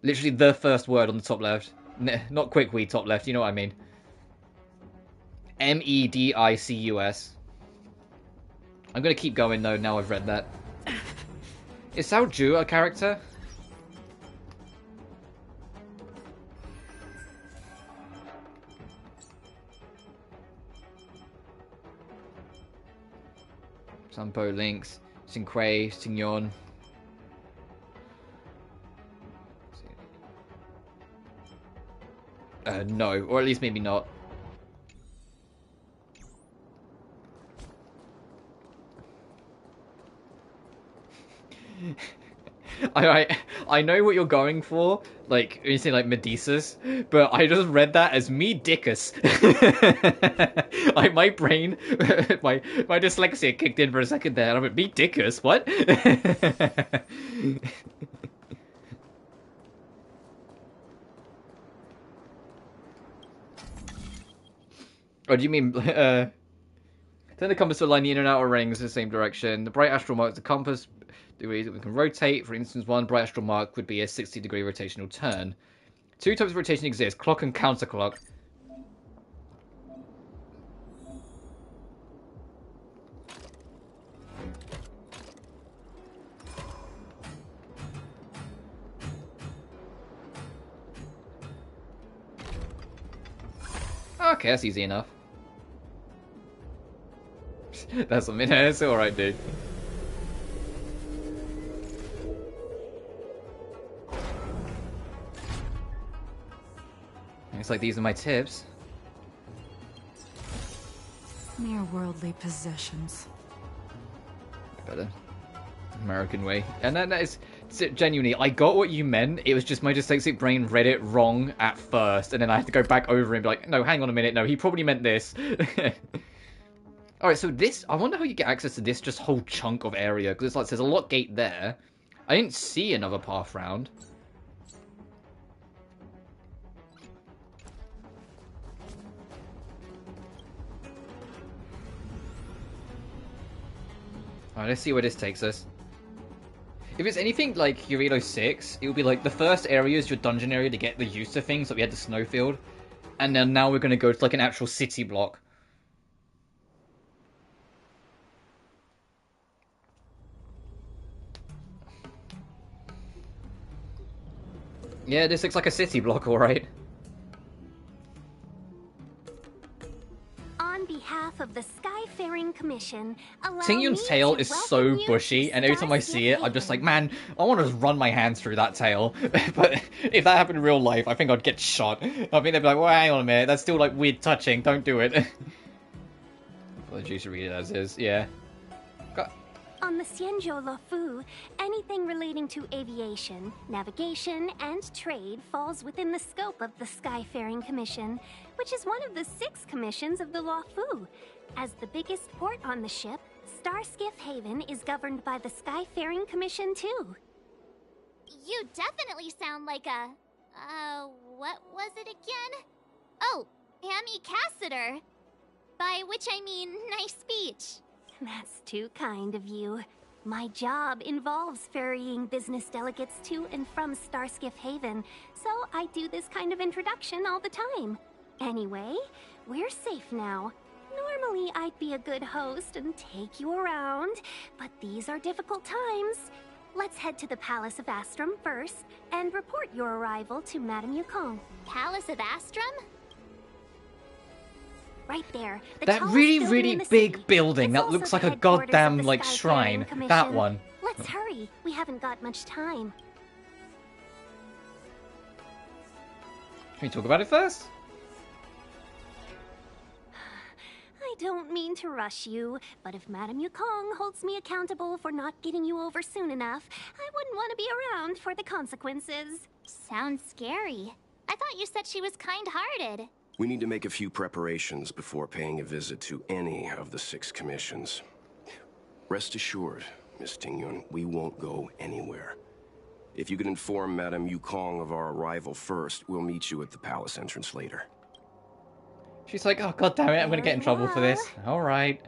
Literally the first word on the top left. Not quickweed top left, you know what I mean. Medicus. I'm gonna keep going though, now I've read that. Is Xianzhou a character? Sampo links, Xinghui, Xingyon. No, or at least maybe not. I know what you're going for, like when you say like Medicis, but I just read that as me dickus. Like my brain, my dyslexia kicked in for a second there, and I went me dickus. What? Oh, do you mean turn the compass to align the inner and outer rings in the same direction? The bright astral mark is the compass. We can rotate. For instance, one bright astral mark would be a 60-degree rotational turn. 2 types of rotation exist: clock and counterclock. Okay, that's easy enough. That's something. It's alright, dude. Looks like these are my tips. Mere worldly possessions. Better. American way. And that is genuinely, I got what you meant. It was just my dyslexic brain read it wrong at first, and then I had to go back over and be like, no, hang on a minute, no, he probably meant this. Alright, so this, I wonder how you get access to this just whole chunk of area, because it's like, there's a lock gate there. I didn't see another path round. Alright, let's see where this takes us. If it's anything like Yurilo 6, it would be like the first area is your dungeon area to get the use of things, like we had the snowfield. And then now we're going to go to like an actual city block. Yeah, this looks like a city block, alright. On behalf of the Skyfaring Commission, Tingyun's tail is so bushy, and every time I see it, I'm just like, man, I want to run my hands through that tail. But if that happened in real life, I think I'd get shot. I think they'd be like, well, hang on a minute, that's still like weird touching, don't do it. Well, the juice read it as is, yeah. On the Xianzhou Luofu, anything relating to aviation, navigation, and trade falls within the scope of the Skyfaring Commission, which is one of the 6 commissions of the Luofu. As the biggest port on the ship, Starskiff Haven is governed by the Skyfaring Commission too. You definitely sound like a... what was it again? Oh, Amy Cassiter. By which I mean, nice speech. That's too kind of you. My job involves ferrying business delegates to and from Starskiff Haven, so I do this kind of introduction all the time. Anyway, we're safe now. Normally, I'd be a good host and take you around, but these are difficult times. Let's head to the Palace of Astrum first and report your arrival to Madame Yukong. Palace of Astrum? Right there. That really big building that looks like a goddamn, like, shrine. That one. Let's hurry. We haven't got much time. Can we talk about it first? I don't mean to rush you, but if Madame Yukong holds me accountable for not getting you over soon enough, I wouldn't want to be around for the consequences. Sounds scary. I thought you said she was kind-hearted. We need to make a few preparations before paying a visit to any of the 6 commissions. Rest assured, Miss Tingyun, we won't go anywhere. If you could inform Madame Yukong of our arrival first, we'll meet you at the palace entrance later. She's like, oh god damn it, I'm gonna get in trouble for this. Alright.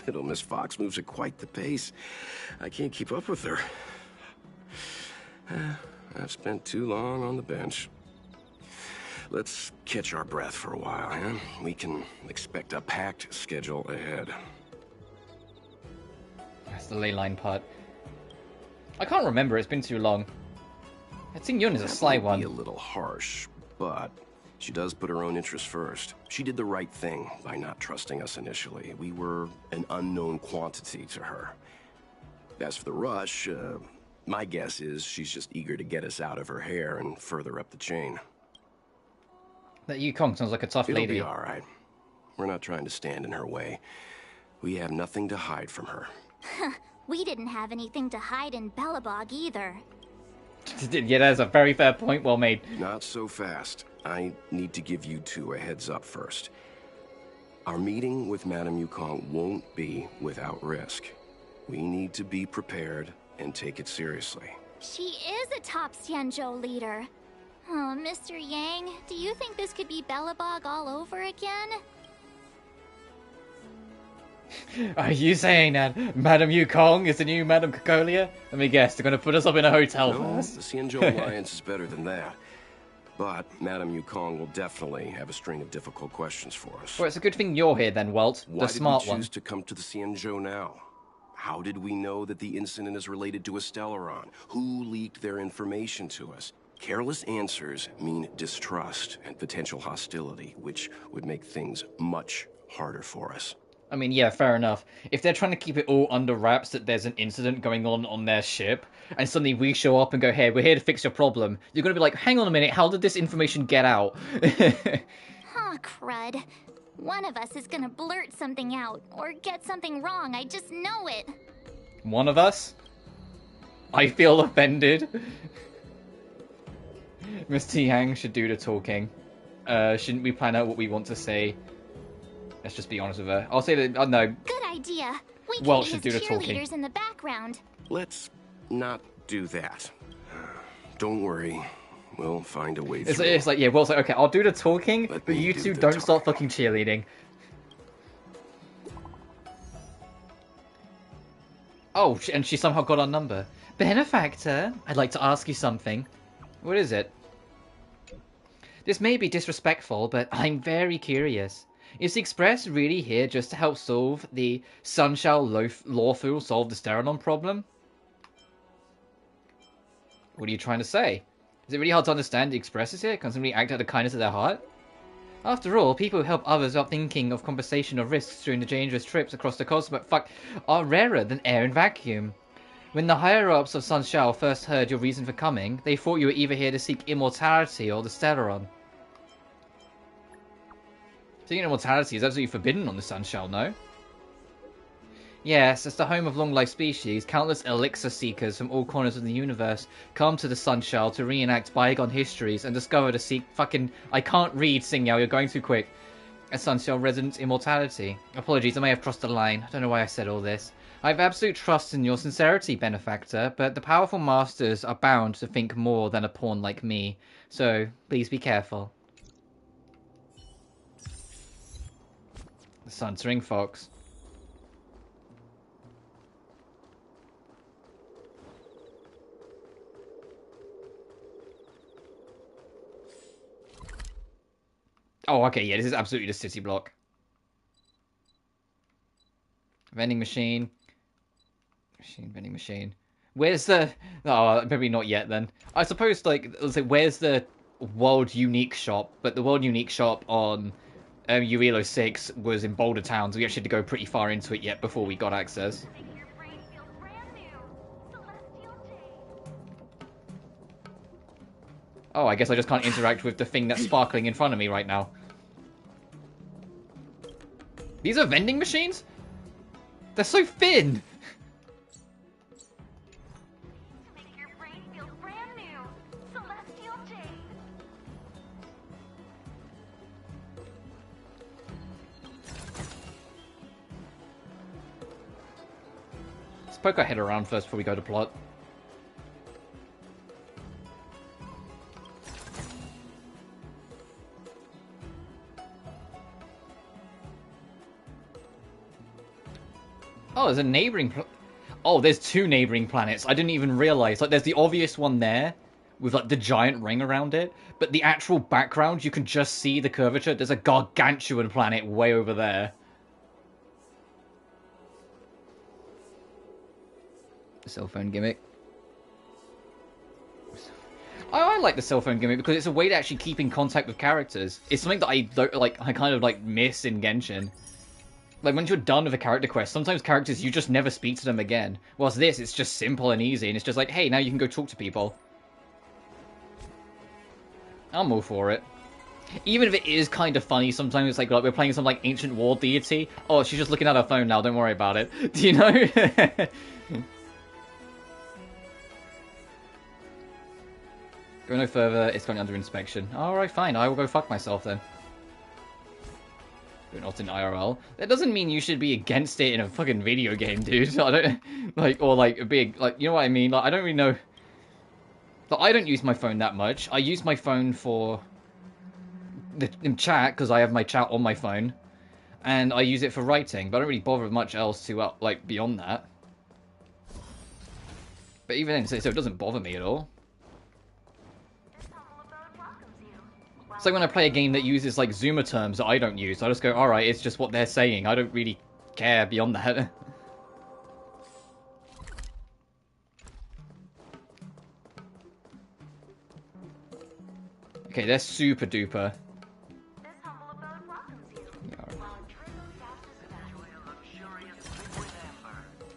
Little Miss Fox moves at quite the pace. I can't keep up with her. I've spent too long on the bench. Let's catch our breath for a while, huh? We can expect a packed schedule ahead. That's the ley line part. I can't remember, it's been too long. Tingyun is a sly one. Be a little harsh, but she does put her own interests first. She did the right thing by not trusting us initially. We were an unknown quantity to her. As for the rush, my guess is she's just eager to get us out of her hair and further up the chain. That Yukong sounds like a tough lady. It'll be all right. We're not trying to stand in her way. We have nothing to hide from her. We didn't have anything to hide in Belobog either. Yeah, that's a very fair point, well made. Not so fast. I need to give you 2 a heads up first. Our meeting with Madame Yukong won't be without risk. We need to be prepared and take it seriously. She is a top Xianzhou leader. Oh, Mr. Yang, do you think this could be Belobog all over again? Are you saying that Madame Yukong is the new Madame Cocolia? Let me guess, they're going to put us up in a hotel first? The Xianzhou Alliance is better than that. But Madame Yukong will definitely have a string of difficult questions for us. Well, it's a good thing you're here then, Walt, the smart one. Why did we choose to come to the Xianzhou now? How did we know that the incident is related to a Stellaron? Who leaked their information to us? Careless answers mean distrust and potential hostility, which would make things much harder for us. I mean, yeah, fair enough. If they're trying to keep it all under wraps that there's an incident going on their ship, and suddenly we show up and go, hey, we're here to fix your problem, you're going to be like, hang on a minute, how did this information get out? Huh, crud. One of us is gonna blurt something out, or get something wrong, I just know it. One of us? I feel offended. Miss Tiang should do the talking. Shouldn't we plan out what we want to say? Let's just be honest with her. I'll say that, no. Good idea. We can Well, be should his do the talking. cheerleaders in the background. Let's not do that. Don't worry. We'll find a way It's through. like, yeah, well, it's like, okay, I'll do the talking, but you two don't start fucking cheerleading. Oh, and she somehow got our number. Benefactor, I'd like to ask you something. What is it? This may be disrespectful, but I'm very curious. Is the Express really here just to help solve the Xianzhou Luofu solve the Steradon problem? What are you trying to say? Is it really hard to understand the Express is here, constantly act out of kindness of their heart? After all, people who help others without thinking of compensation or risks during the dangerous trips across the cosmos are rarer than air and vacuum. When the higher-ups of Xianzhou first heard your reason for coming, they thought you were either here to seek immortality or the Steradon. Seeking immortality is absolutely forbidden on the Xianzhou, no? Yes, as the home of long-life species, countless elixir seekers from all corners of the universe come to the Xianzhou to reenact bygone histories and discover to seek fucking... I can't read, Xingyao, you're going too quick. A Xianzhou resident's immortality. Apologies, I may have crossed the line. I don't know why I said all this. I have absolute trust in your sincerity, Benefactor, but the powerful masters are bound to think more than a pawn like me. So, please be careful. The Sunsering Fox. Oh, okay, yeah, this is absolutely the city block. Vending machine. Vending machine. Where's the... Oh, maybe not yet, then. I suppose, like, let's say, where's the World Unique shop? But the World Unique shop on Urilo 6 was in Boulder Town, so we actually had to go pretty far into it yet before we got access. Oh, I guess I just can't interact with the thing that's sparkling in front of me right now. These are vending machines? They're so thin! Let's poke our head around first before we go to plot. Oh, there's a neighboring... Oh, there's two neighboring planets. I didn't even realize. Like, there's the obvious one there with, like, the giant ring around it. But the actual background, you can just see the curvature. There's a gargantuan planet way over there. The cell phone gimmick. I like the cell phone gimmick because it's a way to actually keep in contact with characters. It's something that I don't, like, I kind of, like, miss in Genshin. Like, once you're done with a character quest, sometimes characters, you just never speak to them again. Whilst this, it's just simple and easy, and it's just like, hey, now you can go talk to people. I'm all for it. Even if it is kind of funny, sometimes it's like we're playing some, like, ancient war deity. Oh, she's just looking at her phone now, don't worry about it. Do you know? Go no further, it's going under inspection. Alright, fine, I will go fuck myself then. You're not in IRL. That doesn't mean you should be against it in a fucking video game, dude. I don't, like, or like a big, like, you know what I mean? Like, I don't really know. Like, I don't use my phone that much. I use my phone for the chat, because I have my chat on my phone. And I use it for writing, but I don't really bother with much else to, like, beyond that. But even then, so it doesn't bother me at all. It's like when I play a game that uses, like, Zoomer terms that I don't use. I just go, alright, it's just what they're saying. I don't really care beyond that. Okay, they're super duper.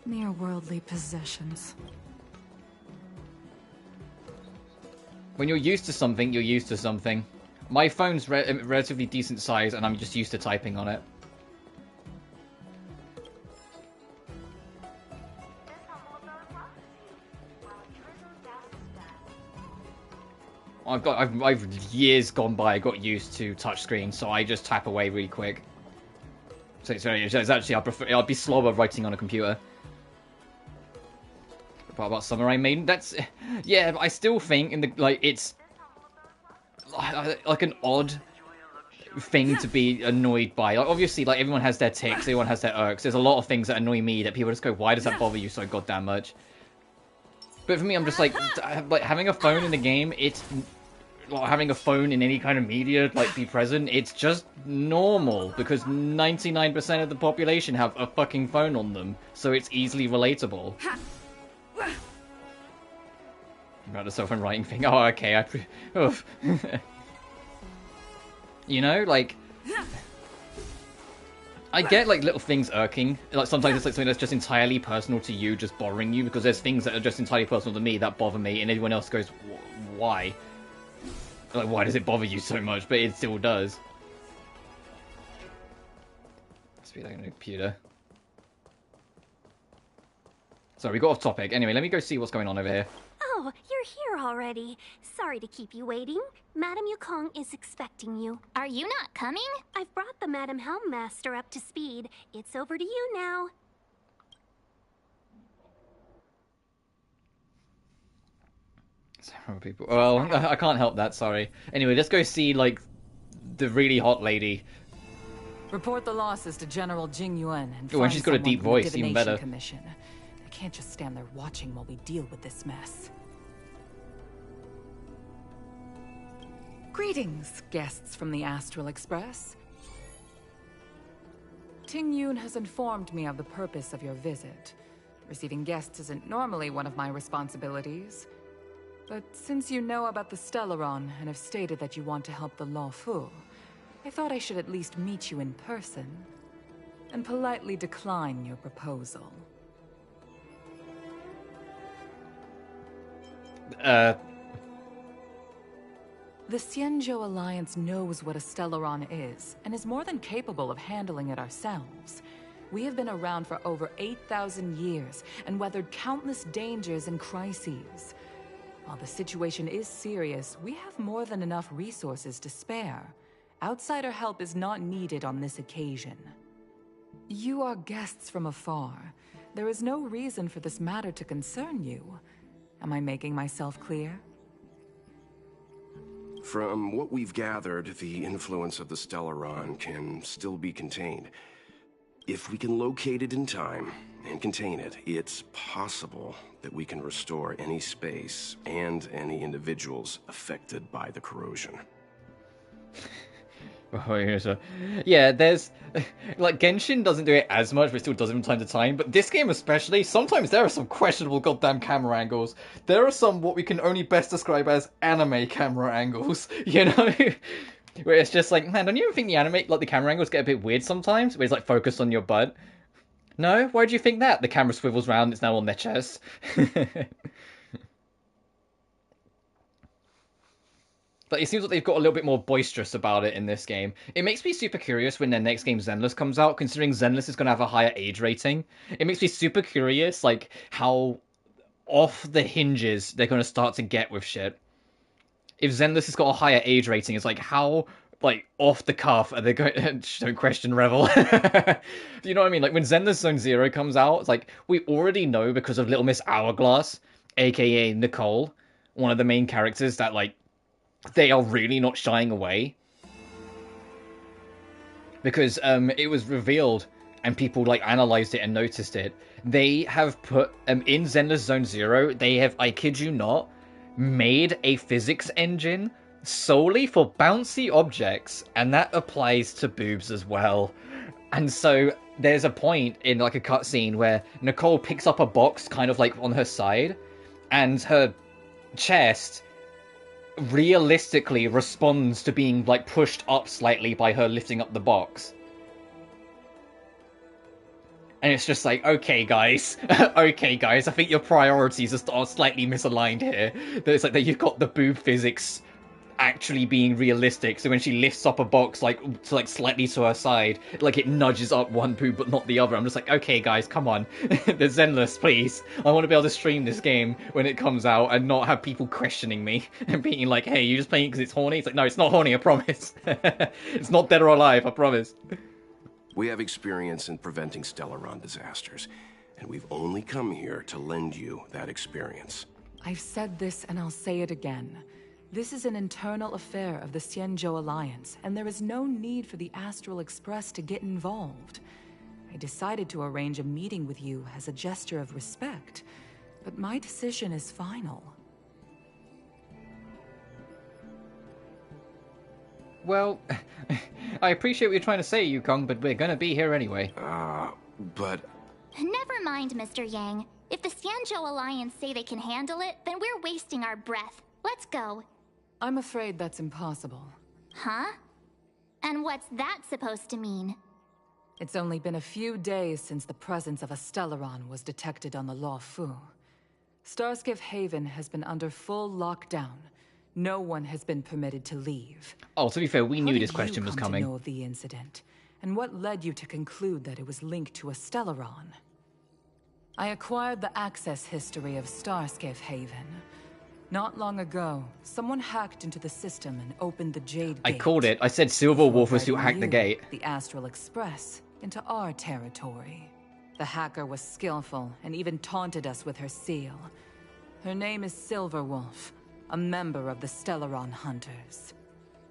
Mere worldly possessions. When you're used to something, you're used to something. My phone's relatively decent size, and I'm just used to typing on it. I've years gone by got used to touchscreen, so I just tap away really quick. So it's actually I'd be slower writing on a computer. The part about Samurai Maiden, that's yeah, but I still think it's like an odd thing to be annoyed by. Like, obviously, like everyone has their tics, everyone has their irks. There's a lot of things that annoy me that people just go, "Why does that bother you so goddamn much?" But for me, I'm just like having a phone in the game. It's like having a phone in any kind of media, like be present. It's just normal because 99% of the population have a fucking phone on them, so it's easily relatable. About the self-and writing thing. Oh, okay. You know, like I get like little things irking. Like sometimes it's like something that's just entirely personal to you, just bothering you, because there's things that are just entirely personal to me that bother me, and everyone else goes, "Why? Like, why does it bother you so much?" But it still does. Let's be like a computer. Sorry, we got off topic. Anyway, let me go see what's going on over here. Oh, you're here already. Sorry to keep you waiting. Madame Yukong is expecting you. Are you not coming? I've brought the Madame Helmmaster up to speed. It's over to you now. Several people. Well, I can't help that, sorry. Anyway, let's go see, like, the really hot lady. Report the losses to General Jing Yuan and Oh, and she's got a deep voice, even better. Commission. I can't just stand there watching while we deal with this mess. Greetings, guests from the Astral Express. Ting Yun has informed me of the purpose of your visit. Receiving guests isn't normally one of my responsibilities. But since you know about the Stellaron and have stated that you want to help the Luofu, I thought I should at least meet you in person and politely decline your proposal. The Xianzhou Alliance knows what a Stellaron is, and is more than capable of handling it ourselves. We have been around for over 8,000 years, and weathered countless dangers and crises. While the situation is serious, we have more than enough resources to spare. Outsider help is not needed on this occasion. You are guests from afar. There is no reason for this matter to concern you. Am I making myself clear? From what we've gathered, the influence of the Stellaron can still be contained. If we can locate it in time and contain it, it's possible that we can restore any space and any individuals affected by the corrosion. Yeah, there's like Genshin doesn't do it as much, but it still does it from time to time. But this game especially, sometimes there are some questionable goddamn camera angles. There are some what we can only best describe as anime camera angles, you know? Where it's just like, man, don't you ever think the camera angles get a bit weird sometimes? Where it's like focused on your butt. No? Why do you think that? The camera swivels round, it's now on their chest. But it seems like they've got a little bit more boisterous about it in this game. It makes me super curious when their next game, Zenless, comes out, considering Zenless is going to have a higher age rating. It makes me super curious, like, how off the hinges they're going to start to get with shit. If Zenless has got a higher age rating, it's like, how, like, off the cuff are they going to... Don't question Revel. You know what I mean? Like, when Zenless Zone Zero comes out, it's like, we already know because of Little Miss Hourglass, aka Nicole, one of the main characters, that, like, they are really not shying away. Because it was revealed, and people like analyzed it and noticed it. They have put, in Zenless Zone Zero, they have, I kid you not, made a physics engine solely for bouncy objects, and that applies to boobs as well. And so there's a point in like a cutscene where Nicole picks up a box kind of like on her side, and her chest realistically responds to being, like, pushed up slightly by her lifting up the box. And it's just like, okay, guys, okay, guys, I think your priorities are slightly misaligned here. It's like that you've got the boob physics actually being realistic, so when she lifts up a box, like, slightly to her side, like, it nudges up one boob but not the other. I'm just like, okay, guys, come on. The Zenless, please. I want to be able to stream this game when it comes out and not have people questioning me and being like, hey, you just playing it because it's horny? It's like, no, it's not horny, I promise. It's not Dead or Alive, I promise. We have experience in preventing Stellaron disasters, and we've only come here to lend you that experience. I've said this and I'll say it again. This is an internal affair of the Xianzhou Alliance, and there is no need for the Astral Express to get involved. I decided to arrange a meeting with you as a gesture of respect, but my decision is final. Well, I appreciate what you're trying to say, Yukong, but we're gonna be here anyway. But... Never mind, Mr. Yang. If the Xianzhou Alliance say they can handle it, then we're wasting our breath. Let's go. I'm afraid that's impossible. Huh? And what's that supposed to mean? It's only been a few days since the presence of a Stellaron was detected on the Luofu. Starskiff Haven has been under full lockdown. No one has been permitted to leave. Oh, to be fair, we knew this question was coming. How did you come to know of the incident? And what led you to conclude that it was linked to a Stellaron? I acquired the access history of Starskiff Haven. Not long ago, someone hacked into the system and opened the Jade Gate. I called it. I said Silver Wolf was who hacked the gate. The Astral Express into our territory. The hacker was skillful and even taunted us with her seal. Her name is Silver Wolf, a member of the Stellaron Hunters.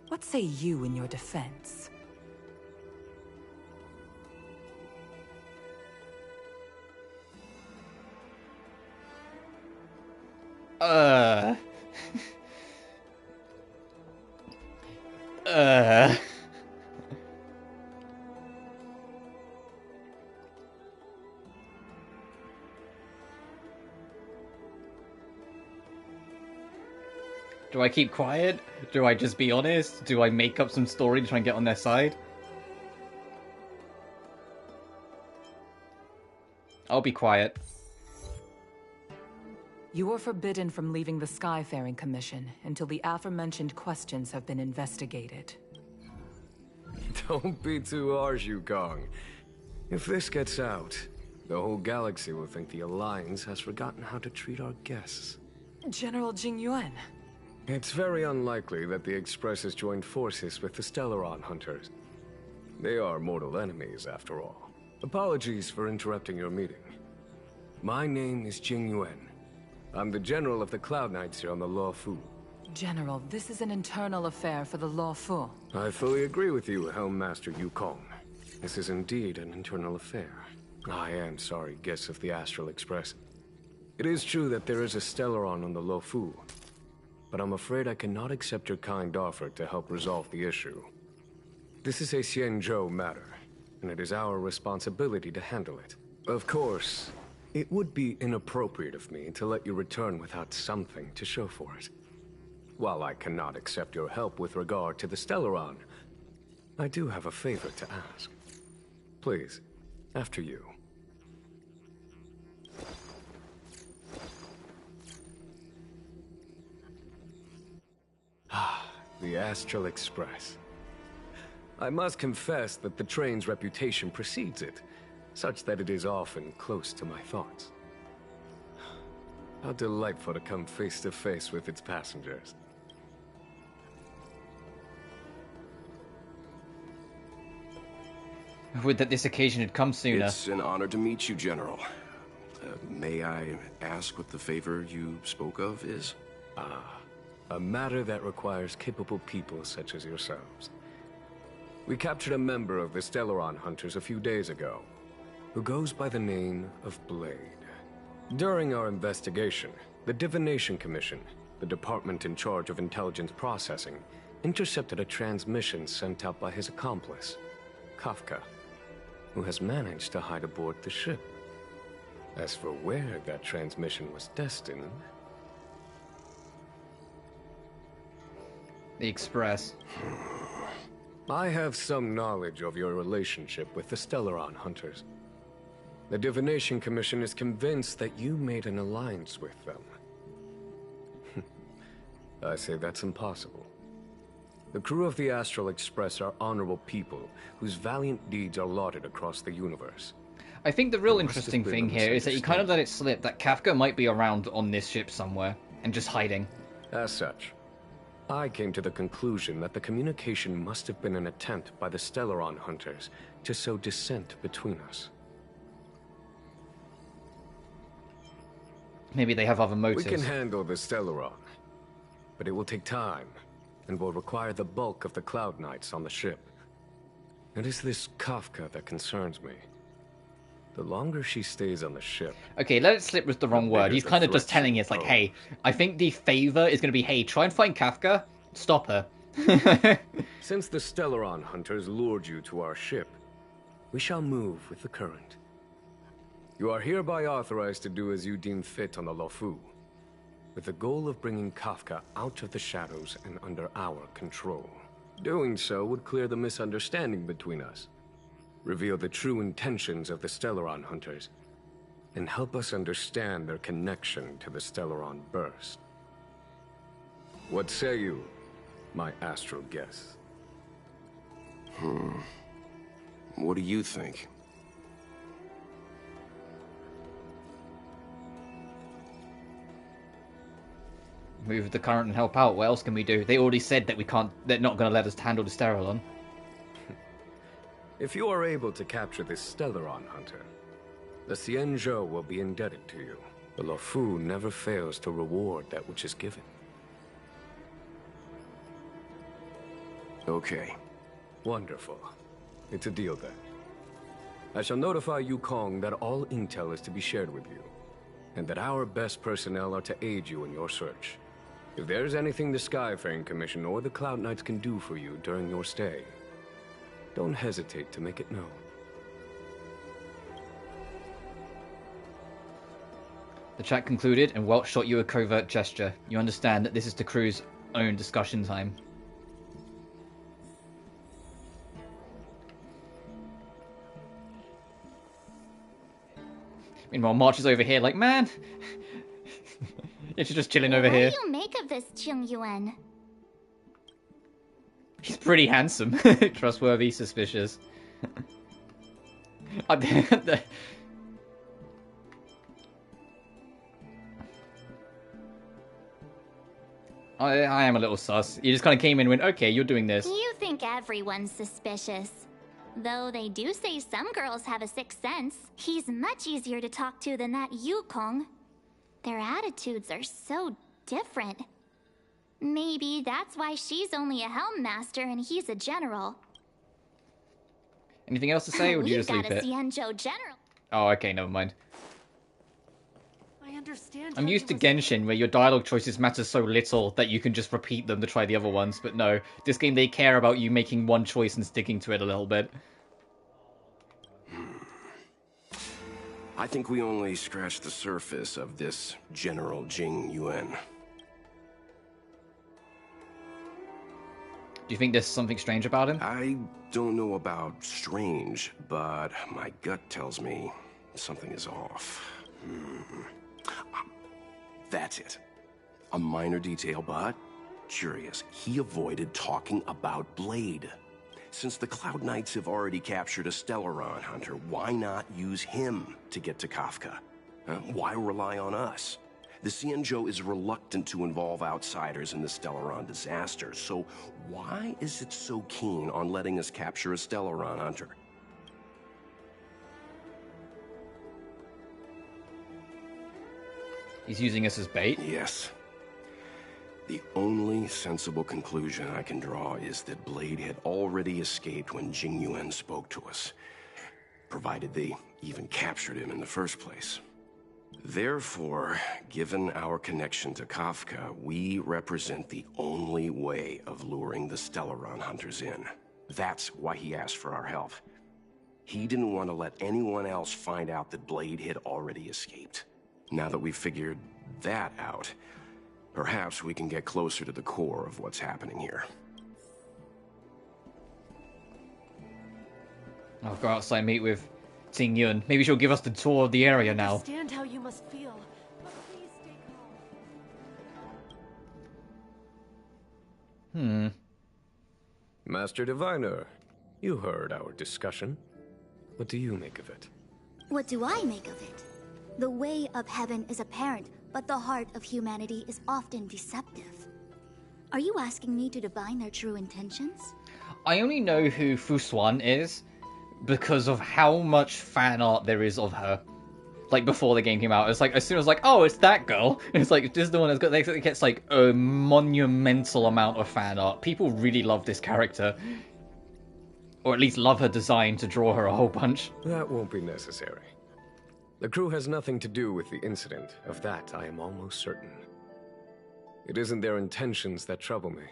What say you in your defense? Do I keep quiet? Do I just be honest? Do I make up some story to try and get on their side? I'll be quiet. You are forbidden from leaving the Skyfaring Commission until the aforementioned questions have been investigated. Don't be too harsh, Yukong. If this gets out, the whole galaxy will think the Alliance has forgotten how to treat our guests. General Jingyuan. It's very unlikely that the Express has joined forces with the Stellaron Hunters. They are mortal enemies, after all. Apologies for interrupting your meeting. My name is Jingyuan. I'm the General of the Cloud Knights here on the Luofu. General, this is an internal affair for the Luofu. I fully agree with you, Helm Master Yukong. This is indeed an internal affair. I am sorry, guests of the Astral Express. It is true that there is a Stellaron on the Luofu, but I'm afraid I cannot accept your kind offer to help resolve the issue. This is a Xianzhou matter, and it is our responsibility to handle it. Of course, it would be inappropriate of me to let you return without something to show for it. While I cannot accept your help with regard to the Stellaron, I do have a favor to ask. Please, after you. The Astral Express. I must confess that the train's reputation precedes it, such that it is often close to my thoughts. How delightful to come face to face with its passengers. Would that this occasion had come sooner. It's an honor to meet you, General. May I ask what the favor you spoke of is? A matter that requires capable people such as yourselves. We captured a member of the Stellaron Hunters a few days ago, who goes by the name of Blade. During our investigation, the Divination Commission, the department in charge of intelligence processing, intercepted a transmission sent out by his accomplice, Kafka, who has managed to hide aboard the ship. As for where that transmission was destined... The Express. I have some knowledge of your relationship with the Stellaron Hunters. The Divination Commission is convinced that you made an alliance with them. I say that's impossible. The crew of the Astral Express are honorable people whose valiant deeds are lauded across the universe. I think the real interesting thing here is that you kind of let it slip that Kafka might be around on this ship somewhere and just hiding. As such, I came to the conclusion that the communication must have been an attempt by the Stellaron Hunters to sow dissent between us. Maybe they have other motives. We can handle the Stellaron, but it will take time and will require the bulk of the Cloud Knights on the ship. It is this Kafka that concerns me. The longer she stays on the ship... Okay, let it slip was the wrong word. He's kind of just telling us, like, hey, I think the favor is going to be, hey, try and find Kafka, stop her. Since the Stellaron Hunters lured you to our ship, we shall move with the current. You are hereby authorized to do as you deem fit on the Luofu, with the goal of bringing Kafka out of the shadows and under our control. Doing so would clear the misunderstanding between us, reveal the true intentions of the Stellaron Hunters, and help us understand their connection to the Stellaron Burst. What say you, my astral guests? What do you think? Move the current and help out. What else can we do? They already said that we can't. They're not going to let us handle the Sterilon. If you are able to capture this Stellaron Hunter, the Xianzhou will be indebted to you. The Luofu never fails to reward that which is given. Okay. Wonderful. It's a deal then. I shall notify Yukong that all intel is to be shared with you, and that our best personnel are to aid you in your search. If there's anything the Skyfaring Commission or the Cloud Knights can do for you during your stay, don't hesitate to make it known. The chat concluded, and Welch shot you a covert gesture. You understand that this is the crew's own discussion time. Meanwhile, March is over here like, man, she's just chilling over here. What do you make of this, Qing Yuan? He's pretty handsome. Trustworthy, suspicious. I am a little sus. You just kind of came in and went, okay, you're doing this. You think everyone's suspicious. Though they do say some girls have a sixth sense. He's much easier to talk to than that Yukong. Their attitudes are so different. Maybe that's why she's only a Helm Master and he's a general. Anything else to say, or would you just leave it? We've got a Xianzhou general. Oh, okay, never mind. I understand. I'm used to Genshin, where your dialogue choices matter so little that you can just repeat them to try the other ones, but no. This game, they care about you making one choice and sticking to it a little bit. I think we only scratched the surface of this General Jing Yuan. Do you think there's something strange about him? I don't know about strange, but my gut tells me something is off. That's it. A minor detail, but curious. He avoided talking about Blade. Since the Cloud Knights have already captured a Stellaron Hunter, why not use him to get to Kafka? Why rely on us? The Xianzhou is reluctant to involve outsiders in the Stellaron disaster, so why is it so keen on letting us capture a Stellaron Hunter? He's using us as bait? Yes. The only sensible conclusion I can draw is that Blade had already escaped when Jing Yuan spoke to us, provided they even captured him in the first place. Therefore, given our connection to Kafka, we represent the only way of luring the Stellaron Hunters in. That's why he asked for our help. He didn't want to let anyone else find out that Blade had already escaped. Now that we've figured that out, Perhaps we can get closer to the core of what's happening here. I'll go outside and meet with Ting Yun. Maybe she'll give us the tour of the area now. I understand how you must feel, but please stay calm. Master Diviner, you heard our discussion. What do you make of it? What do I make of it? The way of heaven is apparent, but the heart of humanity is often deceptive. Are you asking me to divine their true intentions? I only know who Fu Xuan is because of how much fan art there is of her. Like, before the game came out, it's like, as soon as, like, oh, it's that girl, it's like, this is the one that's got, it gets, like, a monumental amount of fan art. People really love this character. Or at least love her design to draw her a whole bunch. That won't be necessary. The crew has nothing to do with the incident. Of that, I am almost certain. It isn't their intentions that trouble me.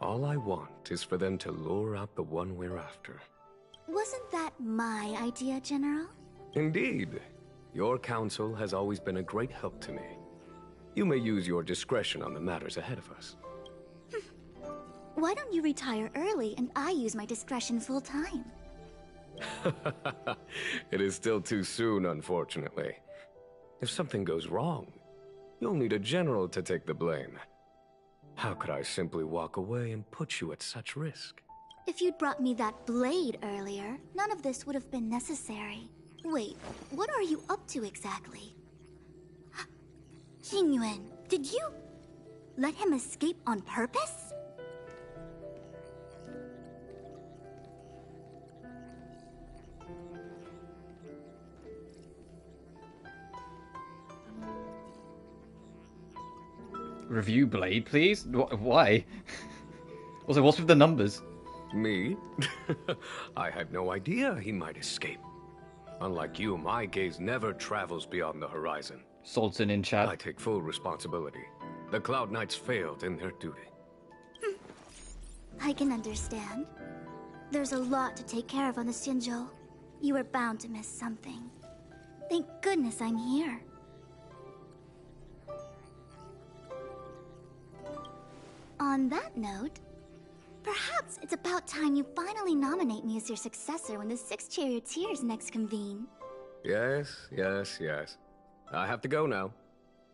All I want is for them to lure out the one we're after. Wasn't that my idea, General? Indeed. Your counsel has always been a great help to me. You may use your discretion on the matters ahead of us. Why don't you retire early and I use my discretion full time? It is still too soon, unfortunately. If something goes wrong, you'll need a general to take the blame. How could I simply walk away and put you at such risk? If you'd brought me that blade earlier, none of this would have been necessary. Wait, what are you up to exactly? Xingyuan, did you let him escape on purpose? Review Blade, please? Why? Also, what's with the numbers? Me? I had no idea he might escape. Unlike you, my gaze never travels beyond the horizon. Sultan in chat. I take full responsibility. The Cloud Knights failed in their duty. I can understand. There's a lot to take care of on the Xianzhou. You were bound to miss something. Thank goodness I'm here. On that note, perhaps it's about time you finally nominate me as your successor when the 6 charioteers next convene. Yes. I have to go now.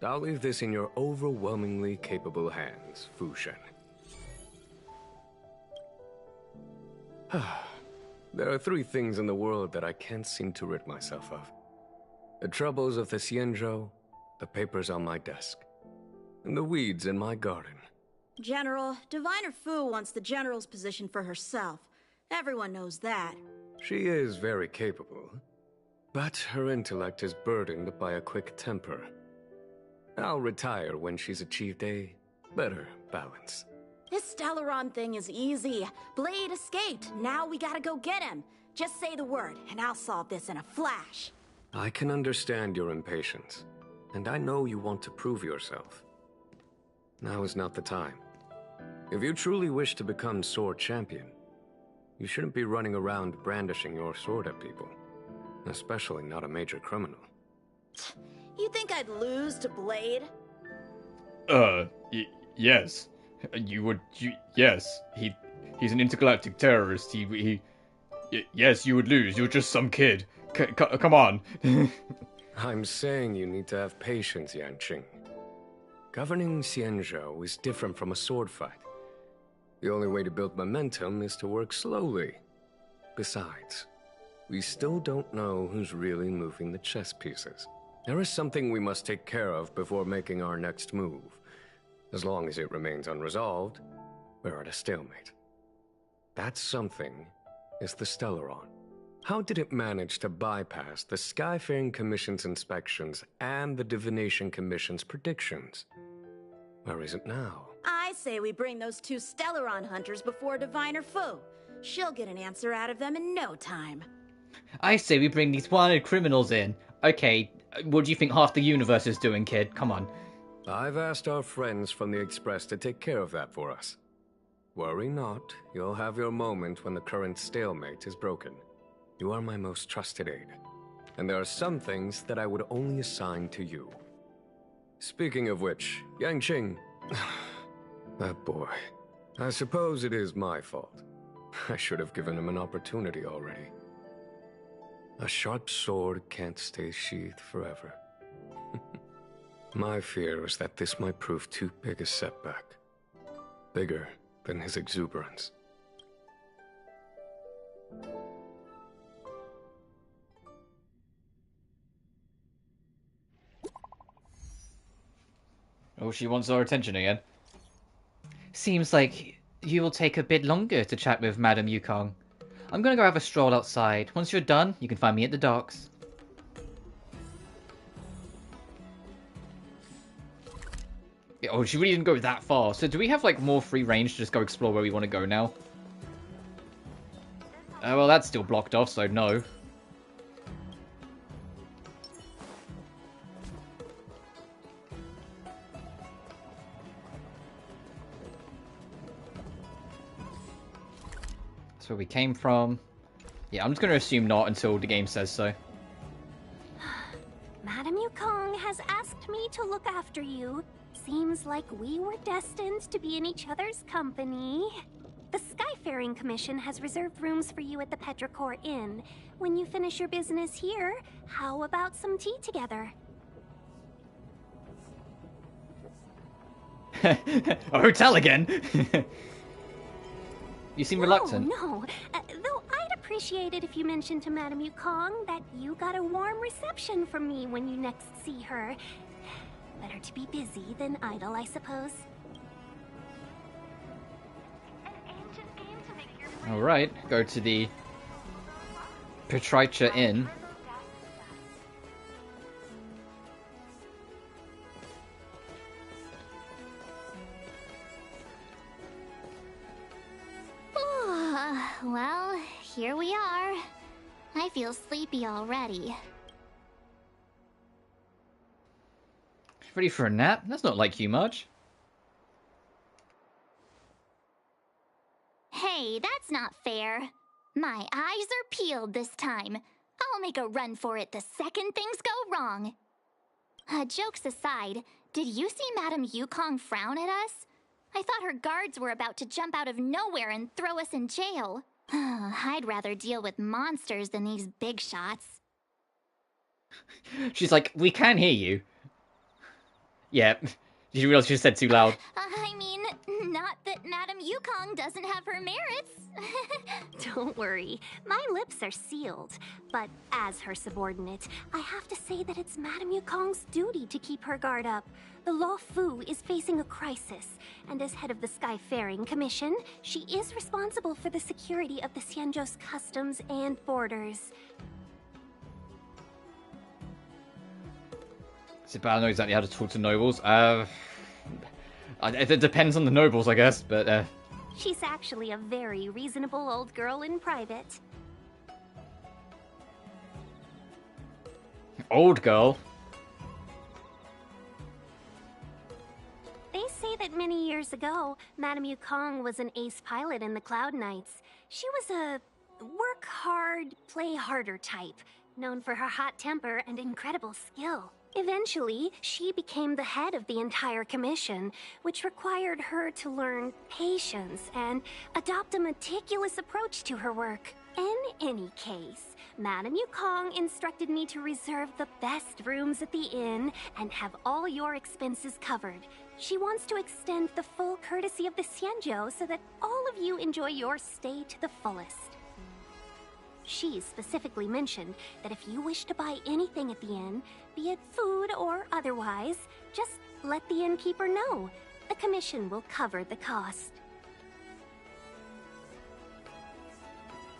I'll leave this in your overwhelmingly capable hands, Fu Shen. There are 3 things in the world that I can't seem to rid myself of. The troubles of the Xianzhou, the papers on my desk, and the weeds in my garden. General, Diviner Fu wants the General's position for herself. Everyone knows that. She is very capable, but her intellect is burdened by a quick temper. I'll retire when she's achieved a better balance. This Stellaron thing is easy. Blade escaped. Now we gotta go get him. Just say the word, and I'll solve this in a flash. I can understand your impatience, and I know you want to prove yourself. Now is not the time. If you truly wish to become sword champion, you shouldn't be running around brandishing your sword at people. Especially not a major criminal. You think I'd lose to Blade? Yes. Yes. He's an intergalactic terrorist. Yes, you would lose. You're just some kid. Come on. I'm saying you need to have patience, Yanqing. Governing Xianzhou is different from a sword fight. The only way to build momentum is to work slowly. Besides, we still don't know who's really moving the chess pieces. There is something we must take care of before making our next move. As long as it remains unresolved, we're at a stalemate. That something is the Stellaron. How did it manage to bypass the Skyfaring Commission's inspections and the Divination Commission's predictions? Where is it now? I say we bring those 2 Stellaron hunters before Diviner Fu. She'll get an answer out of them in no time. I say we bring these wanted criminals in. Okay, what do you think half the universe is doing, kid? Come on. I've asked our friends from the Express to take care of that for us. Worry not, you'll have your moment when the current stalemate is broken. You are my most trusted aide, and there are some things that I would only assign to you. Speaking of which, Yangqing... that boy. I suppose it is my fault. I should have given him an opportunity already. A sharp sword can't stay sheathed forever. My fear was that this might prove too big a setback. Bigger than his exuberance. Oh, she wants our attention again. Seems like you will take a bit longer to chat with Madame Yukong. I'm gonna go have a stroll outside. Once you're done, you can find me at the docks. Oh, she really didn't go that far. So do we have, like, more free range to just go explore where we want to go now? Well, that's still blocked off, so no. That's where we came from. Yeah, I'm just going to assume not until the game says so. Madame Yukong has asked me to look after you. Seems like we were destined to be in each other's company. The Skyfaring Commission has reserved rooms for you at the Petrichor Inn. When you finish your business here, how about some tea together? A hotel again? You seem reluctant. No. Though I'd appreciate it if you mentioned to Madame Yukong that you got a warm reception from me when you next see her. Better to be busy than idle, I suppose. Alright, go to the Petrichor Inn. Well, here we are. I feel sleepy already. Ready for a nap? That's not like you much. Hey, that's not fair. My eyes are peeled this time. I'll make a run for it the second things go wrong. Jokes aside, did you see Madame Yukong frown at us? I thought her guards were about to jump out of nowhere and throw us in jail. I'd rather deal with monsters than these big shots. She's like, we can hear you. Yeah, did you realize she just said too loud? I mean, not that Madame Yukong doesn't have her merits. Don't worry, my lips are sealed. But as her subordinate, I have to say that it's Madame Yukong's duty to keep her guard up. The Luofu is facing a crisis, and as head of the Skyfaring Commission, she is responsible for the security of the Xianzhou's customs and borders. I don't know exactly how to talk to nobles. It depends on the nobles, I guess, but She's actually a very reasonable old girl in private. Old girl? They say that many years ago, Madame Yukong was an ace pilot in the Cloud Knights. She was a work hard, play harder type, known for her hot temper and incredible skill. Eventually, she became the head of the entire commission, which required her to learn patience and adopt a meticulous approach to her work. In any case, Madame Yukong instructed me to reserve the best rooms at the inn and have all your expenses covered. She wants to extend the full courtesy of the Xianzhou so that all of you enjoy your stay to the fullest. She specifically mentioned that if you wish to buy anything at the inn, be it food or otherwise, just let the innkeeper know. The commission will cover the cost.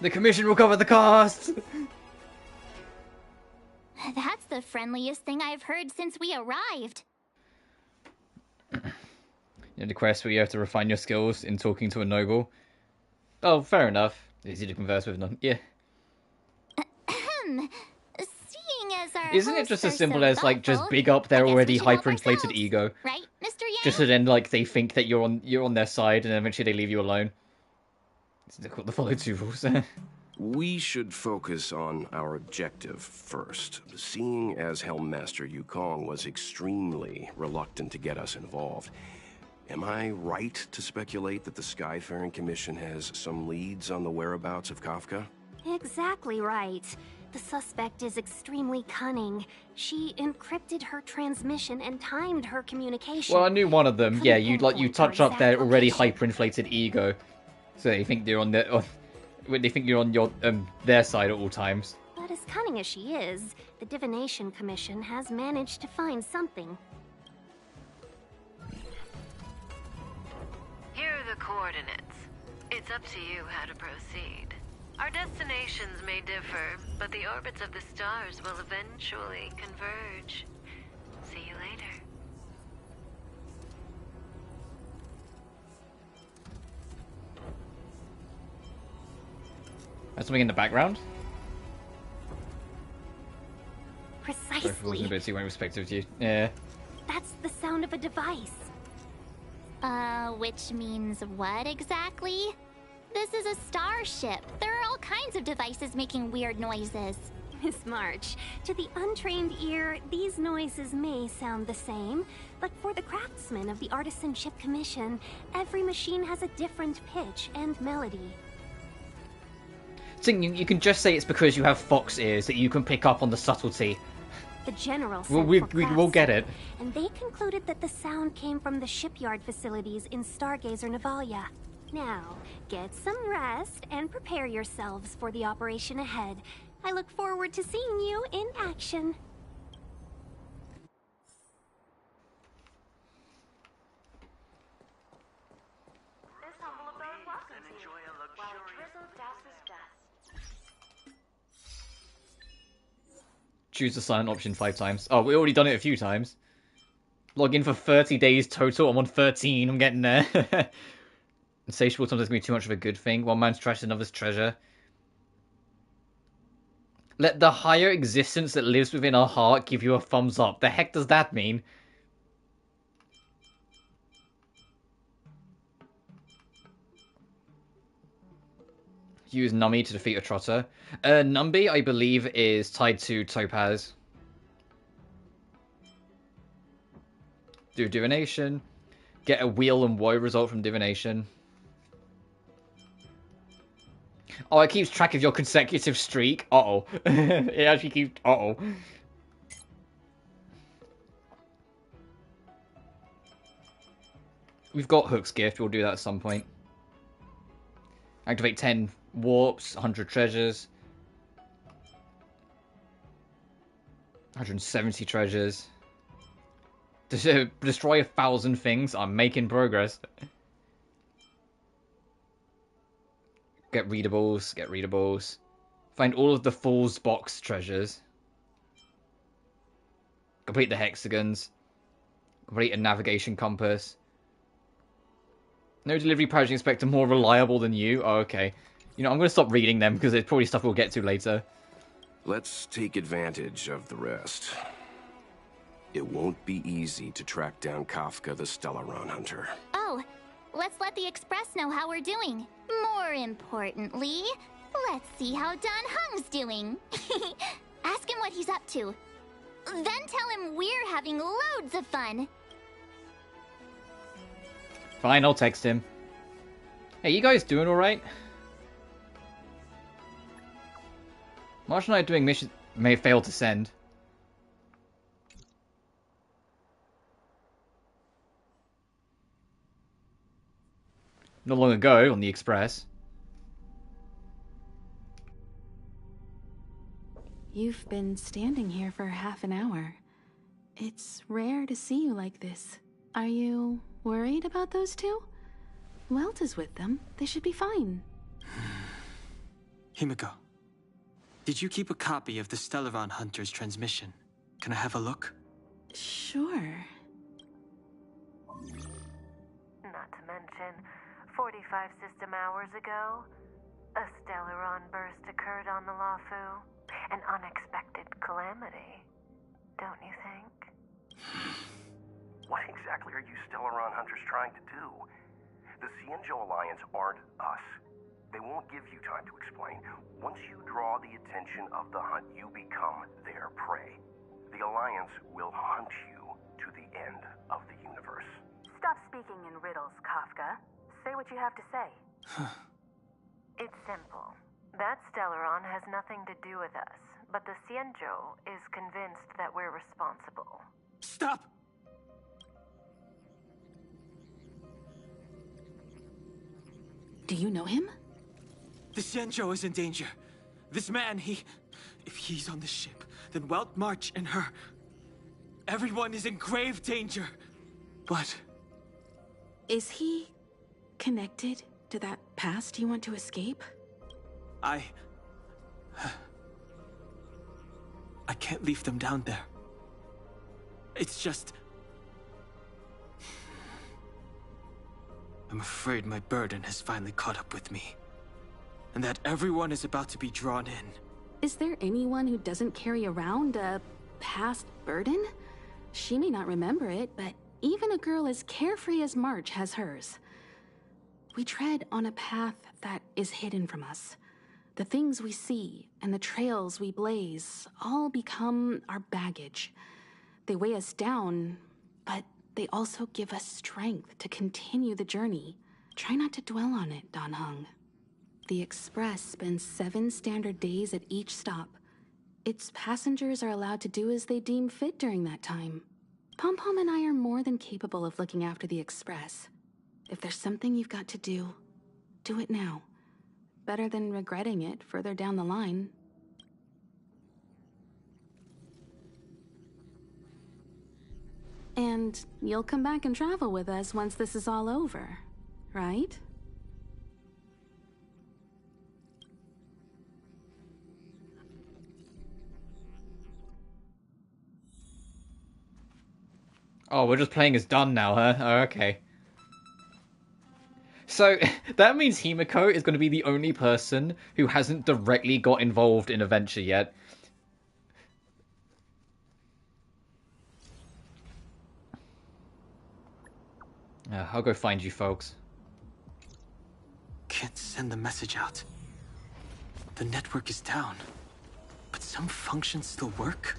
The commission will cover the cost! That's the friendliest thing I've heard since we arrived. The quest where you have to refine your skills in talking to a noble. Oh, fair enough. Easy to converse with them. Yeah. Seeing as our Isn't it hosts just are as simple so as, like, just thoughtful, big up their I guess we already should help hyperinflated ourselves, ego? Right, Mr. Yang? Just so then, like, they think that you're on their side, and eventually they leave you alone. It's difficult to follow two rules. We should focus on our objective first. Seeing as Helmmaster Yukong was extremely reluctant to get us involved, am I right to speculate that the Skyfaring Commission has some leads on the whereabouts of Kafka? Exactly right. The suspect is extremely cunning. She encrypted her transmission and timed her communication. Well, I knew one of them. Yeah, you touch up their already hyperinflated ego, so they think they're on their, they think you're on your their side at all times. But as cunning as she is, the Divination Commission has managed to find something. Here are the coordinates. It's up to you how to proceed. Our destinations may differ, but the orbits of the stars will eventually converge. See you later. There's something in the background? Precisely. Sorry, I wasn't able to see my perspective to you. Yeah. That's the sound of a device. Which means what exactly? This is a starship. There are all kinds of devices making weird noises. Miss March, to the untrained ear, these noises may sound the same, but for the craftsmen of the Artisan Ship Commission, every machine has a different pitch and melody. You can just say it's because you have fox ears that you can pick up on the subtlety. The general said we'll get it. And they concluded that the sound came from the shipyard facilities in Stargazer Navalia. Now, get some rest and prepare yourselves for the operation ahead. I look forward to seeing you in action. Choose the silent option 5 times. Oh, we already done it a few times. Log in for 30 days total. I'm on 13. I'm getting there. Insatiable sometimes can be too much of a good thing. One man's trash is another's treasure. Let the higher existence that lives within our heart give you a thumbs up. The heck does that mean? Use Nummy to defeat a trotter. Numby, I believe, is tied to Topaz. Do Divination. Get a wheel and woe result from Divination. Oh, it keeps track of your consecutive streak. Uh-oh. It actually keeps... Uh-oh. We've got Hook's Gift. We'll do that at some point. Activate 10 warps, 100 treasures. 170 treasures. Destroy 1,000 things. I'm making progress. Get readables, get readables. Find all of the Fool's Box treasures. Complete the hexagons. Complete a navigation compass. No delivery packaging inspector more reliable than you? Oh, okay. You know, I'm going to stop reading them because it's probably stuff we'll get to later. Let's take advantage of the rest. It won't be easy to track down Kafka the Stellaron Hunter. Oh, let's let the Express know how we're doing. More importantly, let's see how Don Hung's doing. Ask him what he's up to. Then tell him we're having loads of fun. Fine, I'll text him. Hey, you guys doing alright? Marsh and I are doing missions may fail to send. Not long ago, on the Express. You've been standing here for half an hour. It's rare to see you like this. Are you worried about those two? Welt is with them. They should be fine. Himiko, did you keep a copy of the Stellaron Hunter's transmission? Can I have a look? Sure. Not to mention, 45 system hours ago, a Stellaron burst occurred on the Luofu. An unexpected calamity, don't you think? What exactly are you Stellaron Hunters trying to do? The Xianzhou Alliance aren't us. They won't give you time to explain. Once you draw the attention of the hunt, you become their prey. The Alliance will hunt you to the end of the universe. Stop speaking in riddles, Kafka. Say what you have to say. It's simple. That Stellaron has nothing to do with us, but the Xianzhou is convinced that we're responsible. Stop! Do you know him? The Xianzhou is in danger. This man, if he's on the ship, then Welt March and her... Everyone is in grave danger. But... Is he connected to that past you want to escape? I can't leave them down there. It's just... I'm afraid my burden has finally caught up with me. And that everyone is about to be drawn in. Is there anyone who doesn't carry around a past burden? She may not remember it, but even a girl as carefree as March has hers. We tread on a path that is hidden from us. The things we see and the trails we blaze all become our baggage. They weigh us down, but they also give us strength to continue the journey. Try not to dwell on it, Dan Heng. The Express spends 7 standard days at each stop. Its passengers are allowed to do as they deem fit during that time. Pom-Pom and I are more than capable of looking after the Express. If there's something you've got to do, do it now. Better than regretting it further down the line. And you'll come back and travel with us once this is all over, right? Oh, we're just playing as done now, huh? Oh, okay. So, that means Himiko is going to be the only person who hasn't directly got involved in a venture yet. I'll go find you folks. Can't send the message out. The network is down. But some functions still work?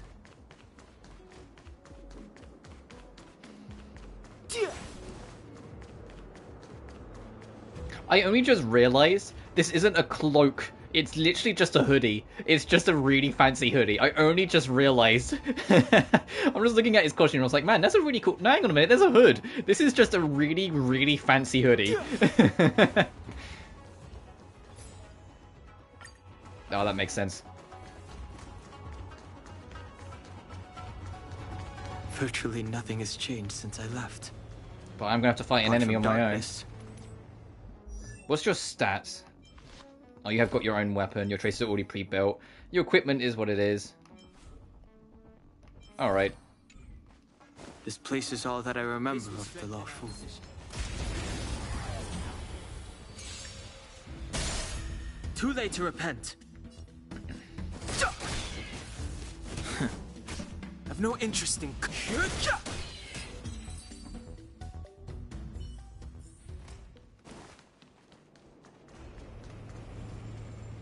I only just realized this isn't a cloak. It's literally just a hoodie. It's just a really fancy hoodie. I only just realized. I'm just looking at his costume and I was like, man, that's a really cool... No, hang on a minute, there's a hood. This is just a really, really fancy hoodie. Oh, that makes sense. Virtually nothing has changed since I left. But I'm gonna have to fight an enemy on my own. Darkness. What's your stats? Oh, you have got your own weapon. Your traces are already pre-built. Your equipment is what it is. Alright. This place is all that I remember of the Luofu. Too late to repent. I've no interest in...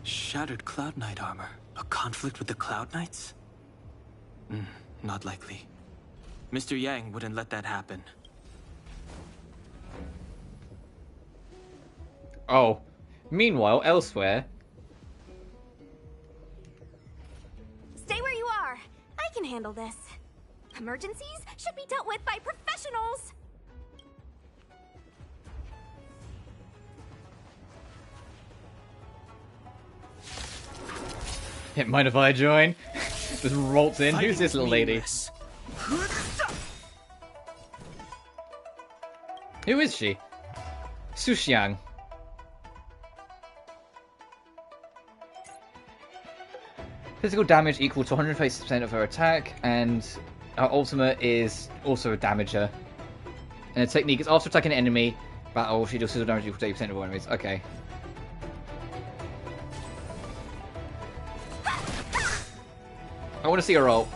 Shattered Cloud Knight armor. A conflict with the Cloud Knights? Not likely. Mr. Yang wouldn't let that happen. Oh. Meanwhile, elsewhere... Stay where you are. I can handle this. Emergencies should be dealt with by professionals. Mind if I join? Just rolls in. Who's this little lady? Who is she? Suxiang. Physical damage equal to 150% of her attack, and her ultimate is also a damager. And the technique is after attacking an enemy, battle, she deals physical damage equal to 80% of all enemies. Okay. I want to see her ult.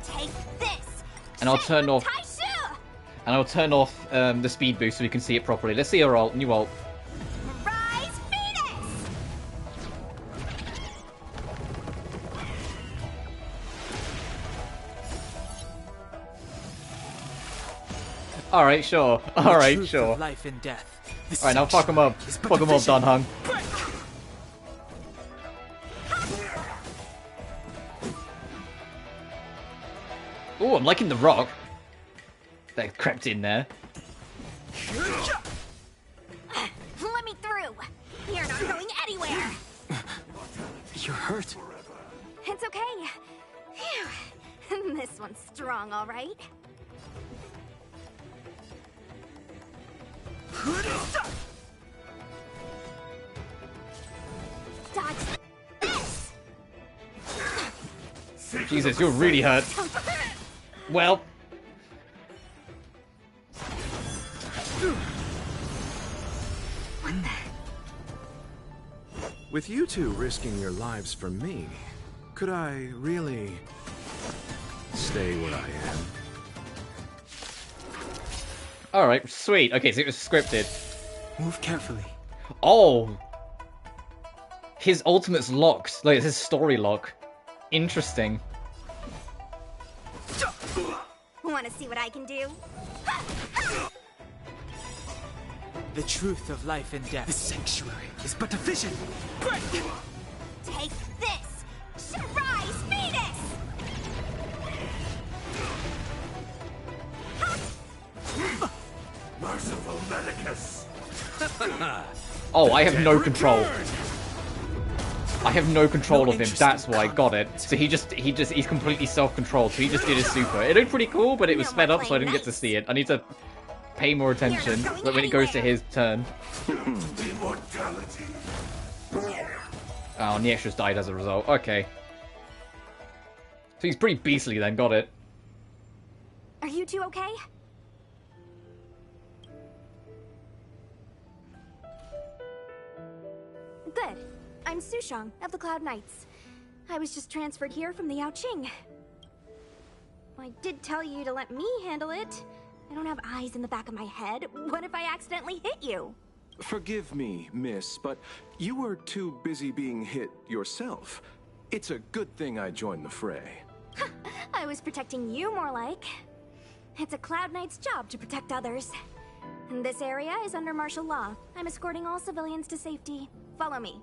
Take this. And I'll turn off. And I'll turn off the speed boost so we can see it properly. Let's see her ult. New ult. Rise, Phoenix! Alright, sure. Alright, sure. Life and death. Alright, now fuck him up. Fuck him up, Dan Hung. Ooh, I'm liking the rock that crept in there. Let me through. You're not going anywhere. You're hurt. It's okay. Phew. This one's strong, all right. Dodge this. Jesus, you're really hurt. Well. With you two risking your lives for me, could I really stay where I am? Alright, sweet. Okay, so it was scripted. Move carefully. Oh! His ultimate's locked. Like, it's his story lock. Interesting. Want to see what I can do? The truth of life and death. The sanctuary is but a vision. Take this! Surprise Venus! Merciful Medicus! Oh, I have no control. I have no control of him, that's why I got it. So he's completely self-controlled, so he just did his super. It looked pretty cool, but it was sped up, so I didn't get to see it. I need to pay more attention when it goes to his turn. Immortality. Oh, and the extras died as a result. Okay. So he's pretty beastly then, got it. Are you two okay? Good. I'm Sushang of the Cloud Knights. I was just transferred here from the Yaoqing. I did tell you to let me handle it. I don't have eyes in the back of my head. What if I accidentally hit you? Forgive me, miss, but you were too busy being hit yourself. It's a good thing I joined the fray. I was protecting you more like. It's a Cloud Knight's job to protect others. This area is under martial law. I'm escorting all civilians to safety. Follow me.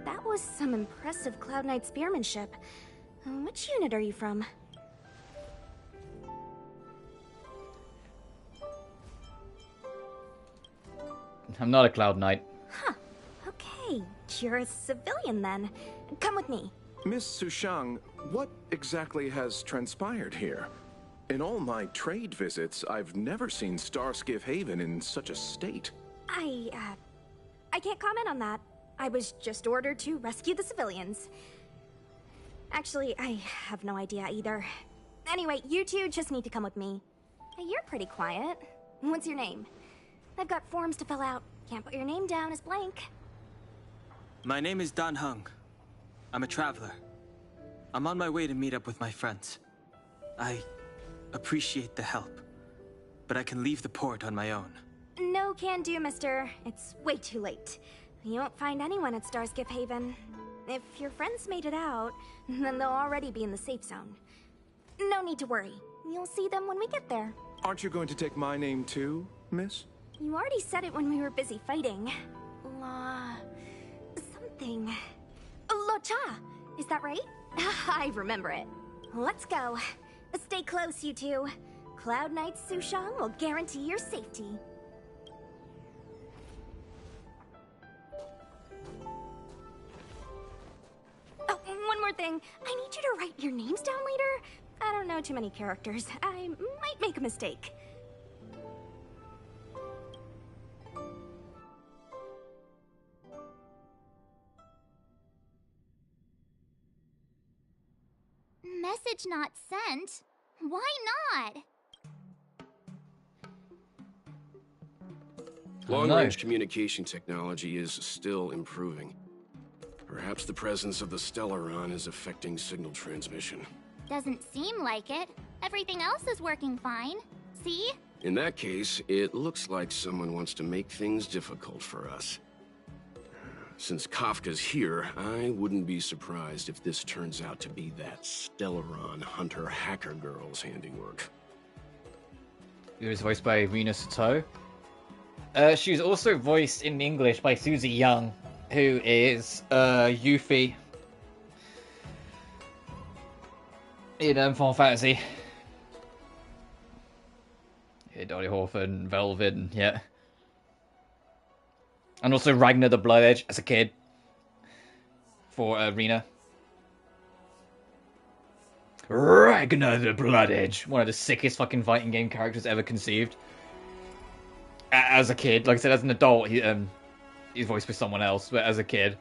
That was some impressive Cloud Knight spearmanship. Which unit are you from? I'm not a Cloud Knight. Huh. Okay. You're a civilian then. Come with me. Miss Sushang, what exactly has transpired here? In all my trade visits, I've never seen Starskiff Haven in such a state. I can't comment on that. I was just ordered to rescue the civilians. Actually, I have no idea either. Anyway, you two just need to come with me. You're pretty quiet. What's your name? I've got forms to fill out. Can't put your name down as blank. My name is Dan Hung. I'm a traveler. I'm on my way to meet up with my friends. I appreciate the help, but I can leave the port on my own. No can do, mister. It's way too late. You won't find anyone at Starskiff Haven. If your friends made it out, then they'll already be in the safe zone. No need to worry. You'll see them when we get there. Aren't you going to take my name too, miss? You already said it when we were busy fighting. Something. Lo-cha! Is that right? I remember it. Let's go. Stay close, you two. Cloud Knight Sushang will guarantee your safety. Oh, one more thing. I need you to write your names down later. I don't know too many characters. I might make a mistake. Message not sent? Why not? Long-range communication technology is still improving. Perhaps the presence of the Stellaron is affecting signal transmission. Doesn't seem like it. Everything else is working fine. See? In that case, it looks like someone wants to make things difficult for us. Since Kafka's here, I wouldn't be surprised if this turns out to be that Stellaron hunter hacker girl's handiwork. who was voiced by Rina Sato. She was also voiced in English by Susie Young, who is Yuffie in Final Fantasy. Yeah, Dolly Horford, Velvet, yeah. And also Ragnar the Blood Edge as a kid for Rina. Ragnar the Blood Edge, one of the sickest fucking fighting game characters ever conceived. As a kid, like I said, as an adult, he's voiced by someone else, but as a kid.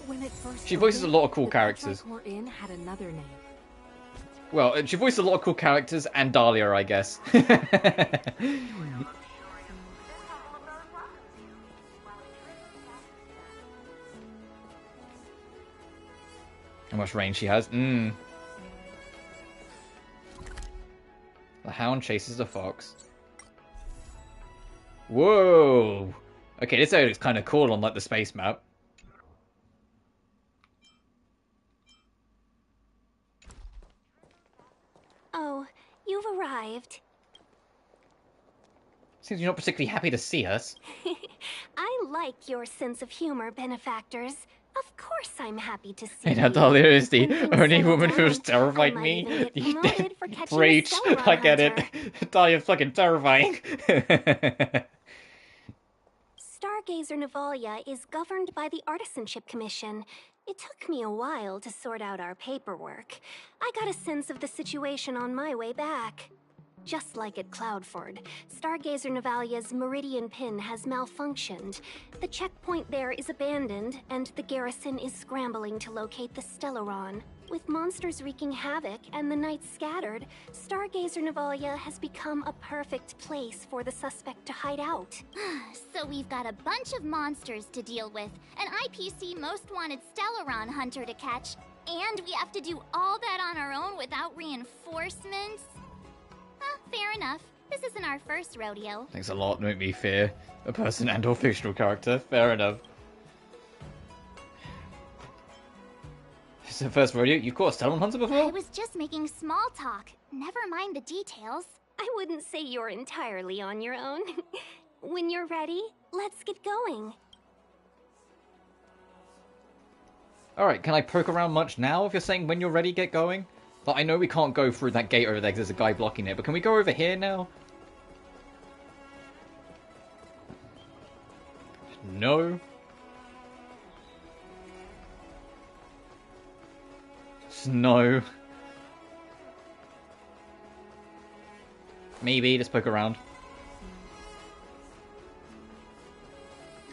When it first She voices a lot of cool characters. Inn had another name. Well, she voiced a lot of cool characters and Dahlia, I guess. How much range she has. The hound chases the fox. Whoa! Okay, this area looks kind of cool on like the space map. Oh, you've arrived. Seems you're not particularly happy to see us. I like your sense of humor, benefactors. Of course I'm happy to see Hey, now you. Dahlia is the When only things woman settle who's down, terrified I might me. even get promoted for catching a Preach. Celeron I get hunter. it. Dahlia's fucking terrifying. Stargazer Navalia is governed by the Artisanship Commission. It took me a while to sort out our paperwork. I got a sense of the situation on my way back. Just like at Cloudford, Stargazer Navalia's Meridian Pin has malfunctioned. The checkpoint there is abandoned, and the garrison is scrambling to locate the Stellaron. With monsters wreaking havoc and the night scattered, Stargazer Navalia has become a perfect place for the suspect to hide out. So we've got a bunch of monsters to deal with, an IPC Most Wanted Stellaron hunter to catch, and we have to do all that on our own without reinforcements? Fair enough. This isn't our first rodeo. Thanks a lot to make me fear a person and or fictional character. Fair enough. It's the first rodeo. You've caught a Stellan Hunter before? I was just making small talk. Never mind the details. I wouldn't say you're entirely on your own. When you're ready, let's get going. Alright, can I poke around much now if you're saying when you're ready, get going? But I know we can't go through that gate over there because there's a guy blocking it, but can we go over here now? No. No. Maybe, let's poke around.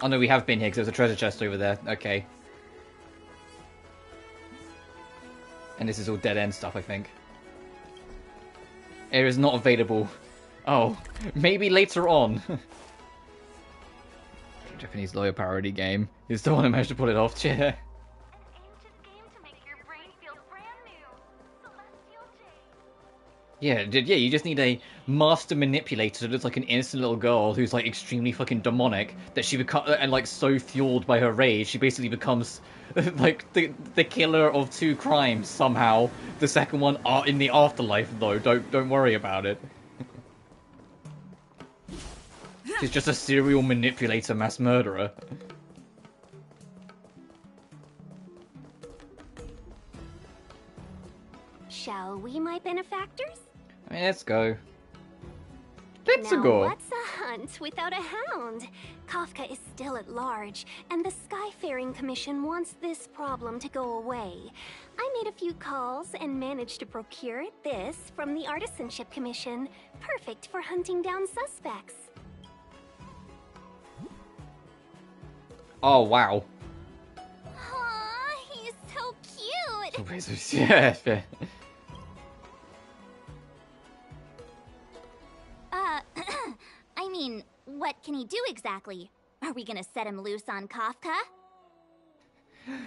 Oh no, we have been here because there's a treasure chest over there. Okay. And this is all dead-end stuff, I think. Area is not available. Oh, maybe later on. Japanese lawyer parody game. He's the one who managed to pull it off. Yeah. Yeah, you just need a master manipulator that looks like an innocent little girl who's like extremely fucking demonic that she becomes and like so fueled by her rage she basically becomes like the killer of two crimes somehow. The second one in the afterlife though. Don't worry about it. She's just a serial manipulator mass murderer. Shall we, my benefactors? I mean, let's go. Let's now, go. What's a hunt without a hound? Kafka is still at large, and the Skyfaring Commission wants this problem to go away. I made a few calls and managed to procure this from the Artisanship Commission. Perfect for hunting down suspects. Oh, wow. Aw, he's so cute. Yeah, fair. I mean, what can he do exactly? Are we gonna set him loose on Kafka?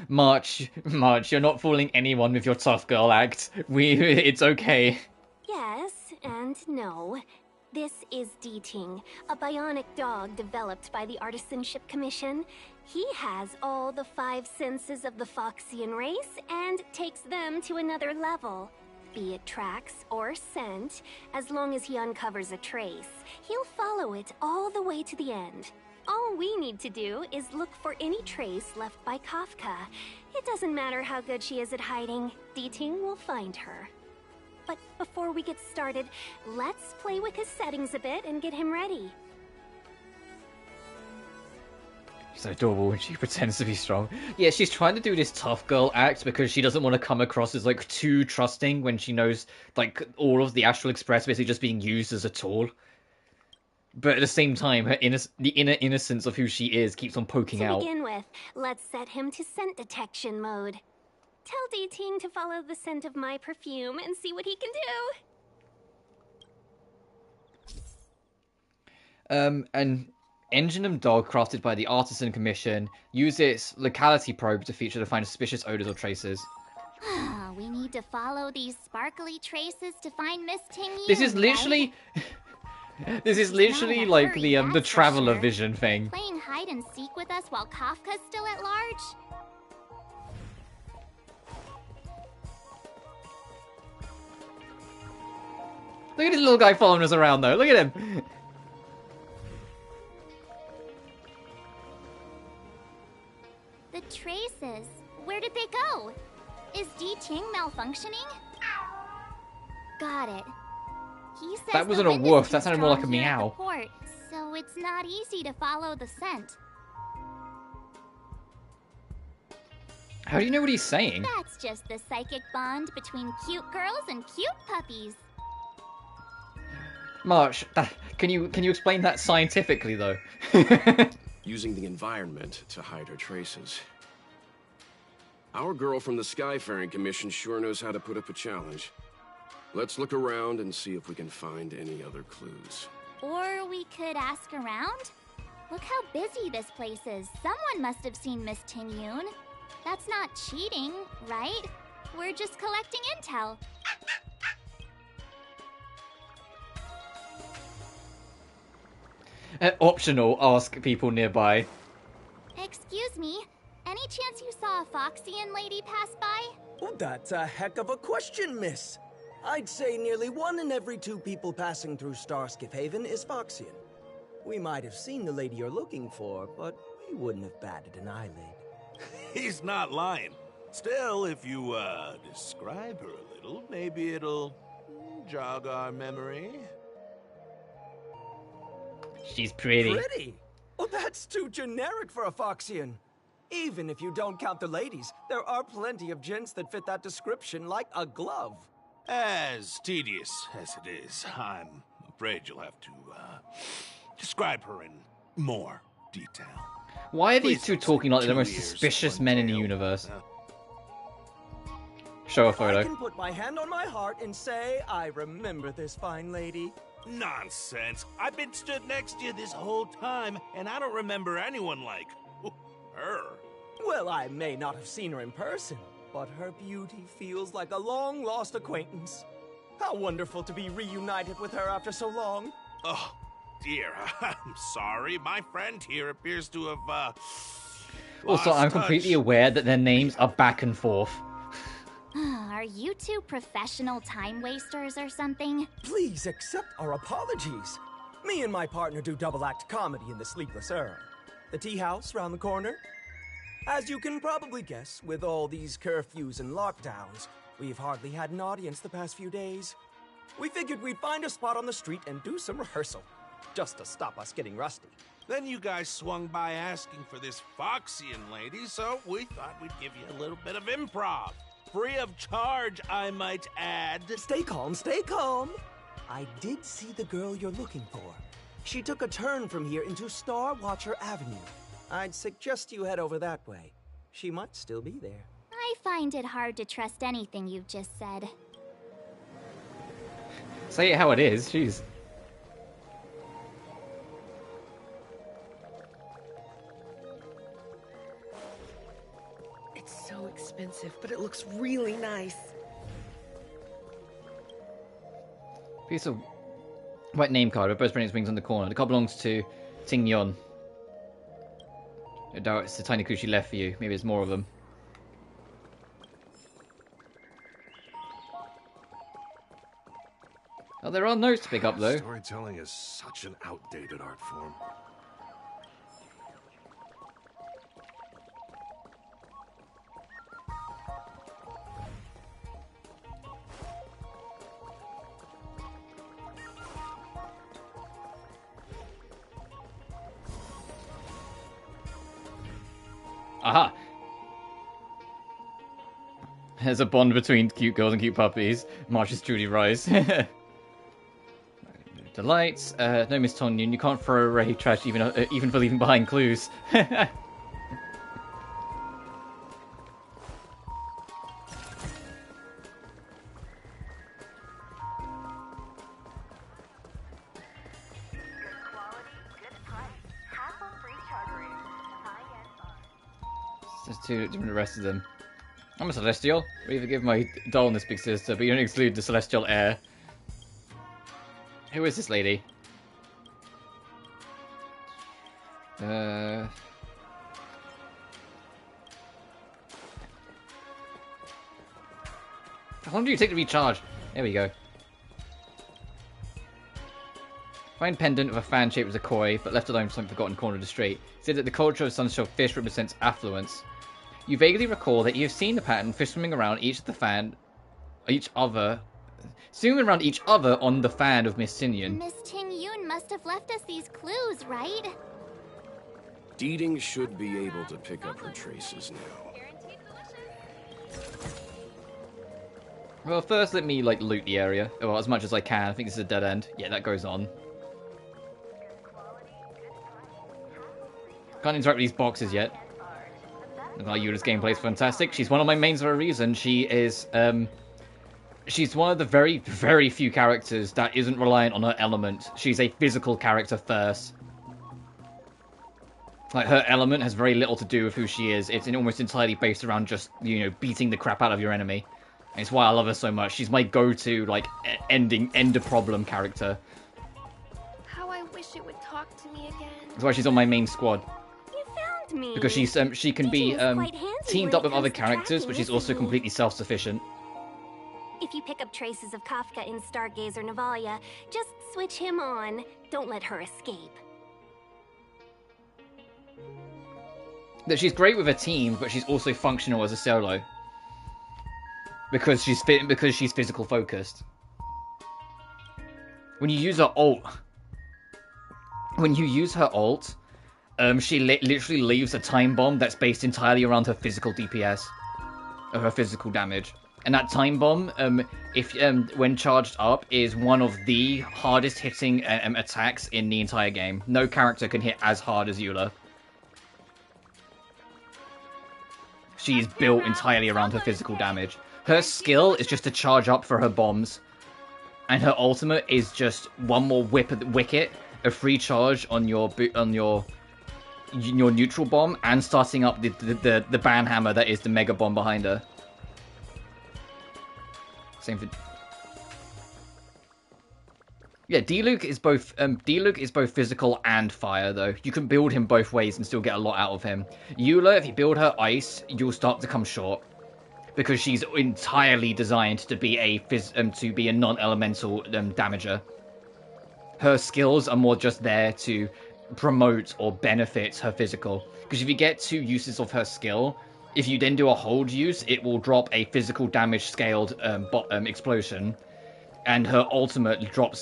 March, you're not fooling anyone with your tough girl act. It's okay. Yes, and no. This is D-Ting, a bionic dog developed by the Artisanship Commission. He has all the 5 senses of the Foxian race and takes them to another level. be it tracks or scent, as long as he uncovers a trace, he'll follow it all the way to the end. All we need to do is look for any trace left by Kafka. It doesn't matter how good she is at hiding, D-Ting will find her. But before we get started, let's play with his settings a bit and get him ready. She's so adorable when she pretends to be strong. Yeah, she's trying to do this tough girl act because she doesn't want to come across as, like, too trusting when she knows, like, all of the Astral Express basically just being used as a tool. But at the same time, her the inner innocence of who she is keeps on poking out. To begin with, let's set him to scent detection mode. Tell D-Ting to follow the scent of my perfume and see what he can do. An Enginum dog crafted by the Artisan Commission uses its locality probe to feature to find suspicious odors or traces. We need to follow these sparkly traces to find Miss Ting-Yun, This is literally... This is literally like the traveler vision thing. Playing hide and seek with us while Kafka's still at large? Look at this little guy following us around though, look at him! The traces, where did they go? Is D-Ting malfunctioning? Got it. He says that wasn't a woof, that sounded more like a meow. Port, so it's not easy to follow the scent. How do you know what he's saying? That's just the psychic bond between cute girls and cute puppies. March, can you explain that scientifically though? Using the environment to hide her traces. Our girl from the Skyfaring Commission sure knows how to put up a challenge. Let's look around and see if we can find any other clues. Or we could ask around? Look how busy this place is. Someone must have seen Miss Ting-Yun. That's not cheating, right? We're just collecting intel. Optional, ask people nearby. Excuse me, any chance you saw a Foxian lady pass by? Oh, that's a heck of a question, miss. I'd say nearly 1 in every 2 people passing through Starskip Haven is Foxian. We might have seen the lady you're looking for, but we wouldn't have batted an eyelid. He's not lying. Still, if you, describe her a little, maybe it'll jog our memory. She's pretty. Pretty? Oh, that's too generic for a Foxian. Even if you don't count the ladies, there are plenty of gents that fit that description like a glove. As tedious as it is, I'm afraid you'll have to, describe her in more detail. Why are these two talking like they're the most suspicious men in the universe? Show a photo. I can put my hand on my heart and say I remember this fine lady. Nonsense. I've been stood next to you this whole time, and I don't remember anyone like her. Well, I may not have seen her in person, but her beauty feels like a long-lost acquaintance. How wonderful to be reunited with her after so long. Oh, dear. I'm sorry. My friend here appears to have, Also, I'm completely aware that their names are back and forth. Are you two professional time wasters or something? Please accept our apologies. Me and my partner do double-act comedy in the Sleepless Earl. The tea house round the corner. As you can probably guess, with all these curfews and lockdowns, we've hardly had an audience the past few days. We figured we'd find a spot on the street and do some rehearsal, just to stop us getting rusty. Then you guys swung by asking for this Foxian lady, so we thought we'd give you a little bit of improv. Free of charge, I might add. Stay calm, stay calm. I did see the girl you're looking for. She took a turn from here into Star Watcher Avenue. I'd suggest you head over that way. She might still be there. I find it hard to trust anything you've just said. Say it how it is, jeez. It's so expensive, but it looks really nice. Piece of white name card with both Brilliant wings on the corner. The card belongs to Ting-Yun. I doubt it's the tiny clue she left for you. Maybe there's more of them. Oh, there are notes to pick up, though. Storytelling is such an outdated art form. Aha! There's a bond between cute girls and cute puppies. March is truly rise. Delights. No, Miss Tonyan, you can't throw away trash even for leaving behind clues. Just to the rest of them. I'm a Celestial. We forgive my dullness, big sister, but you don't exclude the Celestial heir. Who is this lady? How long do you take to recharge? There we go. Find pendant with a fan shaped as a koi, but left alone for some forgotten corner of the street. Said that the culture of Sunshell fish represents affluence. You vaguely recall that you have seen the pattern fish swimming around swimming around each other on the fan of Miss Tingyun. Miss Tingyun must have left us these clues, right? Deeding should be able to pick up her traces now. Well, first let me, loot the area. Well, as much as I can. I think this is a dead end. Yeah, that goes on. Can't interact with these boxes yet. Yula's gameplay is fantastic. She's one of my mains for a reason. She is, she's one of the very, very few characters that isn't reliant on her element. She's a physical character first. Her element has very little to do with who she is. It's almost entirely based around just, beating the crap out of your enemy. And it's why I love her so much. She's my go-to, end a problem character. How I wish it would talk to me again. That's why she's on my main squad. Me. Because she can be teamed up with other characters, but she's also completely self-sufficient. If you pick up traces of Kafka in Stargazer Navalia, just switch him on. Don't let her escape. That she's great with a team, but she's also functional as a solo. Because she's physical focused. When you use her ult, she literally leaves a time bomb that's based entirely around her physical DPS, or her physical damage. And that time bomb, when charged up, is one of the hardest hitting attacks in the entire game. No character can hit as hard as Eula. She is built entirely around her physical damage. Her skill is just to charge up for her bombs, and her ultimate is just one more whip at the wicket, a free charge on your neutral bomb, and starting up the banhammer that is the mega bomb behind her. Same for... Yeah, Diluc is both physical and fire, though. You can build him both ways and still get a lot out of him. Eula, if you build her ice, you'll start to come short, because she's entirely designed to be a non-elemental damager. Her skills are more just there to promote or benefit her physical. Because if you get 2 uses of her skill, if you then do a hold use, it will drop a physical damage scaled explosion. And her ultimate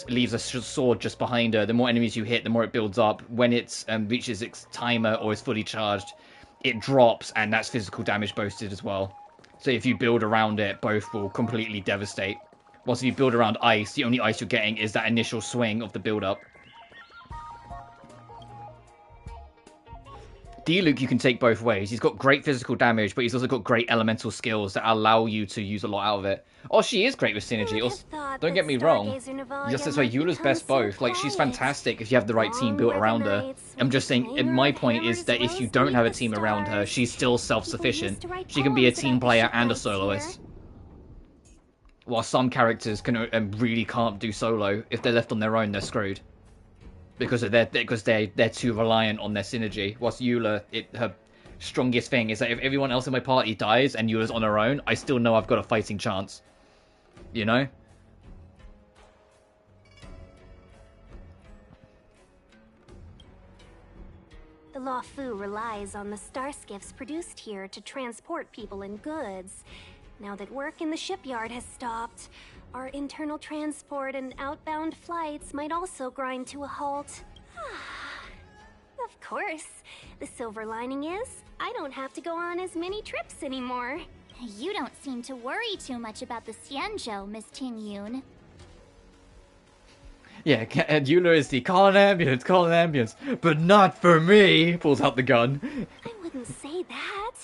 leaves a sword just behind her. The more enemies you hit, the more it builds up. When it reaches its timer or is fully charged, it drops, and that's physical damage boosted as well. So if you build around it, both will completely devastate. Whilst if you build around ice, the only ice you're getting is that initial swing of the build-up. Diluc you can take both ways. He's got great physical damage, but he's also got great elemental skills that allow you to use a lot out of it. Oh, she is great with synergy. Also, don't get me wrong. Just that's why Eula's best both. She's fantastic if you have the right team built around her. I'm just saying, my point is that if you don't have a team around her, she's still self-sufficient. She can be a team player and a soloist. While some characters really can't do solo. If they're left on their own, they're screwed. Because they're too reliant on their synergy. Whilst Eula, her strongest thing is that if everyone else in my party dies and Eula's on her own, I still know I've got a fighting chance. You know? The Luofu relies on the star skiffs produced here to transport people and goods. Now that work in the shipyard has stopped, our internal transport and outbound flights might also grind to a halt. Of course. The silver lining is, I don't have to go on as many trips anymore. You don't seem to worry too much about the Xianzhou, Miss Tingyun. Yeah, and Eula is the call an ambulance, but not for me. Pulls out the gun. I wouldn't say that.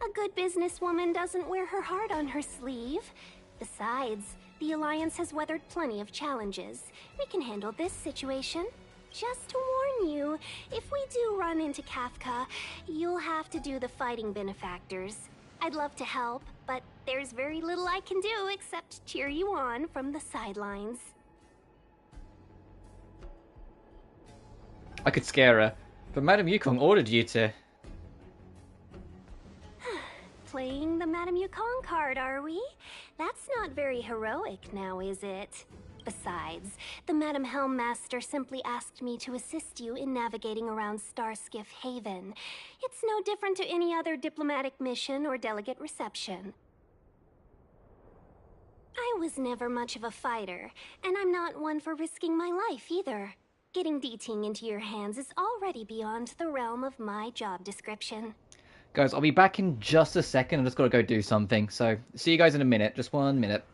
A good businesswoman doesn't wear her heart on her sleeve. Besides, the Alliance has weathered plenty of challenges. We can handle this situation. Just to warn you, if we do run into Kafka, you'll have to do the fighting benefactors. I'd love to help, but there's very little I can do except cheer you on from the sidelines. I could scare her, but Madame Yukong ordered you to. Playing the Madame Yukong card, are we? That's not very heroic now, is it? Besides, the Madame Helmmaster simply asked me to assist you in navigating around Starskiff Haven. It's no different to any other diplomatic mission or delegate reception. I was never much of a fighter, and I'm not one for risking my life either. Getting D-Ting into your hands is already beyond the realm of my job description. Guys, I'll be back in just a second. I just gotta go do something. So, see you guys in a minute. Just 1 minute.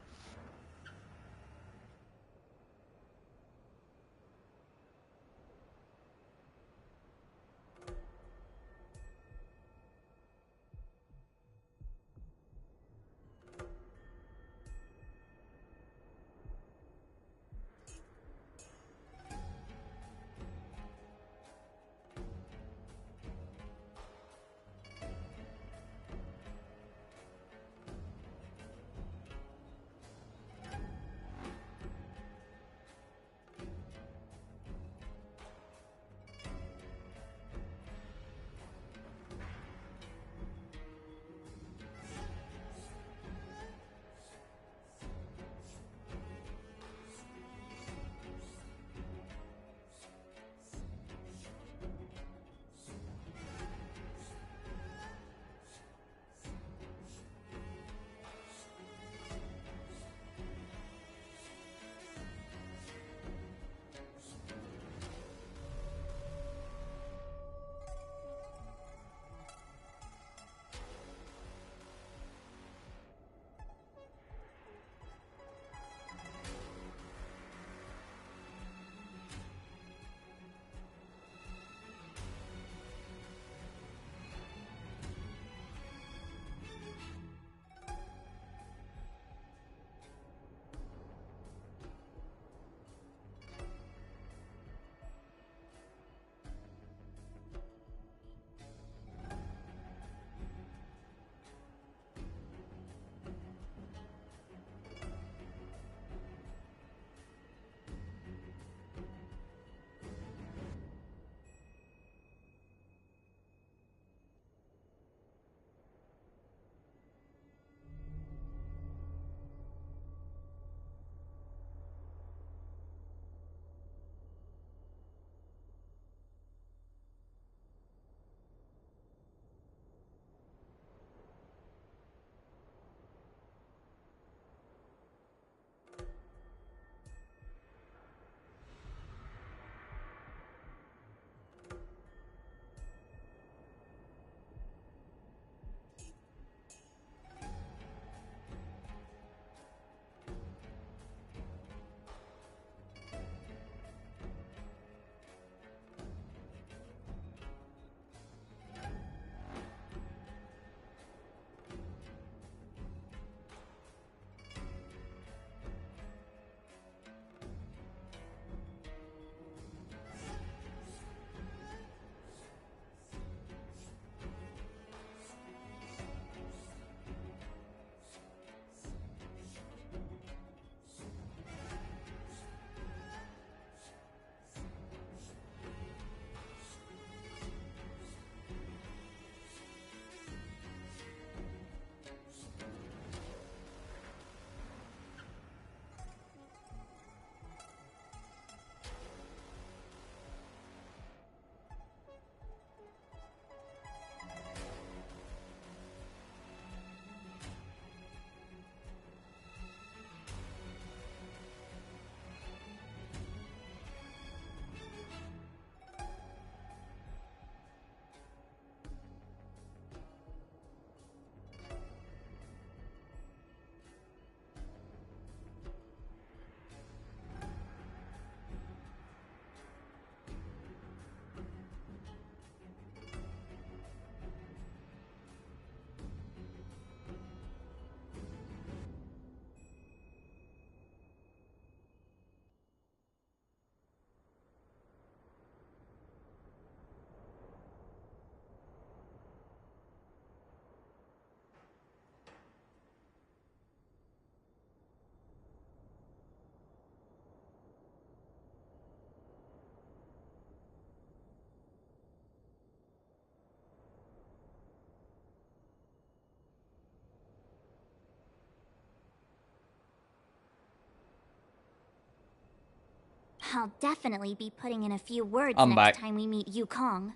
I'll definitely be putting in a few words I'm next back. time we meet Yukong.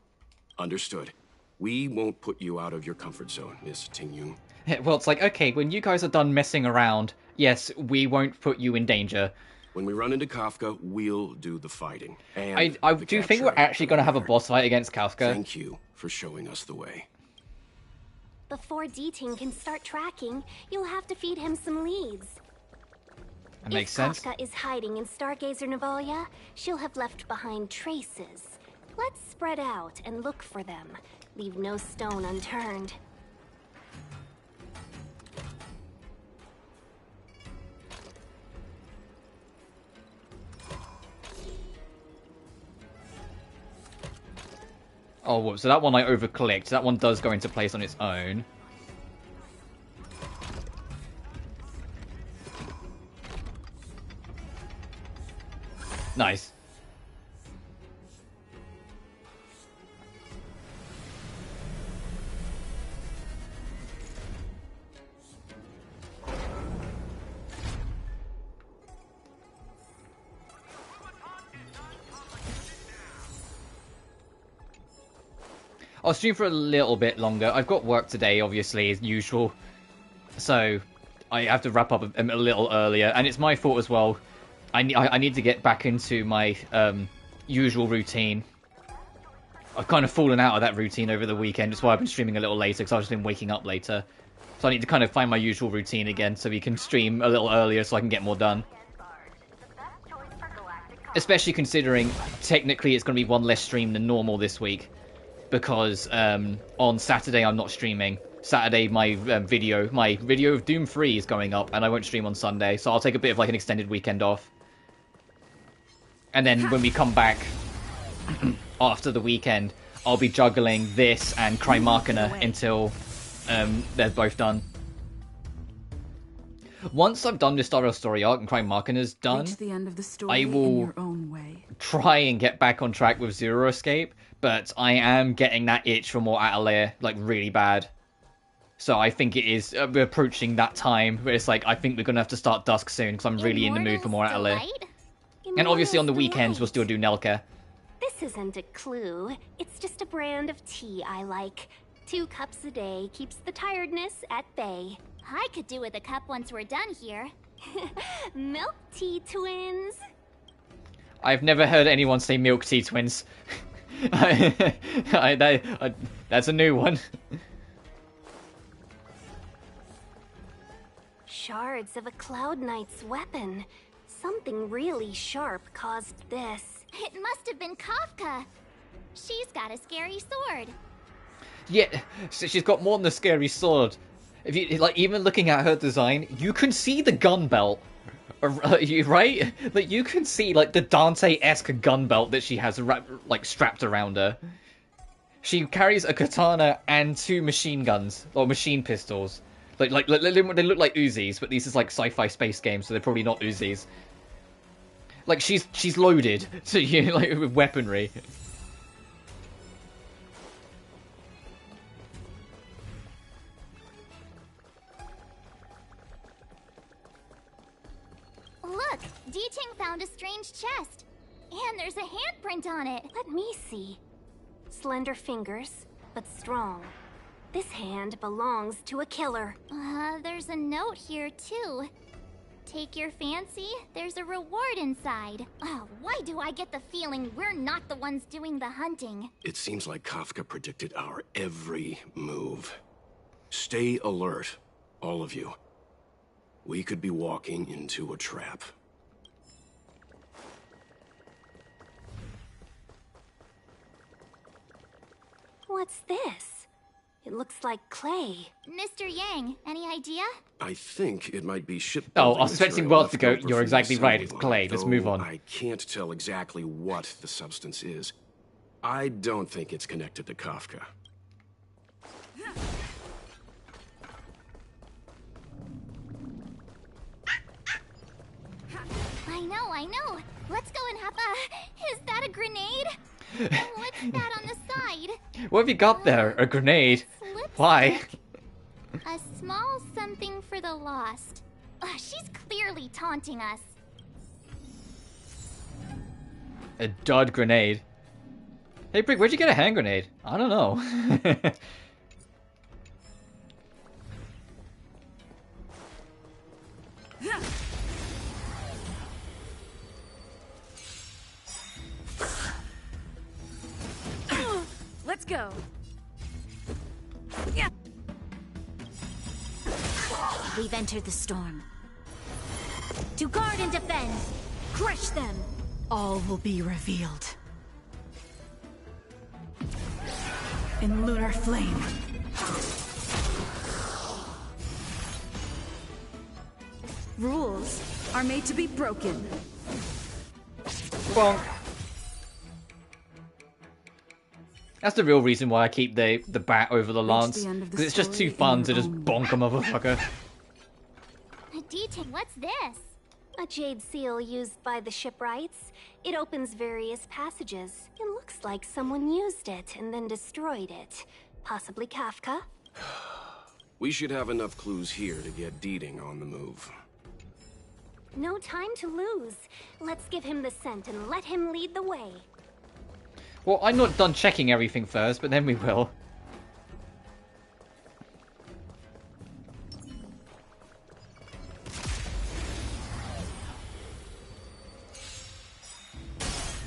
Understood. We won't put you out of your comfort zone, Miss Tingyun. Well, it's like, okay, when you guys are done messing around, yes, we won't put you in danger. When we run into Kafka, we'll do the fighting. And I do think we're actually going to have a boss fight against Kafka. Thank you for showing us the way. Before D-Ting can start tracking, you'll have to feed him some leads. That makes sense. If Kafka is hiding in Stargazer Navalia, she'll have left behind traces. Let's spread out and look for them. Leave no stone unturned. Oh, whoops, so that one I overclicked. That one does go into place on its own. Nice. I'll stream for a little bit longer. I've got work today, obviously, as usual. So, I have to wrap up a little earlier. And it's my fault as well. I need to get back into my usual routine. I've kind of fallen out of that routine over the weekend. That's why I've been streaming a little later, because I've just been waking up later. So I need to kind of find my usual routine again, so we can stream a little earlier so I can get more done. Especially considering, technically, it's going to be one less stream than normal this week. Because on Saturday I'm not streaming. Saturday my video of Doom 3 is going up, and I won't stream on Sunday, so I'll take a bit of like an extended weekend off. And then when we come back after the weekend, I'll be juggling this and Cry Machina until they're both done. Once I've done this Star Rail story arc and Cry Machina's done, the end of the story I will in your own way. try and get back on track with Zero Escape, but I am getting that itch for more Atelier, like, really bad. So I think it is we're approaching that time where it's like, I think we're going to have to start Dusk soon, because I'm really in the mood for more Atelier. And obviously on the weekends we'll still do Nelka. This isn't a clue. It's just a brand of tea I like. 2 cups a day keeps the tiredness at bay. I could do with a cup once we're done here. Milk tea twins. I've never heard anyone say Milk Tea Twins. That's a new one. Shards of a Cloud Knight's weapon. Something really sharp caused this. It must have been Kafka. She's got a scary sword. Yeah, so she's got more than a scary sword. If you like, even looking at her design, you can see the gun belt, right? Like you can see like the Dante-esque gun belt that she has like strapped around her. She carries a katana and 2 machine guns or machine pistols. Like they look like Uzis, but these is like sci-fi space games, so they're probably not Uzis. Like she's loaded, so you like with weaponry. Look, D-Ting found a strange chest. And there's a handprint on it. Let me see. Slender fingers, but strong. This hand belongs to a killer. There's a note here, too. Take your fancy, there's a reward inside. Oh, why do I get the feeling we're not the ones doing the hunting? It seems like Kafka predicted our every move. Stay alert, all of you. We could be walking into a trap. What's this? It looks like clay. Mr. Yang, any idea? I think it might be shipbuilding. Oh, I was expecting material words to go. left over You're from exactly the right. It's assembly clay. line, Let's though move on. I can't tell exactly what the substance is. I don't think it's connected to Kafka. I know. Let's go and have a... Is that a grenade? What's that on the side? What have you got there? A grenade? Why? A small something for the lost. She's clearly taunting us. A dud grenade. Hey, Brick, where'd you get a hand grenade? I don't know. Let's go. Yeah. We've entered the storm. To guard and defend. Crush them. All will be revealed. In lunar flame. Rules are made to be broken. Bonk. That's the real reason why I keep the bat over the lance. Because it's just too fun to just bonk a motherfucker. Detail, what's this? A jade seal used by the shipwrights. It opens various passages. It looks like someone used it and then destroyed it. Possibly Kafka? We should have enough clues here to get Deeding on the move. No time to lose. Let's give him the scent and let him lead the way. Well, I'm not done checking everything first, but then we will.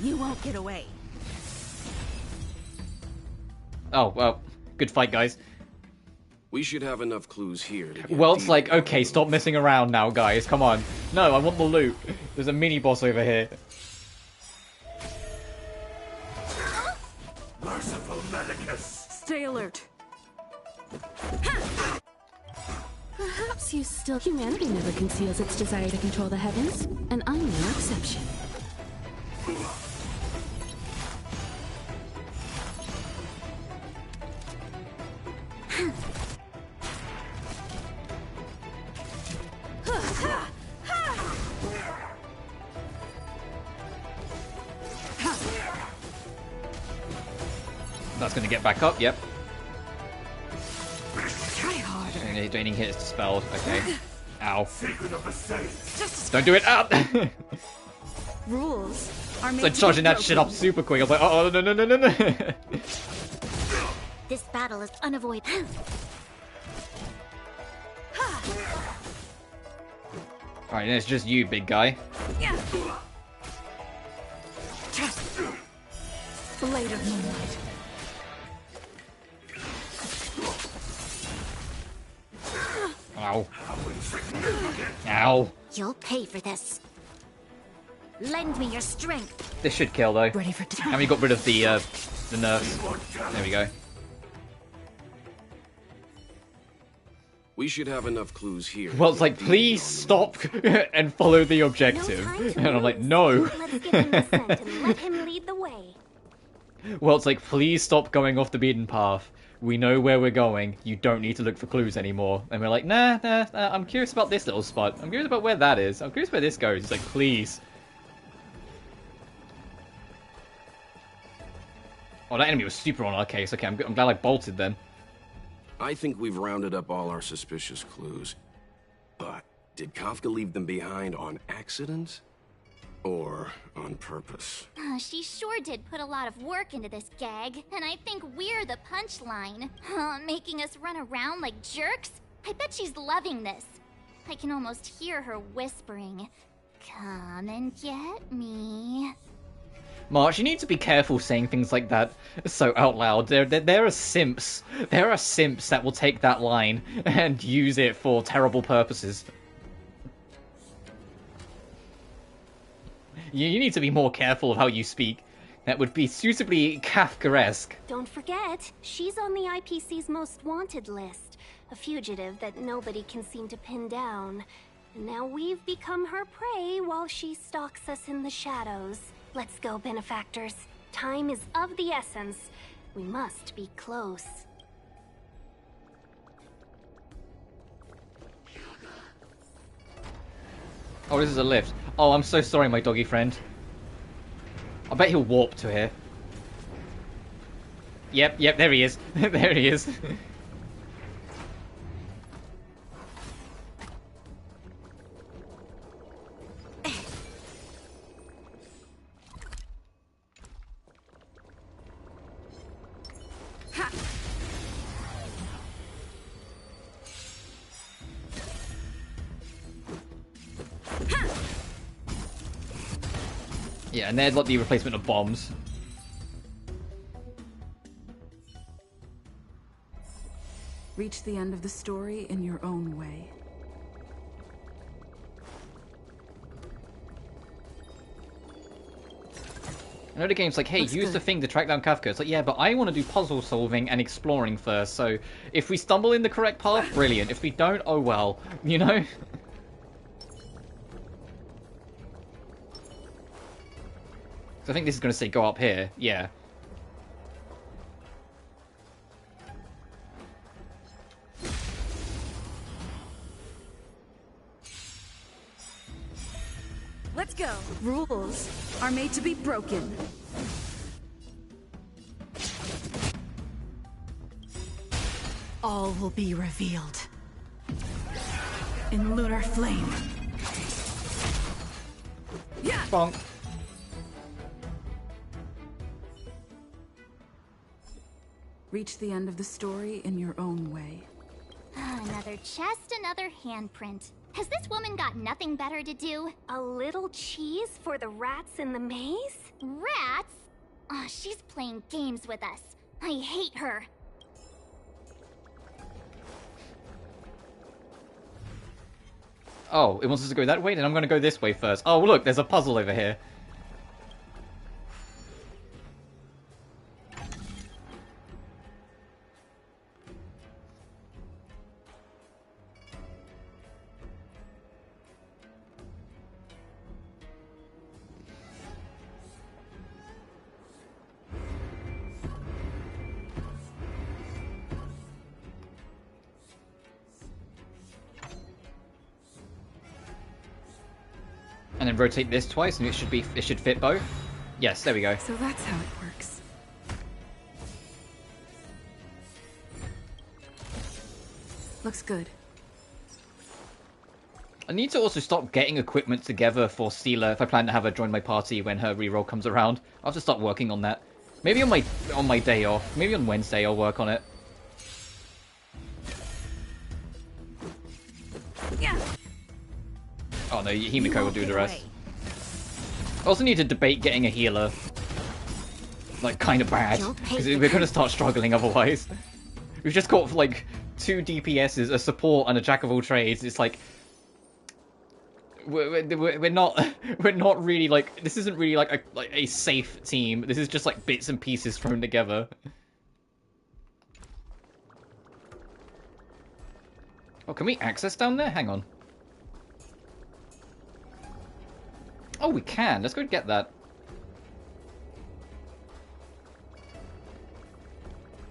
You won't get away. Oh, well, good fight, guys. We should have enough clues here to get Welt's like, okay, stop messing around now, guys. Come on. No, I want the loot. There's a mini-boss over here. Merciful Medicus! Stay alert. Perhaps you still... Humanity never conceals its desire to control the heavens, and I'm no exception. That's gonna get back up, yep. Try harder. Draining hits dispelled, okay. Ow. Don't do it! Ah! Rules are made So charging that shit up super quick, I was like, oh, no. This battle is unavoidable. Alright, it's just you, big guy. Yeah. Blade of moonlight. Ow. Ow. You'll pay for this. Lend me your strength. This should kill, though. Ready for And we got rid of the nerfs. There we go. We should have enough clues here. Well, it's like, please stop and follow the objective. And I'm like, no. Let's give him the scent and let him lead the way. Well, it's like, please stop going off the beaten path. We know where we're going. You don't need to look for clues anymore. And we're like, nah, I'm curious about this little spot. I'm curious about where that is. I'm curious where this goes. It's like, please. Oh, that enemy was super on our case. Okay, I'm glad I bolted then. I think we've rounded up all our suspicious clues. But did Kafka leave them behind on accident? Or on purpose? She sure did put a lot of work into this gag, and I think we're the punchline. Making us run around like jerks? I bet she's loving this. I can almost hear her whispering, "Come and get me." March, you need to be careful saying things like that so out loud. There are simps. There are simps that will take that line and use it for terrible purposes. You need to be more careful of how you speak. That would be suitably Kafkaesque. Don't forget, she's on the IPC's most wanted list. A fugitive that nobody can seem to pin down. And now we've become her prey while she stalks us in the shadows. Let's go, benefactors. Time is of the essence. We must be close. Oh, this is a lift. Oh, I'm so sorry, my doggy friend. I bet he'll warp to here. Yep, there he is. There he is. Yeah, and they're like the replacement of bombs. Reach the end of the story in your own way. I know the game's like, hey, use the thing to track down Kafka. It's like, yeah, but I want to do puzzle solving and exploring first, so if we stumble in the correct path, brilliant. If we don't, oh well, you know? So I think this is going to say go up here, yeah. Let's go. Rules are made to be broken. All will be revealed in lunar flame. Yeah. Bonk. Reach the end of the story in your own way. Another chest, another handprint. Has this woman got nothing better to do? A little cheese for the rats in the maze? Rats? Oh, she's playing games with us. I hate her. Oh, it wants us to go that way? Then I'm going to go this way first. Oh, look, there's a puzzle over here. And then rotate this twice, and it should fit both. Yes, there we go. So that's how it works. Looks good. I need to also stop getting equipment together for Steela if I plan to have her join my party when her reroll comes around. I'll have to start working on that. Maybe on my day off. Maybe on Wednesday I'll work on it. Yeah. Oh no, Himiko will do the rest. I also need to debate getting a healer. Like, kind of bad. Because we're going to start struggling otherwise. We've just got, like, 2 DPSs, a support, and a jack of all trades. It's like... We're not really, like... This isn't really, like a safe team. This is just, like, bits and pieces thrown together. Oh, can we access down there? Hang on. Oh, we can. Let's go get that.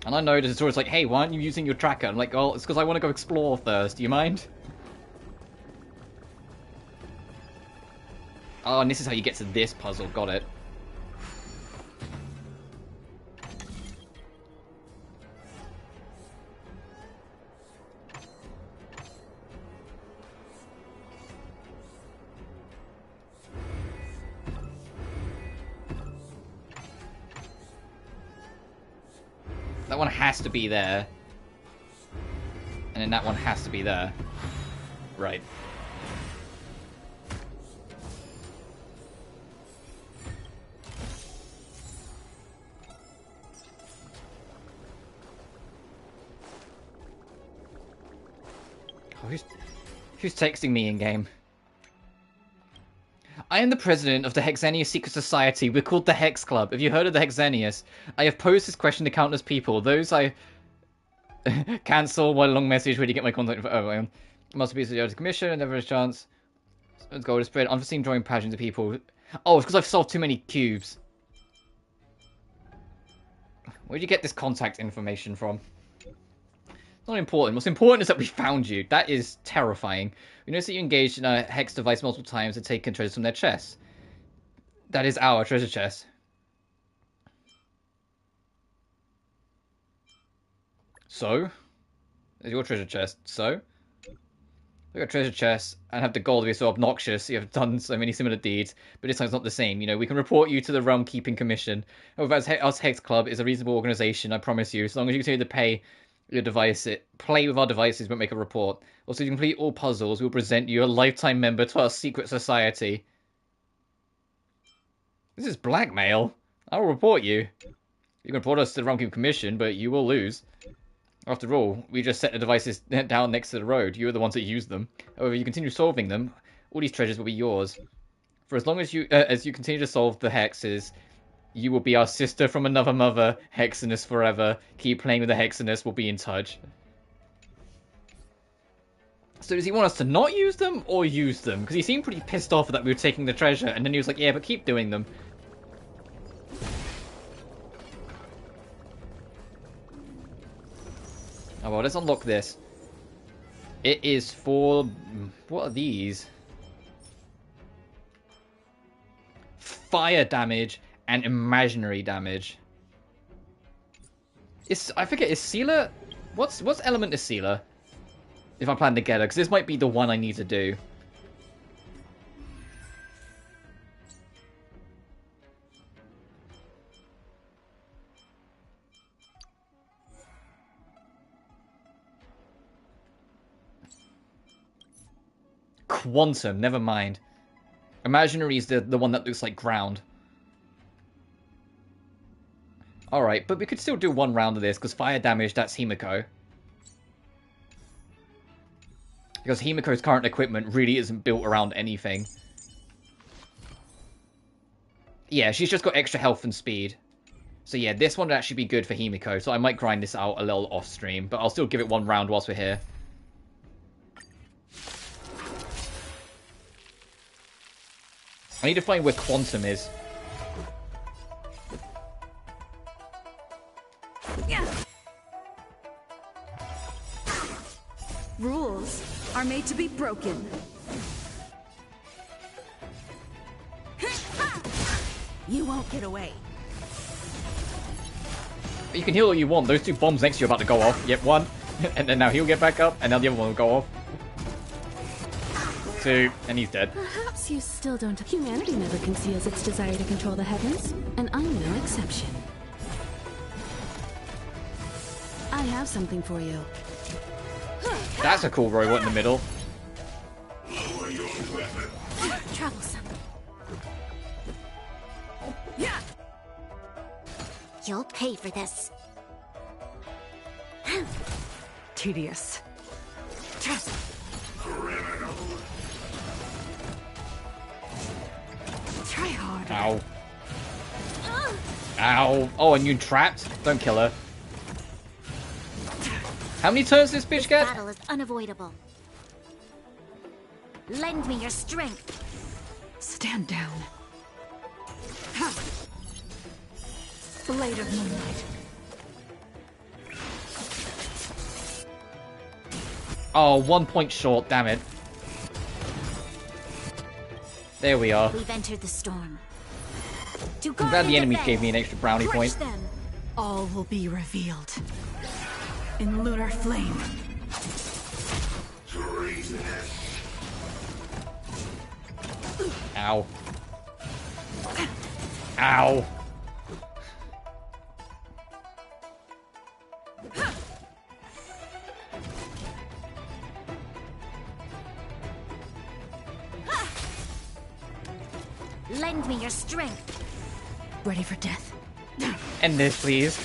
And I know the tutorial's like, hey, why aren't you using your tracker? I'm like, well, it's because I want to go explore first. Do you mind? Oh, and this is how you get to this puzzle. Got it. That one has to be there. And then that one has to be there. Right. Oh, who's texting me in-game? I am the president of the Hexenius Secret Society. We're called the Hex Club. Have you heard of the Hexenius? I have posed this question to countless people. Those I cancel. What a long message. Where do you get my contact info? Oh, must be a commission and never a chance. Let's go to spread unforeseen drawing passion to people. Oh, it's because I've solved too many cubes. Where'd you get this contact information from? It's not important. What's important is that we found you. That is terrifying. We noticed that you engaged in a hex device multiple times and taken treasures from their chests. That is our treasure chest. So? There's your treasure chest. So? Look at treasure chest and have the goal to be so obnoxious. You have done so many similar deeds, but this time's not the same. You know, we can report you to the Realm Keeping Commission. However, as us Hex Club is a reasonable organization, I promise you. As long as you continue to pay your device, play with our devices, but make a report. Also, if you complete all puzzles, we'll present you a lifetime member to our secret society. This is blackmail. I'll report you. You can report us to the Ranking Commission, but you will lose. After all, we just set the devices down next to the road. You are the ones that used them. However, you continue solving them, all these treasures will be yours. For as long as you continue to solve the hexes, you will be our sister from another mother, Hexinus forever. Keep playing with the Hexinus, we'll be in touch. So does he want us to not use them, or use them? Because he seemed pretty pissed off that we were taking the treasure, and then he was like, yeah, but keep doing them. Oh well, let's unlock this. It is for... what are these? Fire damage and imaginary damage. I forget, is Sealer... What's element is Sealer? If I plan to get her, because this might be the one I need to do. Quantum, never mind. Imaginary is the one that looks like ground. Alright, but we could still do one round of this, because fire damage, that's Himiko. Because Himiko's current equipment really isn't built around anything. Yeah, she's just got extra health and speed. So yeah, this one would actually be good for Himiko, so I might grind this out a little off stream, but I'll still give it one round whilst we're here. I need to find where Quantum is. Rules are made to be broken. You won't get away. You can heal all you want. Those two bombs next to you are about to go off. Yep, one. And then now he'll get back up, and now the other one will go off. Two, and he's dead. Perhaps you still don't. Humanity never conceals its desire to control the heavens, and I'm no exception. I have something for you. That's a cool robot in the middle. Troublesome. You'll pay for this. Tedious. Try harder. Ow. Ow. Oh, and you trapped? Don't kill her. How many turns does this bitch get? Battle is unavoidable. Lend me your strength. Stand down. Blade of Moonlight. Oh, 1 point short, damn it. There we are. We've entered the storm. I'm glad the enemy gave me an extra brownie point. Them. All will be revealed. In lunar flame. Ow. Ow. Lend me your strength. Ready for death? End this, please.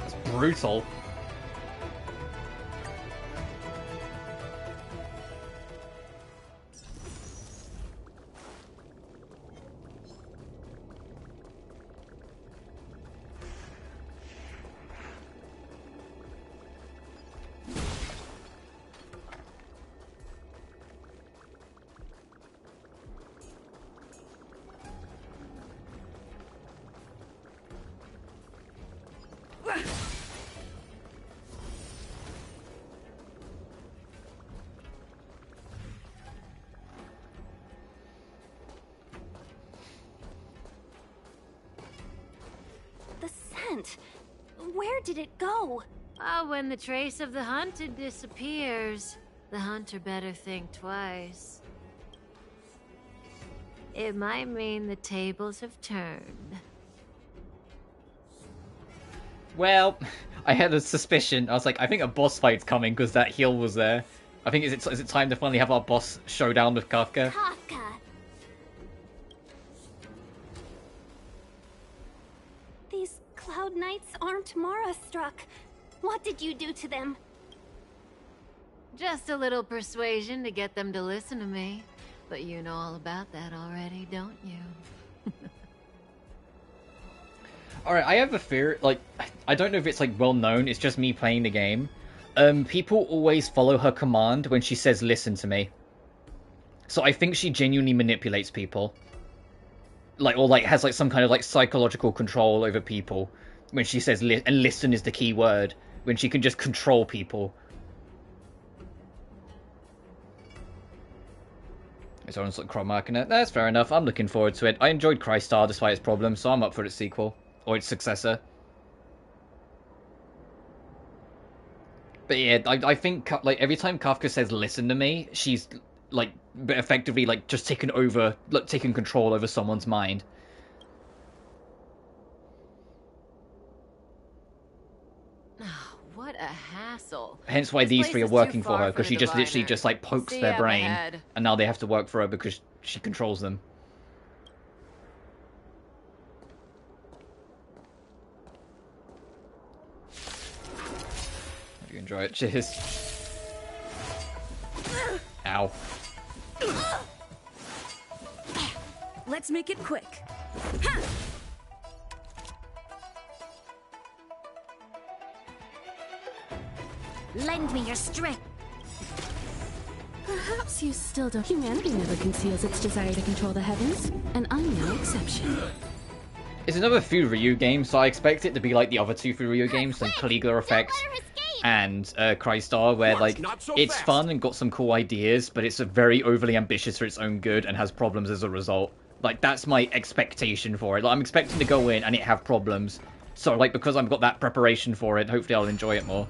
That's brutal. The scent. Where did it go? Ah, when the trace of the hunted disappears, the hunter better think twice. It might mean the tables have turned. Well, I had a suspicion. I was like, I think a boss fight's coming because that heal was there. I think is it time to finally have our boss showdown with Kafka? Kafka. These Cloud Knights aren't Mara-struck. What did you do to them? Just a little persuasion to get them to listen to me. But you know all about that already, don't you? Alright, I have a fear, like, I don't know if it's, like, well known, it's just me playing the game. People always follow her command when she says, listen to me. So I think she genuinely manipulates people. Like, or, like, has, like, some kind of, like, psychological control over people. When she says, and listen is the key word. When she can just control people. It's almost like marking it. That's fair enough, I'm looking forward to it. I enjoyed Crystar despite its problems, so I'm up for its sequel. Or its successor. But yeah, I think, like, every time Kafka says listen to me, she's, like, effectively, like, just taken over, like, taking control over someone's mind. What a hassle. Hence why these three are working for her, because she just literally just, like, pokes their brain, and now they have to work for her because she controls them. Enjoy it. Cheers. Ow. Let's make it quick. Lend me your strength. Perhaps you still don't. Humanity never conceals its desire to control the heavens, and I'm no exception. It's another Furyu game, so I expect it to be like the other two Furyu games, like Caligula Effect and Crystar, where like it's fun and got some cool ideas, but it's a very overly ambitious for its own good and has problems as a result. Like that's my expectation for it. Like, I'm expecting to go in and it have problems, so like because I've got that preparation for it, hopefully I'll enjoy it more.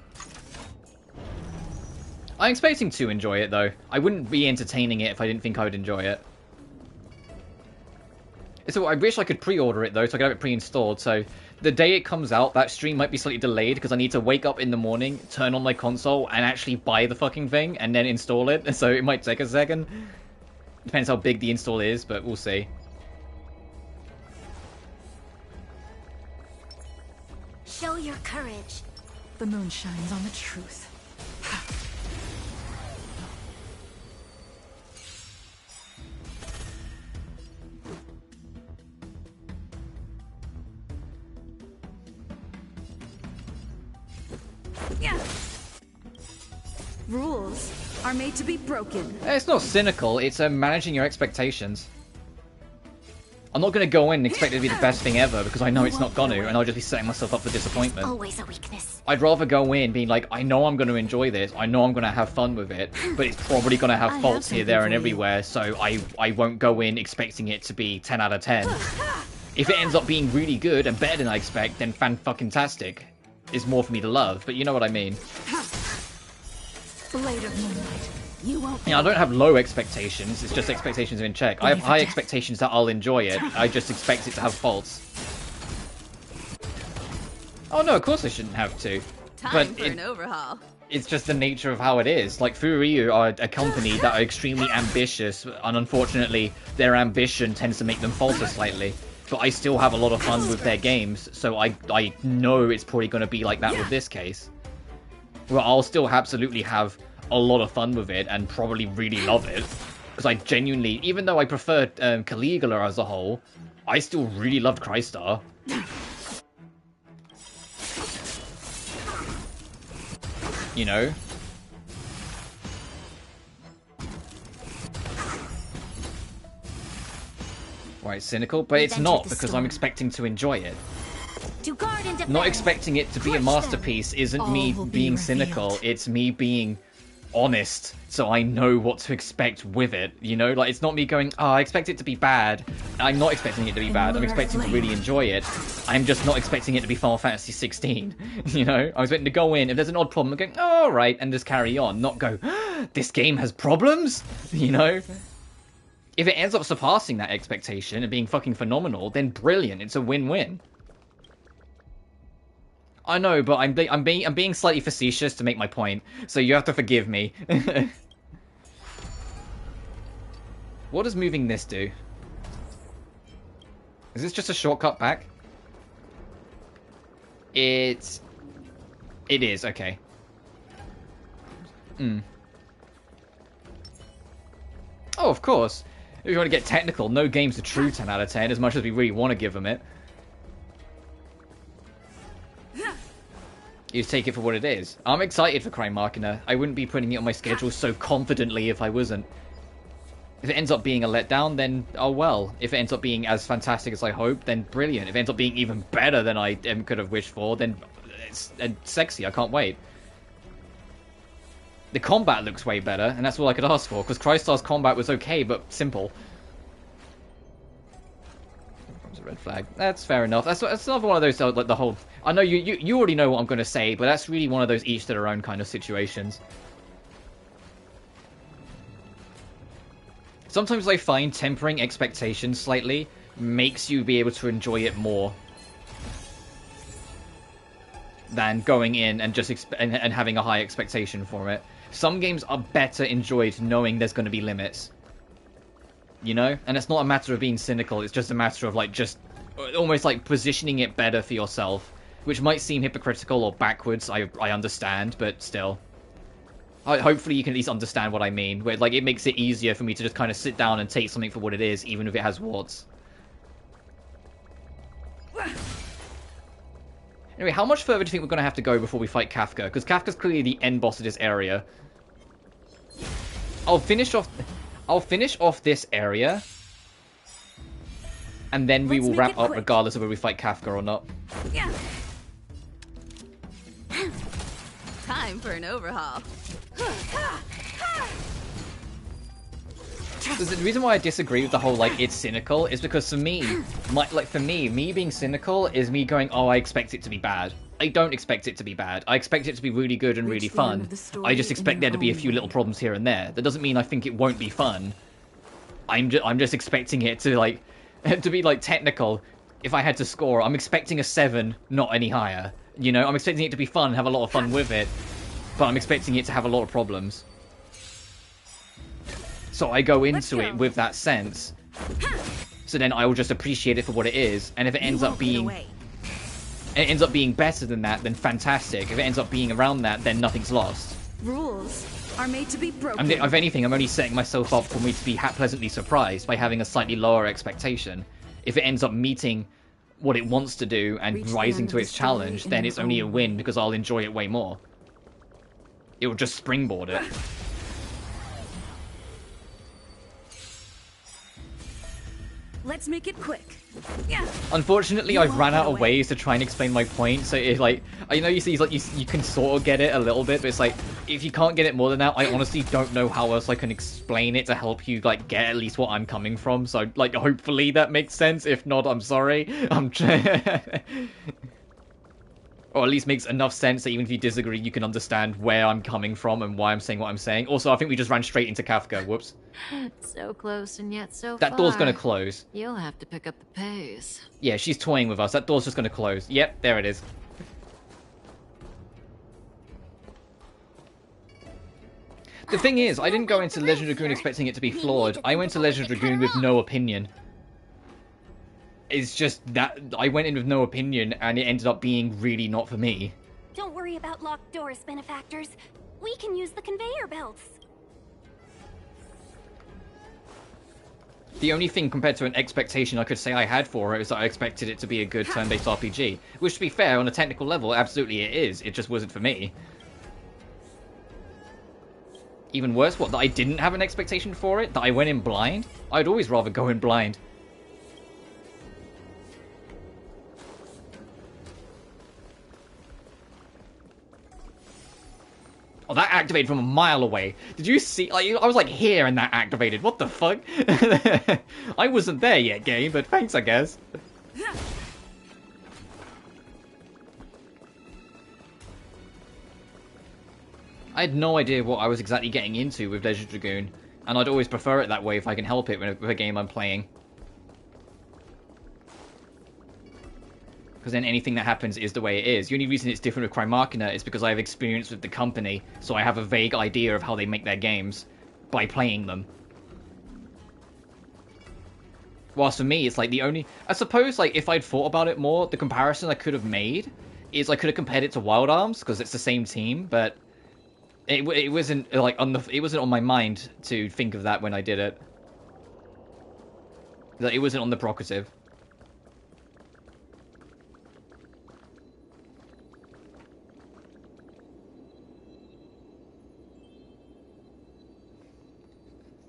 I'm expecting to enjoy it though. I wouldn't be entertaining it if I didn't think I would enjoy it. So I wish I could pre-order it though, so I could have it pre-installed, so the day it comes out, that stream might be slightly delayed, because I need to wake up in the morning, turn on my console, and actually buy the fucking thing, and then install it, so it might take a second. Depends how big the install is, but we'll see. Show your courage. The moon shines on the truth. Rules are made to be broken. It's not cynical, it's managing your expectations. I'm not going to go in and expect it to be the best thing ever, because I know it's not going to, and I'll just be setting myself up for disappointment. Always a weakness. I'd rather go in being like, I know I'm going to enjoy this, I know I'm going to have fun with it, but it's probably going to have faults here, there, and everywhere, so I won't go in expecting it to be 10 out of 10. If it ends up being really good and better than I expect, then fan-fucking-tastic. Is more for me to love, but you know what I mean. Blade of moonlight. You won't. Yeah, I don't have low expectations, it's just expectations are in check. I have high expectations that I'll enjoy it, I just expect it to have faults. Oh no, of course I shouldn't have to. Time for an overhaul. It's just the nature of how it is. Like, Furyu are a company that are extremely ambitious, and unfortunately, their ambition tends to make them falter slightly. But I still have a lot of fun with their games, so I know it's probably going to be like that with this case. Well, I'll still absolutely have a lot of fun with it, and probably really love it. Because I genuinely, even though I prefer Caligula as a whole, I still really loved Crystar. You know? Right, cynical, but it's not, because I'm expecting to enjoy it. Not expecting it to be a masterpiece isn't me being cynical, it's me being honest, so I know what to expect with it, you know? Like, it's not me going, oh, I expect it to be bad. I'm not expecting it to be bad, I'm expecting to really enjoy it. I'm just not expecting it to be Final Fantasy 16, you know? I'm expecting to go in, if there's an odd problem, I'm going, oh, alright, and just carry on, not go, this game has problems? You know? If it ends up surpassing that expectation and being fucking phenomenal, then brilliant, it's a win-win. I know, but I'm being slightly facetious to make my point, so you have to forgive me. What does moving this do? Is this just a shortcut back? It is, okay. Oh, of course. If you want to get technical, no game's a true 10 out of 10, as much as we really want to give them it. You just take it for what it is. I'm excited for Crime Machina. I wouldn't be putting it on my schedule so confidently if I wasn't. If it ends up being a letdown, then oh well. If it ends up being as fantastic as I hope, then brilliant. If it ends up being even better than I could have wished for, then it's sexy. I can't wait. The combat looks way better, and that's all I could ask for, because Crystar's combat was okay, but simple. Comes a red flag. That's fair enough. That's another one of those, like, the whole... I know you already know what I'm going to say, but that's really one of those each to their own kind of situations. Sometimes I find tempering expectations slightly makes you be able to enjoy it more than going in and just and having a high expectation for it. Some games are better enjoyed knowing there's going to be limits. You know? And it's not a matter of being cynical, it's just a matter of, like, just almost like positioning it better for yourself. Which might seem hypocritical or backwards, I understand, but still. Hopefully you can at least understand what I mean. Where, like, it makes it easier for me to just kind of sit down and take something for what it is, even if it has warts. Anyway, how much further do you think we're going to have to go before we fight Kafka? Because Kafka's clearly the end boss of this area. I'll finish off this area. And then we will wrap up regardless of whether we fight Kafka or not. Yeah. Time for an overhaul. The reason why I disagree with the whole, like, it's cynical is because for me, me being cynical is me going, oh, I expect it to be bad. I don't expect it to be bad. I expect it to be really good and really fun. I just expect there to be a few little problems here and there. That doesn't mean I think it won't be fun. I'm just expecting it to, like, to be, like, technical. If I had to score, I'm expecting a 7, not any higher. You know, I'm expecting it to be fun and have a lot of fun with it. But I'm expecting it to have a lot of problems. So I go into it with that sense. So then I will just appreciate it for what it is. And if it ends up being... And it ends up being better than that, then fantastic. If it ends up being around that, then nothing's lost. Rules are made to be broken. If anything, I'm only setting myself up for me to be pleasantly surprised by having a slightly lower expectation. If it ends up meeting what it wants to do and rising to its challenge, then it's only a win because I'll enjoy it way more. It will just springboard it. Let's make it quick. Yeah. Unfortunately, I've ran out of ways to try and explain my point. So it's like, I know you see, like you can sort of get it a little bit, but it's like if you can't get it more than that, I honestly don't know how else I can explain it to help you like get at least what I'm coming from. So like, hopefully that makes sense. If not, I'm sorry. Or at least makes enough sense that even if you disagree, you can understand where I'm coming from and why I'm saying what I'm saying. Also, I think we just ran straight into Kafka. Whoops. So close and yet so far. That door's going to close. You'll have to pick up the pace. Yeah, she's toying with us. That door's just going to close. Yep, there it is. The thing is, I didn't go into Legend of Dragoon expecting it to be flawed. I went to Legend of Dragoon with no opinion. It's just that I went in with no opinion and it ended up being really not for me. Don't worry about locked doors, benefactors. We can use the conveyor belts. The only thing compared to an expectation I could say I had for it is that I expected it to be a good turn-based RPG. Which, to be fair, on a technical level, absolutely it is. It just wasn't for me. Even worse, what, that I didn't have an expectation for it? That I went in blind? I'd always rather go in blind. Oh, that activated from a mile away. Did you see? Like, I was like here and that activated. What the fuck? I wasn't there yet, game, but thanks, I guess. I had no idea what I was exactly getting into with Legend of Dragoon, and I'd always prefer it that way if I can help it with a game I'm playing. Because then anything that happens is the way it is. The only reason it's different with Crime Machina is because I have experience with the company, so I have a vague idea of how they make their games by playing them. Whilst for me, it's like the only... I suppose, like, if I'd thought about it more, the comparison I could have made is I could have compared it to Wild Arms, because it's the same team, but it wasn't, like, it wasn't on my mind to think of that when I did it. Like, it wasn't on the prerogative.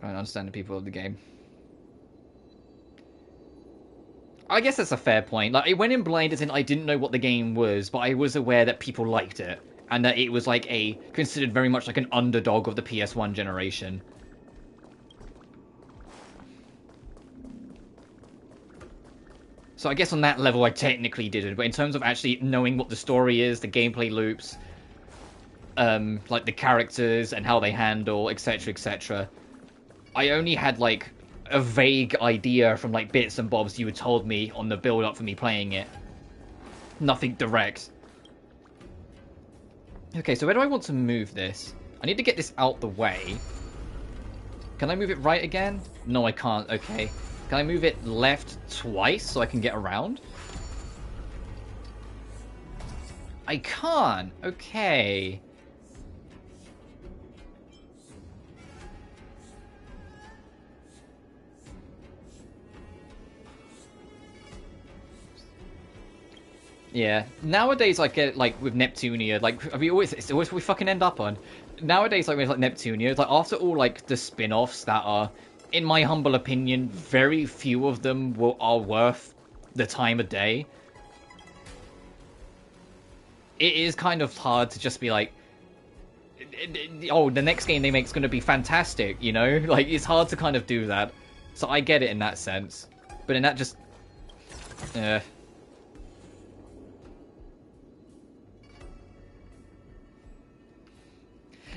I don't understand the people of the game. I guess that's a fair point. Like, I went in blind as in I didn't know what the game was, but I was aware that people liked it. And that it was like considered very much like an underdog of the PS1 generation. So I guess on that level I technically did it, but in terms of actually knowing what the story is, the gameplay loops, like the characters and how they handle, etc, etc, I only had like a vague idea from like bits and bobs you had told me on the build up for me playing it. Nothing direct. Okay, so where do I want to move this? I need to get this out the way. Can I move it right again? No, I can't. Okay. Can I move it left twice so I can get around? I can't. Okay. Yeah. Nowadays, I get like with Neptunia, like it's always we fucking end up on. Nowadays, like with like Neptunia, it's like after all like the spin-offs that are, in my humble opinion, very few of them are worth the time of day. It is kind of hard to just be like, oh, the next game they make is going to be fantastic, you know? Like, it's hard to kind of do that. So I get it in that sense. But in that just...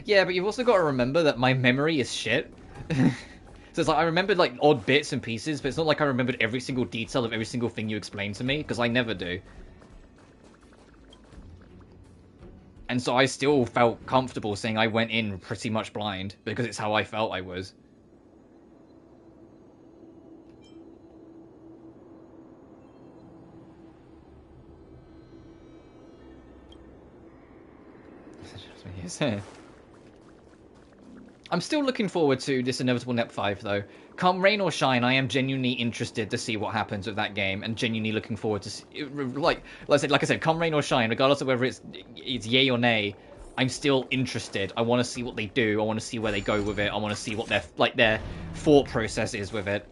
Yeah, but you've also got to remember that my memory is shit. So it's like, I remembered like odd bits and pieces, but it's not like I remembered every single detail of every single thing you explained to me, because I never do. And so I still felt comfortable saying I went in pretty much blind, because it's how I felt I was. I'm still looking forward to this inevitable Nep 5, though. Come rain or shine, I am genuinely interested to see what happens with that game, and genuinely looking forward to see, like I said, come rain or shine, regardless of whether it's yay or nay, I'm still interested. I want to see what they do. I want to see where they go with it. I want to see what their thought process is with it.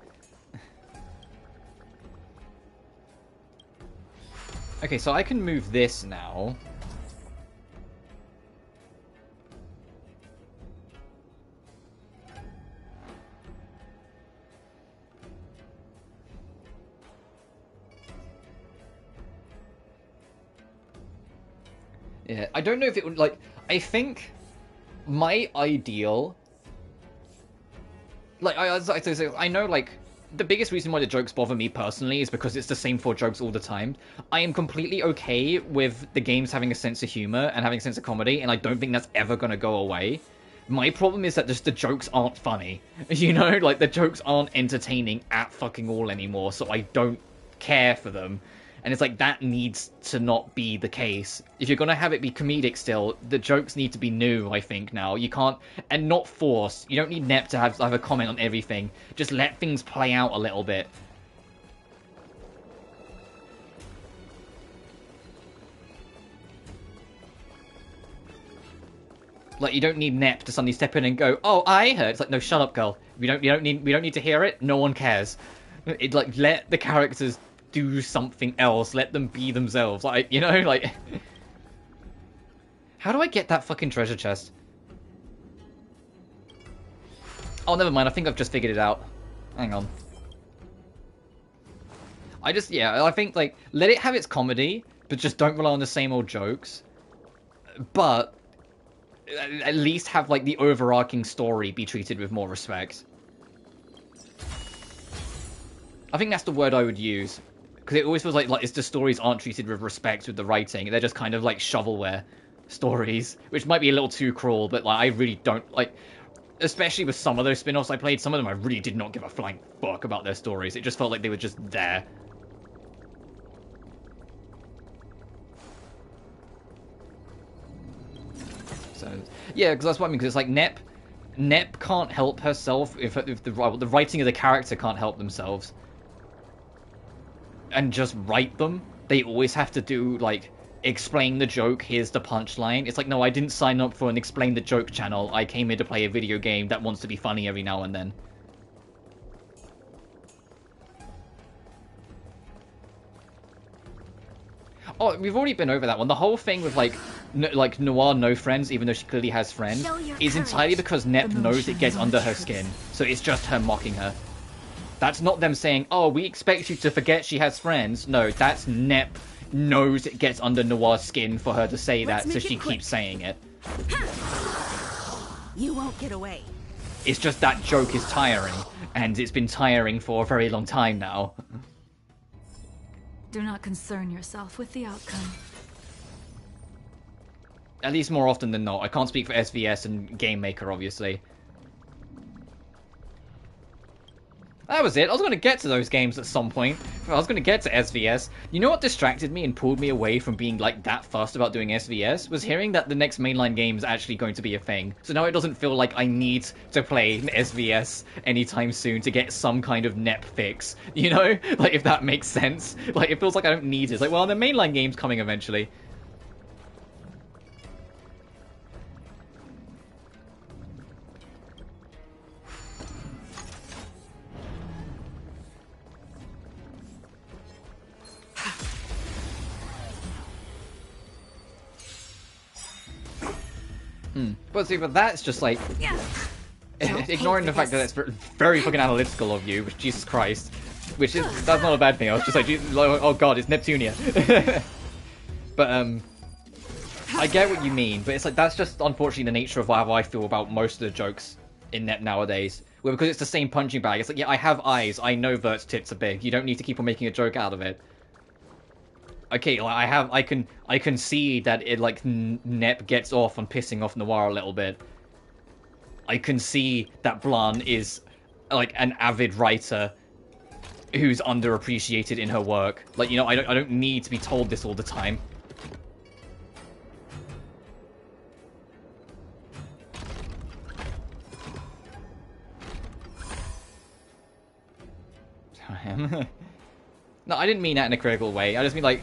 Okay, so I can move this now. Yeah, I don't know if it would, like, I think my ideal, like, I know, like, the biggest reason why the jokes bother me personally is because it's the same 4 jokes all the time. I am completely okay with the games having a sense of humor and having a sense of comedy, and I don't think that's ever going to go away. My problem is that just the jokes aren't funny, you know? Like, the jokes aren't entertaining at fucking all anymore, so I don't care for them. And it's like, that needs to not be the case. If you're going to have it be comedic still, the jokes need to be new, I think, now. You can't... And not forced. You don't need Nep to have a comment on everything. Just let things play out a little bit. Like, you don't need Nep to suddenly step in and go, oh, I heard. It's like, no, shut up, girl. We don't need to hear it. No one cares. It, like, let the characters do something else. Let them be themselves. Like, you know, like... How do I get that fucking treasure chest? Oh, never mind. I think I've just figured it out. Hang on. I think, like, let it have its comedy, but just don't rely on the same old jokes. But at least have, like, the overarching story be treated with more respect. I think that's the word I would use. Because it always feels like the stories aren't treated with respect with the writing. They're just kind of like shovelware stories, which might be a little too cruel, but like I really don't like. Especially with some of those spin-offs I played, some of them I really did not give a flying fuck about their stories. It just felt like they were just there. So, yeah, because that's what I mean, because it's like Nep can't help herself if the writing of the character can't help themselves. And just write them. They always have to do, like, explain the joke, here's the punchline. It's like, no, I didn't sign up for an explain the joke channel. I came here to play a video game that wants to be funny every now and then. Oh, we've already been over that one. The whole thing with, like Noir no friends, even though she clearly has friends, is entirely because Nep knows it gets under her skin. So it's just her mocking her. That's not them saying, oh, we expect you to forget she has friends. No, that's Nep knows it gets under Noir's skin for her to say that, so she keeps saying it. You won't get away. It's just that joke is tiring, and it's been tiring for a very long time now. Do not concern yourself with the outcome. At least more often than not. I can't speak for SVS and Game Maker, obviously. That was it. I was going to get to those games at some point. I was going to get to SVS. You know what distracted me and pulled me away from being like that fussed about doing SVS? Was hearing that the next mainline game is actually going to be a thing. So now it doesn't feel like I need to play SVS anytime soon to get some kind of Nep fix. You know? Like, if that makes sense. Like, it feels like I don't need it. It's like, well, the mainline game's coming eventually. But see, but that's just like ignoring the fact that it's very fucking analytical of you, which Jesus Christ, that's not a bad thing. I was just like, oh god, it's Neptunia. But I get what you mean, but it's like that's just unfortunately the nature of how I feel about most of the jokes in Nep nowadays. Well, because it's the same punching bag. It's like, yeah, I have eyes. I know Vert's tits are big. You don't need to keep on making a joke out of it. Okay, I can see that it, like, Nep gets off on pissing off Noir a little bit. I can see that Blanc is, like, an avid writer who's underappreciated in her work. Like, you know, I don't need to be told this all the time. No, I didn't mean that in a critical way. I just mean, like,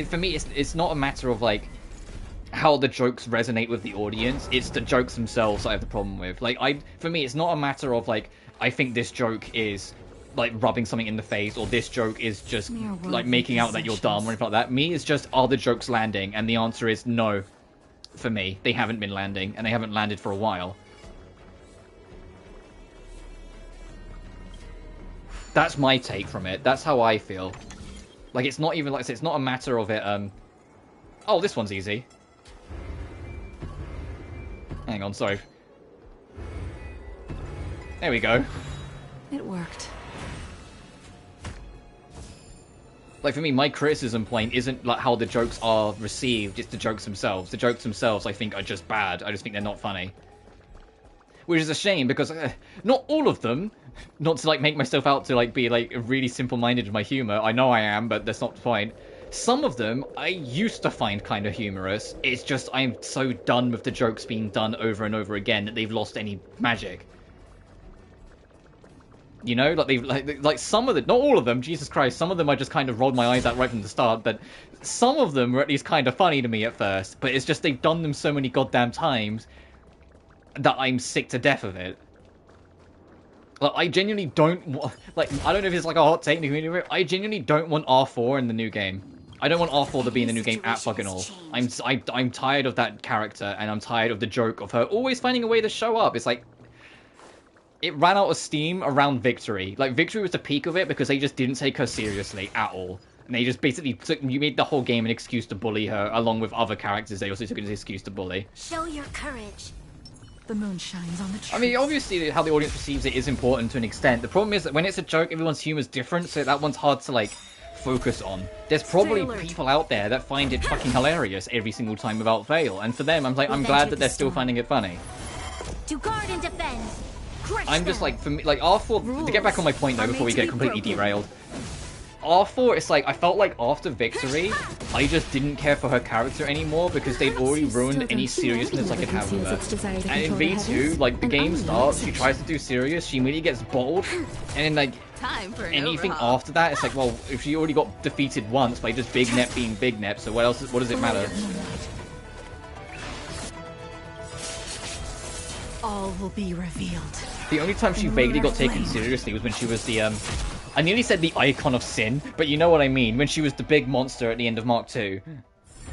for me, it's not a matter of, like, how the jokes resonate with the audience. It's the jokes themselves I have the problem with. Like, for me, it's not a matter of, like, I think this joke is, like, rubbing something in the face, or this joke is just, like, making out that you're dumb, or anything like that. Me, it's just, are the jokes landing? And the answer is no, for me. They haven't been landing, and they haven't landed for a while. That's my take from it. That's how I feel. Like, it's not even, like I said, it's not a matter of it, oh, this one's easy. Hang on, sorry. There we go. It worked. Like, for me, my criticism point isn't, like, how the jokes are received, it's the jokes themselves. The jokes themselves, I think, are just bad. I just think they're not funny. Which is a shame, because not all of them, not to, like, make myself out to, like, be, like, really simple-minded in my humor. I know I am, but that's not the point. Some of them I used to find kind of humorous. It's just I'm so done with the jokes being done over and over again that they've lost any magic. You know, like they've like some of them, not all of them, Jesus Christ, some of them I just kind of rolled my eyes at right from the start, but some of them were at least kind of funny to me at first, but it's just they've done them so many goddamn times that I'm sick to death of it. Like, I genuinely don't like, I don't know if it's like a hot take in the community, I genuinely don't want R4 in the new game. I don't want R4 to be in the new game at fucking all. I'm tired of that character, and I'm tired of the joke of her always finding a way to show up. It's like, it ran out of steam around Victory. Like, Victory was the peak of it because they just didn't take her seriously at all. And they just basically you made the whole game an excuse to bully her, along with other characters they also took it as an excuse to bully. Show your courage. The moon shines on the truth. I mean, obviously, how the audience perceives it is important to an extent. The problem is that when it's a joke, everyone's humor is different, so that one's hard to, like, focus on. There's probably people out there that find it fucking hilarious every single time without fail, and for them, I'm glad that they're still finding it funny. To guard and defend. I'm just like, for me, like R4, to get back on my point though before we get completely derailed. R4, it's like, I felt like after Victory, I just didn't care for her character anymore because they'd already ruined any seriousness I could have with her. And in V2, like, the game starts, she tries to do serious, she immediately gets bottled, and then, like, anything after that, it's like, well, if she already got defeated once by just Big Net being Big Net, so what does it matter? All will be revealed. The only time she vaguely got taken seriously was when she was the, I nearly said the icon of sin, but you know what I mean, when she was the big monster at the end of Mark II.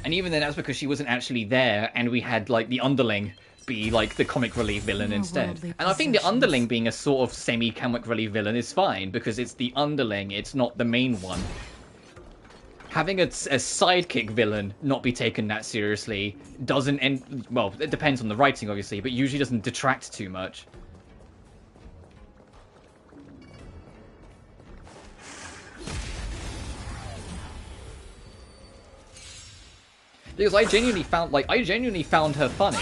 And even then, that's because she wasn't actually there, and we had, like, the Underling be, like, the comic relief villain instead. And I think the Underling being a sort of semi-comic relief villain is fine, because it's the Underling, it's not the main one. Having a sidekick villain not be taken that seriously doesn't end... Well, it depends on the writing, obviously, but usually doesn't detract too much. Because I genuinely found her funny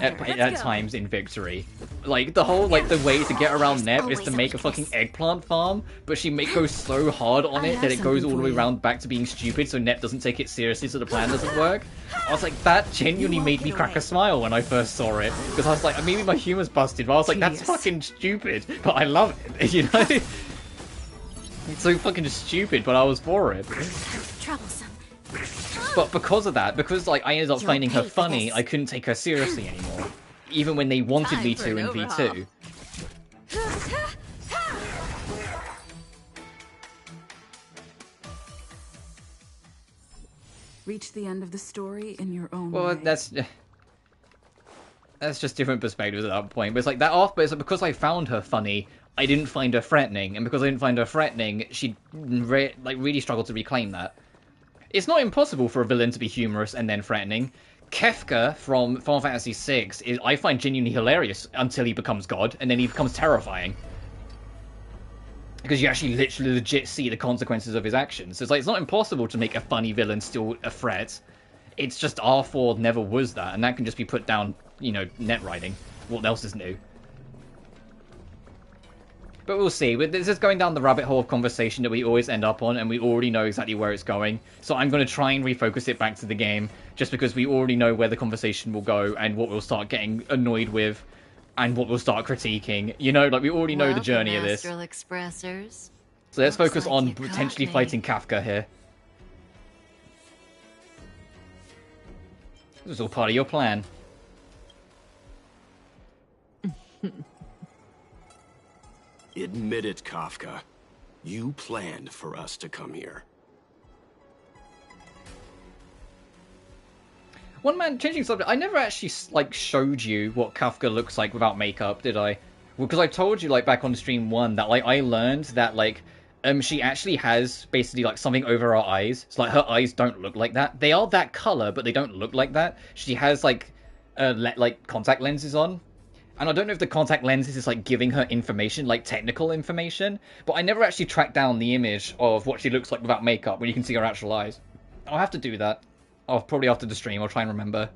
at times in Victory. Like, the whole, like, the way to get around Nep is to make a fucking eggplant farm, but she goes so hard on it that it goes all the way around back to being stupid, so Nep doesn't take it seriously, so the plan doesn't work. I was like, that genuinely made me crack a smile when I first saw it, because I was like, maybe my humor's busted, but I was like, that's fucking stupid, but I love it, you know? It's so fucking stupid, but I was for it. Troublesome. But because of that, because like I ended up finding her funny, I couldn't take her seriously anymore. Even when they wanted me to in V2. Reach the end of the story in your own way. That's just different perspectives at that point. But it's like that off, but it's like because I found her funny, I didn't find her threatening, and because I didn't find her threatening, she really struggled to reclaim that. It's not impossible for a villain to be humorous and then threatening. Kafka from Final Fantasy VI I find genuinely hilarious until he becomes God, and then he becomes terrifying. Because you actually literally legit see the consequences of his actions. So it's like, it's not impossible to make a funny villain still a threat. It's just R4 never was that, and that can just be put down, you know, net writing. What else is new? But we'll see. This is going down the rabbit hole of conversation that we always end up on, and we already know exactly where it's going. So I'm going to try and refocus it back to the game, just because we already know where the conversation will go, and what we'll start getting annoyed with, and what we'll start critiquing. You know, like, we already know the journey of this. Expressors. So let's focus on potentially fighting Kafka here. This was all part of your plan. Admit it, Kafka. You planned for us to come here. One man, changing subject, I never actually, like, showed you what Kafka looks like without makeup, did I? Well, because I told you, like, back on stream 1 that, like, I learned that, like, she actually has basically, like, something over her eyes. It's like her eyes don't look like that. They are that color, but they don't look like that. She has, like, contact lenses on. And I don't know if the contact lenses is, like, giving her information, like, technical information, but I never actually tracked down the image of what she looks like without makeup, when you can see her actual eyes. I'll have to do that. I'll probably after the stream, I'll try and remember.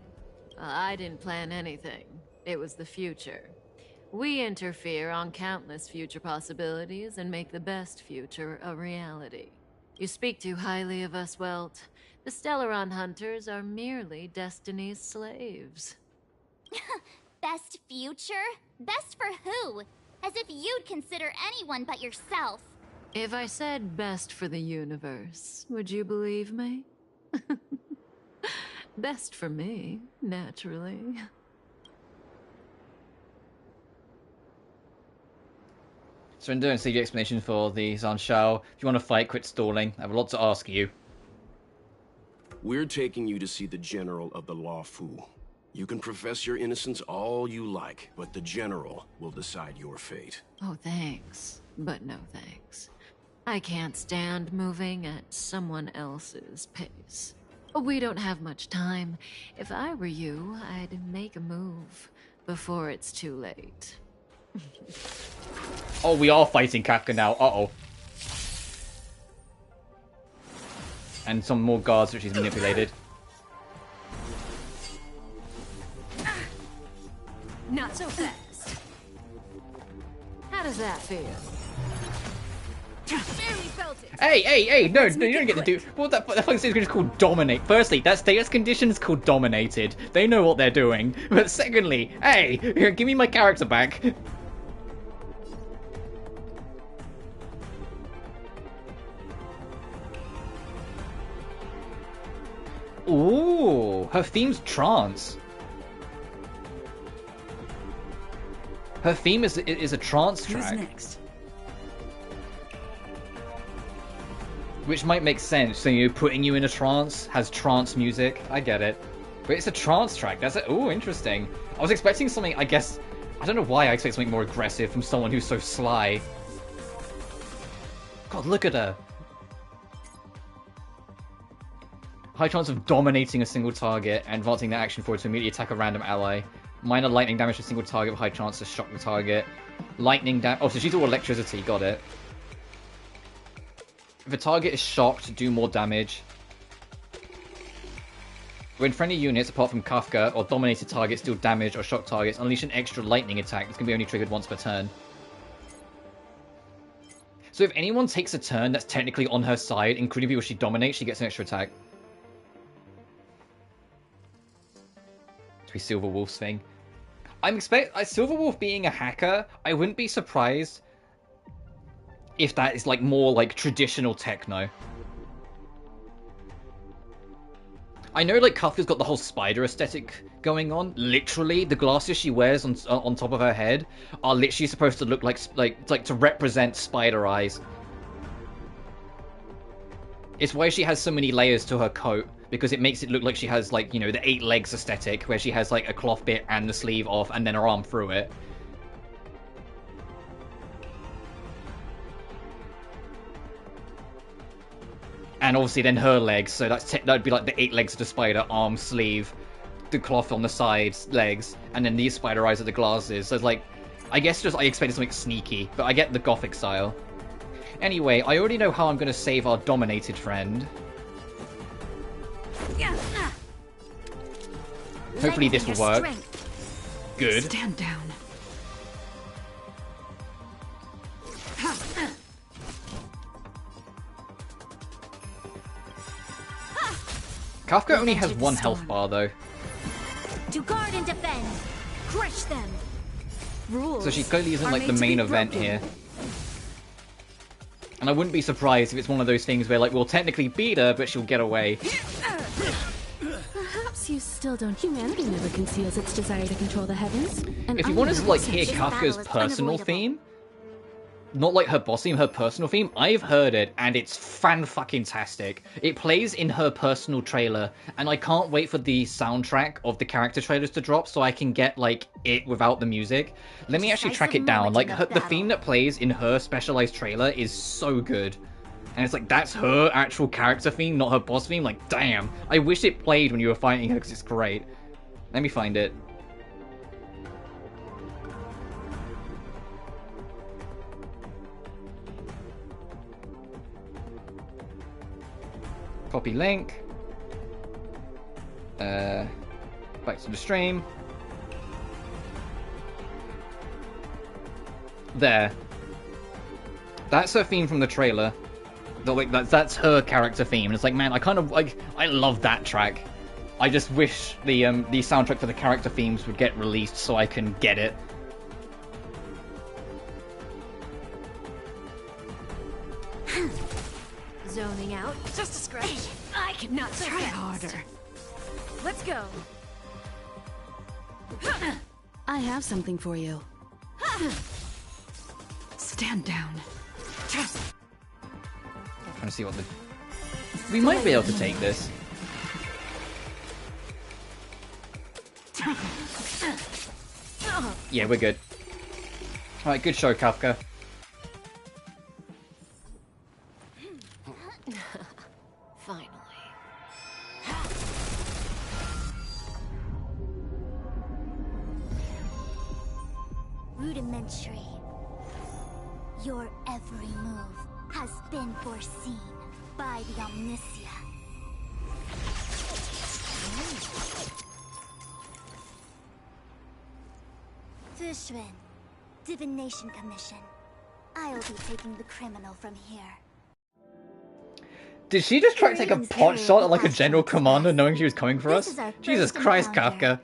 I didn't plan anything. It was the future. We interfere on countless future possibilities and make the best future a reality. You speak too highly of us, Welt. The Stellaron Hunters are merely Destiny's slaves. Best future? Best for who? As if you'd consider anyone but yourself. If I said best for the universe, would you believe me? Best for me, naturally. So in doing the explanation for the Xianzhou, if you want to fight, quit stalling. I have a lot to ask you. We're taking you to see the General of the Luofu. You can profess your innocence all you like, but the General will decide your fate. Oh, thanks. But no thanks. I can't stand moving at someone else's pace. We don't have much time. If I were you, I'd make a move before it's too late. Oh, we are fighting Kafka now. Uh-oh. And some more guards which he's manipulated. Not so fast. How does that feel? Hey, no, you don't get to do... What that fucking stage is called Dominate. Firstly, that status condition is called Dominated. They know what they're doing. But secondly, hey, give me my character back. Ooh, her theme's trance. Her theme is a trance track. Who's next? Which might make sense, so you putting you in a trance has trance music. I get it. But it's a trance track. That's it. Ooh, interesting. I was expecting something, I guess... I don't know why I expect something more aggressive from someone who's so sly. God, look at her. High chance of dominating a single target and advancing the action forward to immediately attack a random ally. Minor lightning damage to a single target with high chance to shock the target. Lightning damage... Oh, so she's all electricity. Got it. If a target is shocked, do more damage. When friendly units, apart from Kafka, or dominated targets deal damage or shock targets, unleash an extra lightning attack. This can be only triggered once per turn. So if anyone takes a turn that's technically on her side, including people she dominates, she gets an extra attack. To be Silver Wolf's thing. Silver Wolf being a hacker, I wouldn't be surprised if that is like more like traditional techno. I know like Kafka's got the whole spider aesthetic going on. Literally, the glasses she wears on top of her head are literally supposed to look like to represent spider eyes. It's why she has so many layers to her coat, because it makes it look like she has like, you know, the 8 legs aesthetic, where she has like a cloth bit and the sleeve off and then her arm through it. And obviously then her legs, so that'd be like the 8 legs of the spider, arm, sleeve, the cloth on the sides, legs, and then these spider eyes are the glasses. So it's like, I guess I expected something sneaky, but I get the gothic style. Anyway, I already know how I'm going to save our dominated friend. Hopefully this will work. Good. Stand down. Kafka only has 1 health bar though. To guard and defend. Crush them. So she clearly isn't like the main event here. And I wouldn't be surprised if it's one of those things where like we'll technically beat her, but she'll get away. Perhaps you still don't. Humanity never conceals its desire to control the heavens. And If you want to like hear Kafka's personal theme, not like her boss theme, her personal theme, I've heard it and it's fan-fucking-tastic. It plays in her personal trailer, and I can't wait for the soundtrack of the character trailers to drop so I can get like it without the music. Let me actually track it down. Like the theme that plays in her specialized trailer is so good. And it's like, that's her actual character theme, not her boss theme. Like, damn. I wish it played when you were fighting her because it's great. Let me find it. Copy link. Back to the stream. There. That's her theme from the trailer. That's her character theme. And it's like, man, I love that track. I just wish the soundtrack for the character themes would get released so I can get it. Zoning out. Just a scratch. I cannot Try harder. Let's go. I have something for you. Stand down. I'm trying to see what the... We might be able to take this. Yeah, we're good. Alright, good show, Kafka. Finally. Rudimentary. Your every move has been foreseen by the Omniscient. Zishun, Divination Commission. I'll be taking the criminal from here. Did she just try to take a pot shot at like a general commander knowing she was coming for us? Jesus Christ, Kafka.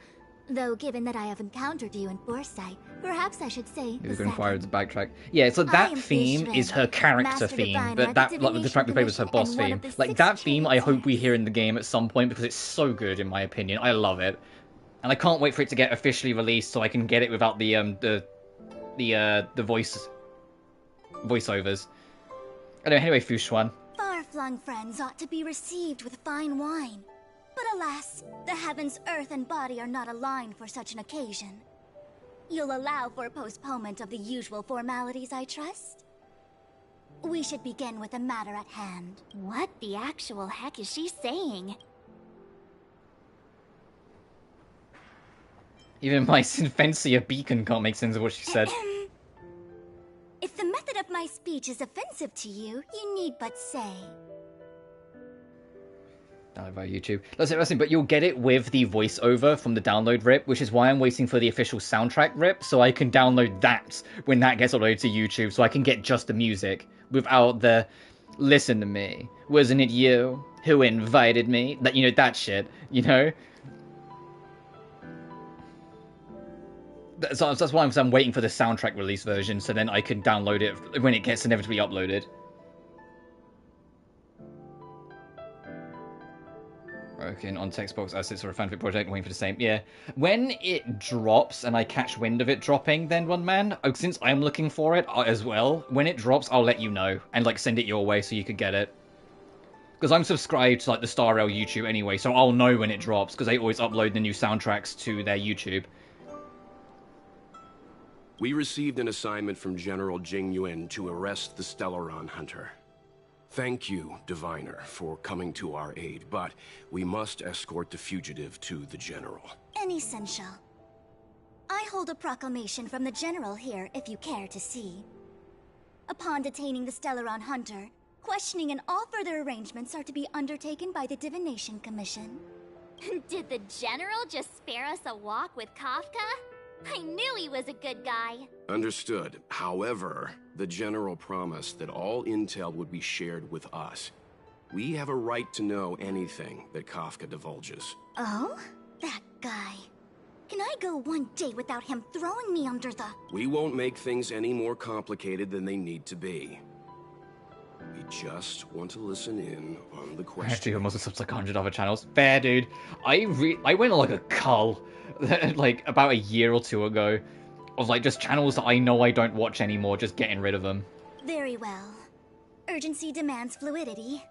Though given that I have encountered you in Foresight, perhaps I should say He was going to fire to backtrack. Yeah, so that theme is her character theme, but that, like, the track we played was her boss theme. Like, that theme I hope we hear in the game at some point, because it's so good, in my opinion. I love it. And I can't wait for it to get officially released so I can get it without the voiceovers. Anyway, Fushuan. Far-flung friends ought to be received with fine wine. But alas, the heavens, earth, and body are not aligned for such an occasion. You'll allow for postponement of the usual formalities, I trust? We should begin with the matter at hand. What the actual heck is she saying? Even my Synfencia beacon can't make sense of what she said. If the method of my speech is offensive to you, you need but say. Download via YouTube. Listen, but you'll get it with the voiceover from the download rip, which is why I'm waiting for the official soundtrack rip, so I can download that when that gets uploaded to YouTube, so I can get just the music without the "listen to me, wasn't it you who invited me?" That, you know, that shit, you know. That's why I'm waiting for the soundtrack release version, so then I can download it when it gets inevitably uploaded. Okay, on Textbox assets or a fanfic project, waiting for the same. Yeah. When it drops and I catch wind of it dropping, then one man, since I'm looking for it as well, when it drops, I'll let you know and like send it your way so you can get it. Because I'm subscribed to like the Star Rail YouTube anyway, so I'll know when it drops because they always upload the new soundtracks to their YouTube. We received an assignment from General Jing Yuan to arrest the Stellaron Hunter. Thank you, Diviner, for coming to our aid, but we must escort the fugitive to the General. Essential. I hold a proclamation from the General here, if you care to see. Upon detaining the Stellaron Hunter, questioning and all further arrangements are to be undertaken by the Divination Commission. Did the General just spare us a walk with Kafka? I knew he was a good guy. Understood. However, the General promised that all intel would be shared with us. We have a right to know anything that Kafka divulges. Oh? That guy. Can I go one day without him throwing me under the... We won't make things any more complicated than they need to be. We just want to listen in on the question. Actually, almost subs like 100 other channels. Fair, dude. I went on like a cull like about a year or two ago of like just channels that I know I don't watch anymore, just getting rid of them. Very well. Urgency demands fluidity.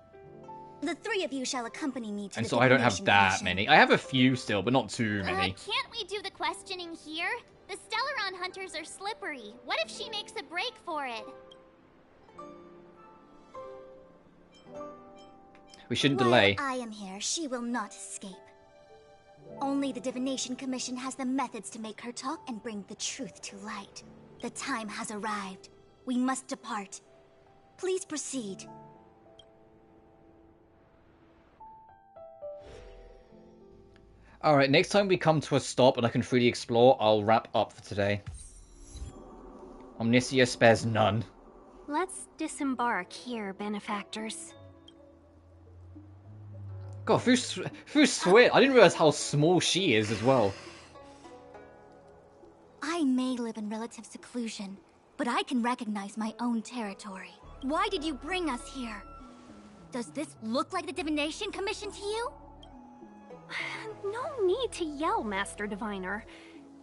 The three of you shall accompany me to and the so I don't have that Commission. many. I have a few still, but not too many. Can't we do the questioning here? The Stellaron hunters are slippery. What if she makes a break for it? We shouldn't While delay. I am here, she will not escape. Only the Divination Commission has the methods to make her talk and bring the truth to light. The time has arrived. We must depart. Please proceed. Alright, next time we come to a stop and I can freely explore, I'll wrap up for today. Omniscia spares none. Let's disembark here, benefactors. God, Fushuan, I didn't realize how small she is as well. I may live in relative seclusion, but I can recognize my own territory. Why did you bring us here? Does this look like the Divination Commission to you? No need to yell, Master Diviner.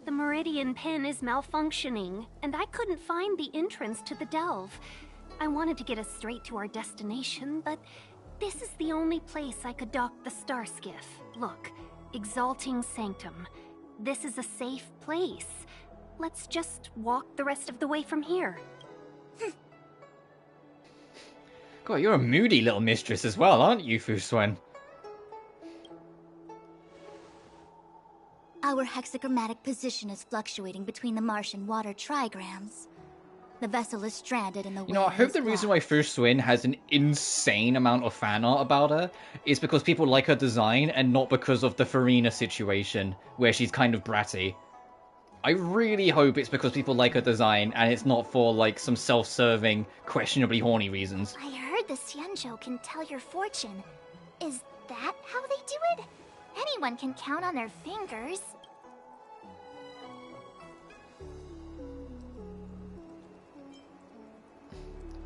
The Meridian Pin is malfunctioning, and I couldn't find the entrance to the delve. I wanted to get us straight to our destination, but this is the only place I could dock the star skiff. Look, Exalting Sanctum. This is a safe place. Let's just walk the rest of the way from here. God, you're a moody little mistress as well, aren't you, Fushuan? Our hexagrammatic position is fluctuating between the Martian water trigrams. The vessel is stranded in the You know, I hope the reason why Fushuan has an insane amount of fan art about her is because people like her design and not because of the Farina situation, where she's kind of bratty. I really hope it's because people like her design, and it's not for, like, some self-serving, questionably horny reasons. I heard the Xianzhou can tell your fortune. Is that how they do it? Anyone can count on their fingers.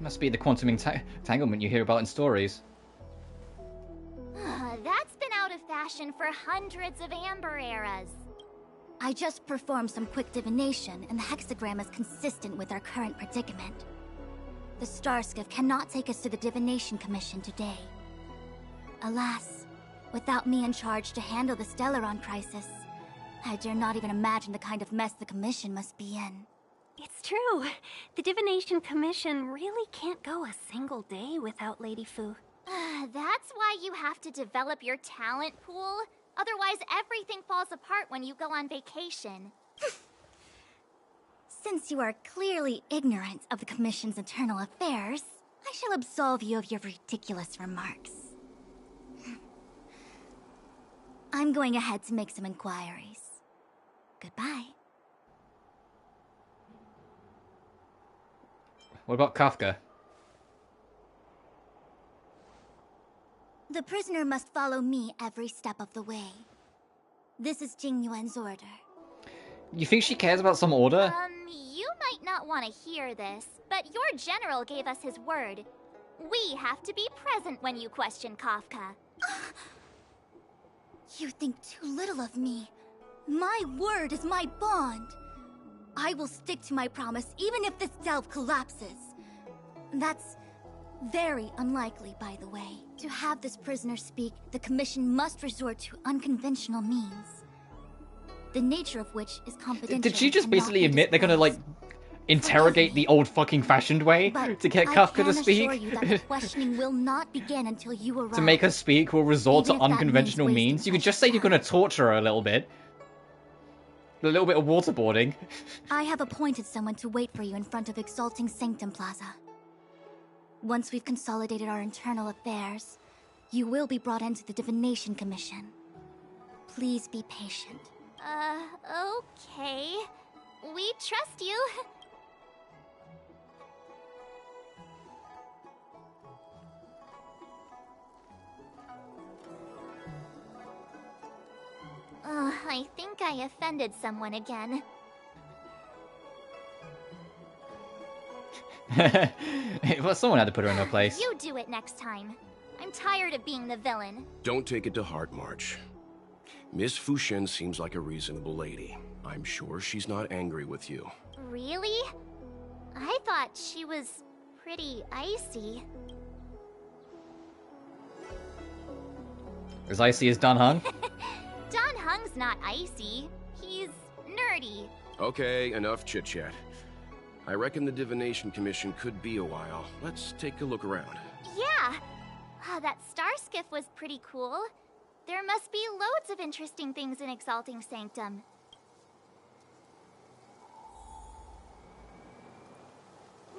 Must be the quantum entanglement you hear about in stories. That's been out of fashion for hundreds of Amber eras. I just performed some quick divination, and the hexagram is consistent with our current predicament. The Starskiff cannot take us to the Divination Commission today. Alas, without me in charge to handle the Stellaron crisis, I dare not even imagine the kind of mess the Commission must be in. It's true. The Divination Commission really can't go a single day without Lady Fu. That's why you have to develop your talent pool. Otherwise, everything falls apart when you go on vacation. Since you are clearly ignorant of the Commission's internal affairs, I shall absolve you of your ridiculous remarks. I'm going ahead to make some inquiries. Goodbye. What about Kafka? The prisoner must follow me every step of the way. This is Jing Yuan's order. You think she cares about some order? You might not want to hear this, but your general gave us his word. We have to be present when you question Kafka. You think too little of me. My word is my bond. I will stick to my promise even if this delve collapses. That's very unlikely, by the way. To have this prisoner speak, the Commission must resort to unconventional means. The nature of which is confidential. Did she just basically admit they're gonna, like, interrogate the old fucking fashioned way to get Kafka to speak? I can assure you that the questioning will not begin until you arrive. To make her speak, we'll resort to Even if that unconventional means means. You could just say you're gonna torture her a little bit. A little bit of waterboarding. I have appointed someone to wait for you in front of Exalting Sanctum Plaza. Once we've consolidated our internal affairs, you will be brought into the Divination Commission. Please be patient. Okay. We trust you. I think I offended someone again. Well, someone had to put her in her place. You do it next time. I'm tired of being the villain. Don't take it to heart, March. Miss Fushen seems like a reasonable lady. I'm sure she's not angry with you. Really? I thought she was pretty icy. As icy as Dan Hung? Dan Hung's not icy. He's nerdy. Okay, enough chit-chat. I reckon the Divination Commission could be a while. Let's take a look around. Yeah. That star skiff was pretty cool. There must be loads of interesting things in Exalting Sanctum.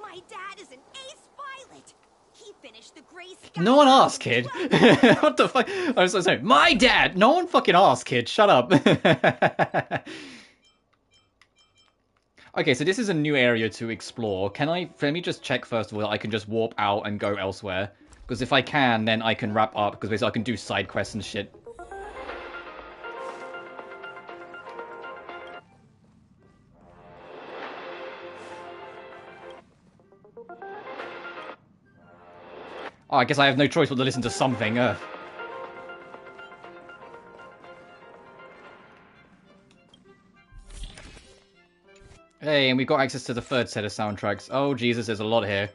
My dad is an ace pilot. He finished the Gray Sky. No one asked, kid. What the fuck? I was sorry. My dad! No one fucking asked, kid. Shut up. Okay, so this is a new area to explore. Let me just check first of all that I can just warp out and go elsewhere. Because if I can, then I can wrap up, because basically I can do side quests and shit. Oh, I guess I have no choice but to listen to something. Hey, and we've got access to the third set of soundtracks. Oh, Jesus, there's a lot here.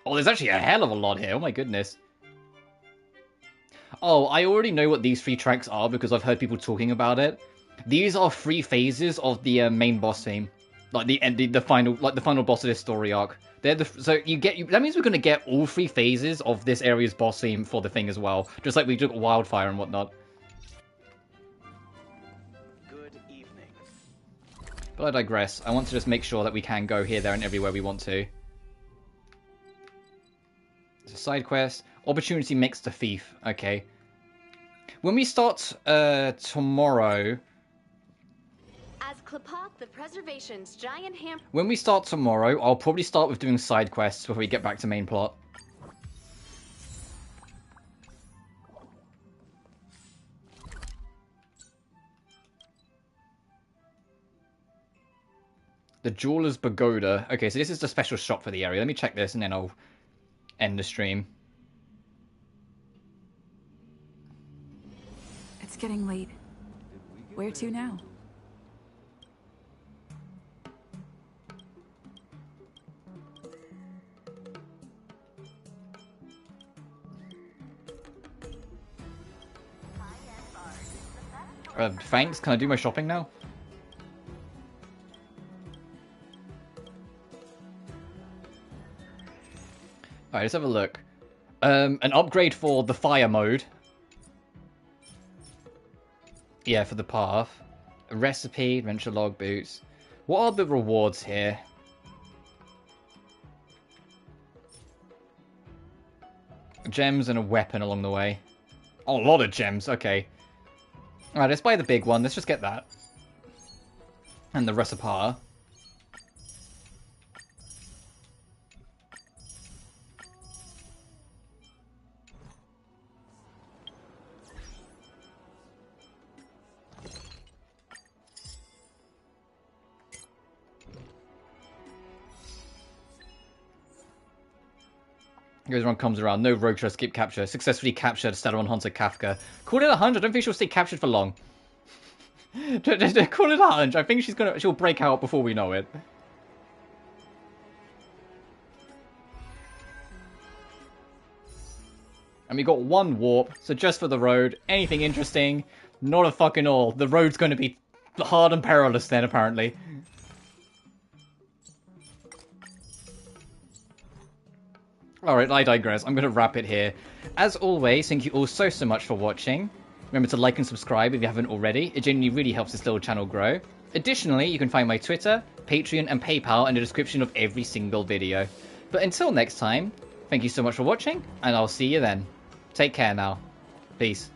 Oh, there's actually a hell of a lot here. Oh, my goodness. Oh, I already know what these 3 tracks are because I've heard people talking about it. These are 3 phases of the main boss theme. Like the final boss of this story arc. That means we're gonna get all 3 phases of this area's boss theme for the thing as well, just like we took Wildfire and whatnot. Good evening. But I digress. I want to just make sure that we can go here, there, and everywhere we want to. It's a side quest. Opportunity mixed to thief. Okay. When we start tomorrow, Klapak, the Preservation's giant ham. When we start tomorrow, I'll probably start with doing side quests before we get back to main plot. The Jeweler's Pagoda. Okay, so this is the special shop for the area. Let me check this and then I'll end the stream. It's getting late. Where to now? Thanks. Can I do my shopping now? Alright, let's have a look. An upgrade for the fire mode. Yeah, for the path. A recipe, adventure log, boots. What are the rewards here? Gems and a weapon along the way. Oh, a lot of gems, okay. Alright, let's buy the big one. Let's just get that. And the recipe. Everyone comes around. No rogue shall skip capture. Successfully captured Stallion Hunter Kafka. Call it a hunch. I don't think she'll stay captured for long. Call it a hunch. I think she'll break out before we know it. And we got one warp, so just for the road. Anything interesting? Not a fucking all. The road's going to be hard and perilous then, apparently. Alright, I digress. I'm going to wrap it here. As always, thank you all so much for watching. Remember to like and subscribe if you haven't already. It genuinely really helps this little channel grow. Additionally, you can find my Twitter, Patreon, and PayPal in the description of every single video. But until next time, thank you so much for watching, and I'll see you then. Take care now. Peace.